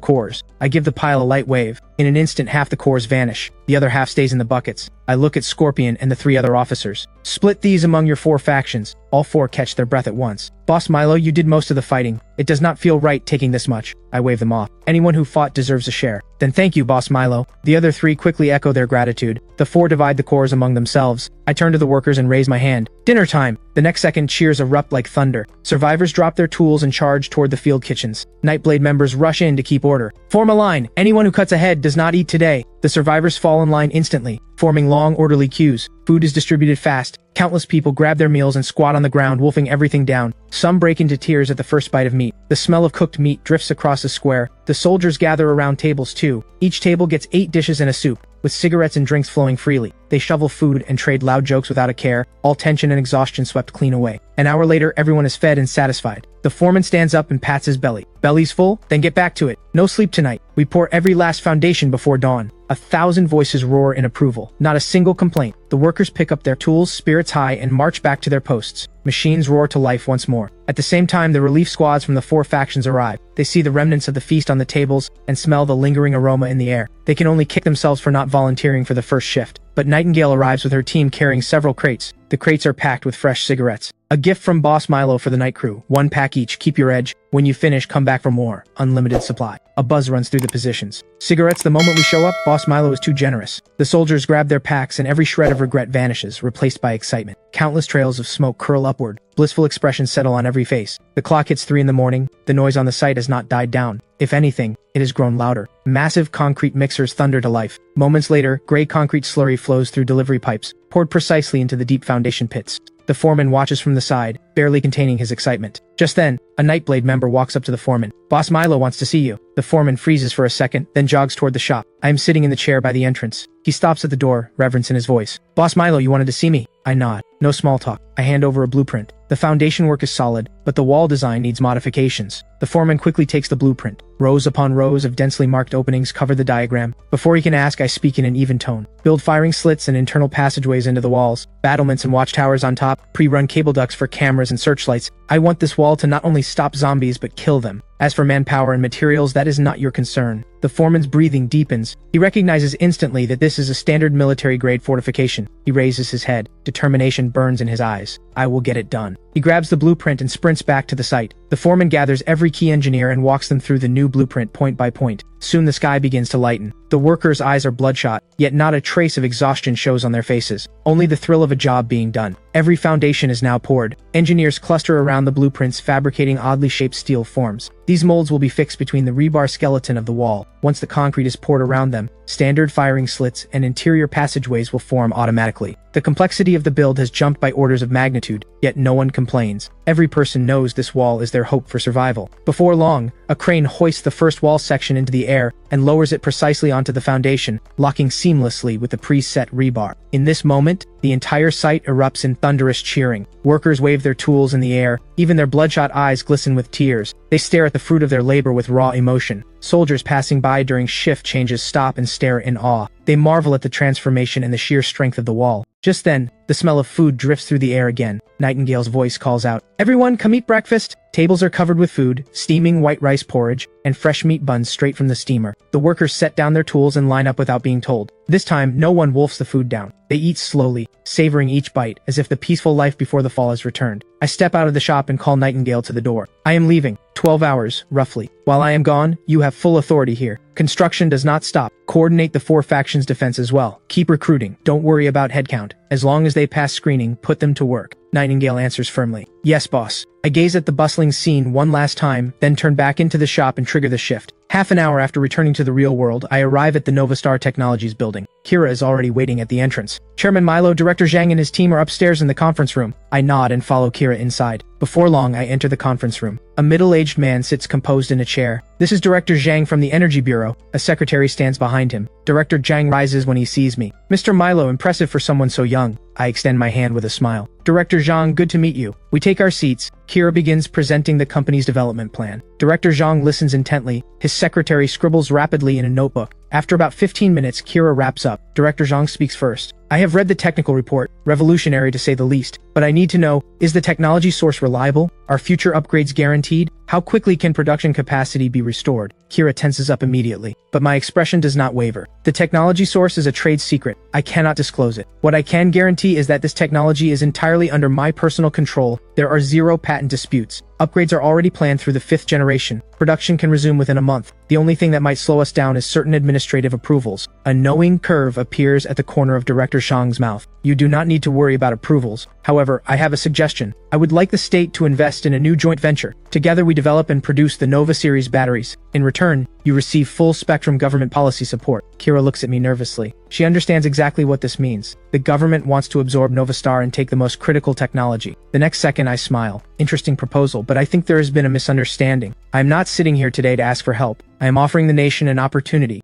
cores. I give the pile a light wave. In an instant, half the cores vanish. The other half stays in the buckets. I look at Scorpion and the three other officers. Split these among your four factions. All four catch their breath at once. Boss Milo, you did most of the fighting. It does not feel right taking this much. I wave them off. Anyone who fought deserves a share. Then thank you, Boss Milo. The other three quickly echo their gratitude. The four divide the cores among themselves. I turn to the workers and raise my hand. Dinner time! The next second, cheers erupt like thunder. Survivors drop their tools and charge toward the field kitchens. Nightblade members rush in to keep order. Form a line. Anyone who cuts ahead does not eat today. The survivors fall in line instantly, forming long, orderly queues. Food is distributed fast. Countless people grab their meals and squat on the ground, wolfing everything down. Some break into tears at the first bite of meat. The smell of cooked meat drifts across the square. The soldiers gather around tables too. Each table gets 8 dishes and a soup, with cigarettes and drinks flowing freely. They shovel food and trade loud jokes without a care, all tension and exhaustion swept clean away. An hour later, everyone is fed and satisfied. The foreman stands up and pats his belly. Belly's full? Then get back to it. No sleep tonight. We pour every last foundation before dawn. 1,000 voices roar in approval. Not a single complaint. The workers pick up their tools, spirits high, and march back to their posts. Machines roar to life once more. At the same time, the relief squads from the four factions arrive. They see the remnants of the feast on the tables and smell the lingering aroma in the air. They can only kick themselves for not volunteering for the first shift. But Nightingale arrives with her team carrying several crates. The crates are packed with fresh cigarettes. A gift from Boss Milo for the night crew. 1 pack each. Keep your edge. When you finish, come back for more. Unlimited supply. A buzz runs through the positions. Cigarettes the moment we show up. Boss Milo is too generous. The soldiers grab their packs and every shred of regret vanishes, replaced by excitement. Countless trails of smoke curl upward. Blissful expressions settle on every face. The clock hits 3 in the morning. The noise on the site has not died down. If anything, it has grown louder. Massive concrete mixers thunder to life. Moments later, gray concrete slurry flows through delivery pipes, poured precisely into the deep foundation pits. The foreman watches from the side, barely containing his excitement. Just then, a Nightblade member walks up to the foreman. Boss Milo wants to see you. The foreman freezes for a second, then jogs toward the shop. I am sitting in the chair by the entrance. He stops at the door, reverence in his voice. Boss Milo, you wanted to see me? I nod. No small talk. I hand over a blueprint. The foundation work is solid, but the wall design needs modifications. The foreman quickly takes the blueprint. Rows upon rows of densely marked openings cover the diagram. Before he can ask, I speak in an even tone. Build firing slits and internal passageways into the walls, battlements and watchtowers on top, pre-run cable ducts for cameras and searchlights. I want this wall to not only stop zombies but kill them. As for manpower and materials, that is not your concern. The foreman's breathing deepens. He recognizes instantly that this is a standard military-grade fortification. He raises his head. Determination burns in his eyes. I will get it done. He grabs the blueprint and sprints back to the site. The foreman gathers every key engineer and walks them through the new blueprint point by point. Soon the sky begins to lighten. The workers' eyes are bloodshot, yet not a trace of exhaustion shows on their faces. Only the thrill of a job being done. Every foundation is now poured. Engineers cluster around the blueprints, fabricating oddly shaped steel forms. These molds will be fixed between the rebar skeleton of the wall. Once the concrete is poured around them, standard firing slits and interior passageways will form automatically. The complexity of the build has jumped by orders of magnitude, yet no one complains. Every person knows this wall is their hope for survival. Before long, a crane hoists the first wall section into the air and lowers it precisely onto the foundation, locking seamlessly with the preset rebar. In this moment, The entire site erupts in thunderous cheering. Workers wave their tools in the air, even their bloodshot eyes glisten with tears. They stare at the fruit of their labor with raw emotion. Soldiers passing by during shift changes stop and stare in awe. They marvel at the transformation and the sheer strength of the wall. Just then, the smell of food drifts through the air again. Nightingale's voice calls out, "Everyone, come eat breakfast!" Tables are covered with food, steaming white rice porridge, and fresh meat buns straight from the steamer. The workers set down their tools and line up without being told. This time, no one wolfs the food down. They eat slowly, savoring each bite, as if the peaceful life before the fall has returned. I step out of the shop and call Nightingale to the door. "I am leaving. 12 hours, roughly. While I am gone, you have full authority here. Construction does not stop. Coordinate the 4 factions' defense as well. Keep recruiting. Don't worry about headcount. As long as they pass screening, put them to work." Nightingale answers firmly. "Yes, boss." I gaze at the bustling scene one last time, then turn back into the shop and trigger the shift. Half an hour after returning to the real world, I arrive at the Novastar Technologies building. Kira is already waiting at the entrance. Chairman Milo, Director Zhang and his team are upstairs in the conference room. I nod and follow Kira inside. Before long, I enter the conference room. A middle-aged man sits composed in a chair. "This is Director Zhang from the Energy Bureau." A secretary stands behind him. Director Zhang rises when he sees me. "Mr. Milo, impressive for someone so young." I extend my hand with a smile. "Director Zhang, good to meet you." We take our seats. Kira begins presenting the company's development plan. Director Zhang listens intently. His secretary scribbles rapidly in a notebook. After about 15 minutes, Kira wraps up. Director Zhang speaks first. "I have read the technical report, revolutionary to say the least, but I need to know, is the technology source reliable? Are future upgrades guaranteed? How quickly can production capacity be restored?" Kira tenses up immediately, but my expression does not waver. "The technology source is a trade secret. I cannot disclose it. What I can guarantee is that this technology is entirely under my personal control. There are 0 patent disputes. Upgrades are already planned through the 5th generation. Production can resume within a month. The only thing that might slow us down is certain administrative approvals." A knowing curve appears at the corner of Director Zhang's mouth. "You do not need to worry about approvals. However, I have a suggestion. I would like the state to invest in a new joint venture. Together we develop and produce the Nova series batteries. In return, you receive full-spectrum government policy support." Kira looks at me nervously. She understands exactly what this means. The government wants to absorb Novastar and take the most critical technology. The next second I smile. Interesting proposal, but I think there has been a misunderstanding. I am not sitting here today to ask for help. I am offering the nation an opportunity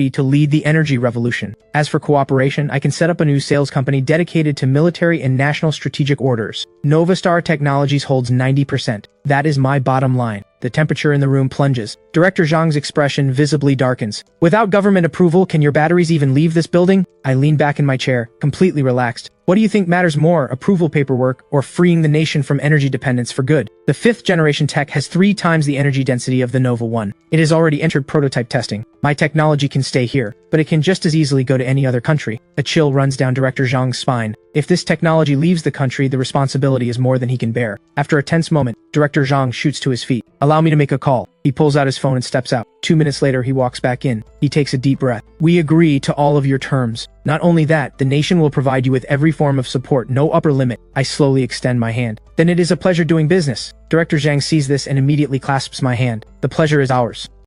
to lead the energy revolution. As for cooperation, I can set up a new sales company dedicated to military and national strategic orders. Novastar Technologies holds 90%. That is my bottom line. The temperature in the room plunges. Director Zhang's expression visibly darkens. "Without government approval, can your batteries even leave this building?" I lean back in my chair, completely relaxed. "What do you think matters more, approval paperwork or freeing the nation from energy dependence for good?" The 5th generation tech has 3 times the energy density of the Nova 1. It has already entered prototype testing. My technology can stay here, but it can just as easily go to any other country. A chill runs down Director Zhang's spine. If this technology leaves the country, the responsibility is more than he can bear. After a tense moment, Director Zhang shoots to his feet. "Allow me to make a call." He pulls out his phone and steps out. 2 minutes later, he walks back in. He takes a deep breath. "We agree to all of your terms. Not only that, the nation will provide you with every form of support, no upper limit." I slowly extend my hand. "Then it is a pleasure doing business." Director Zhang sees this and immediately clasps my hand. "The pleasure is ours."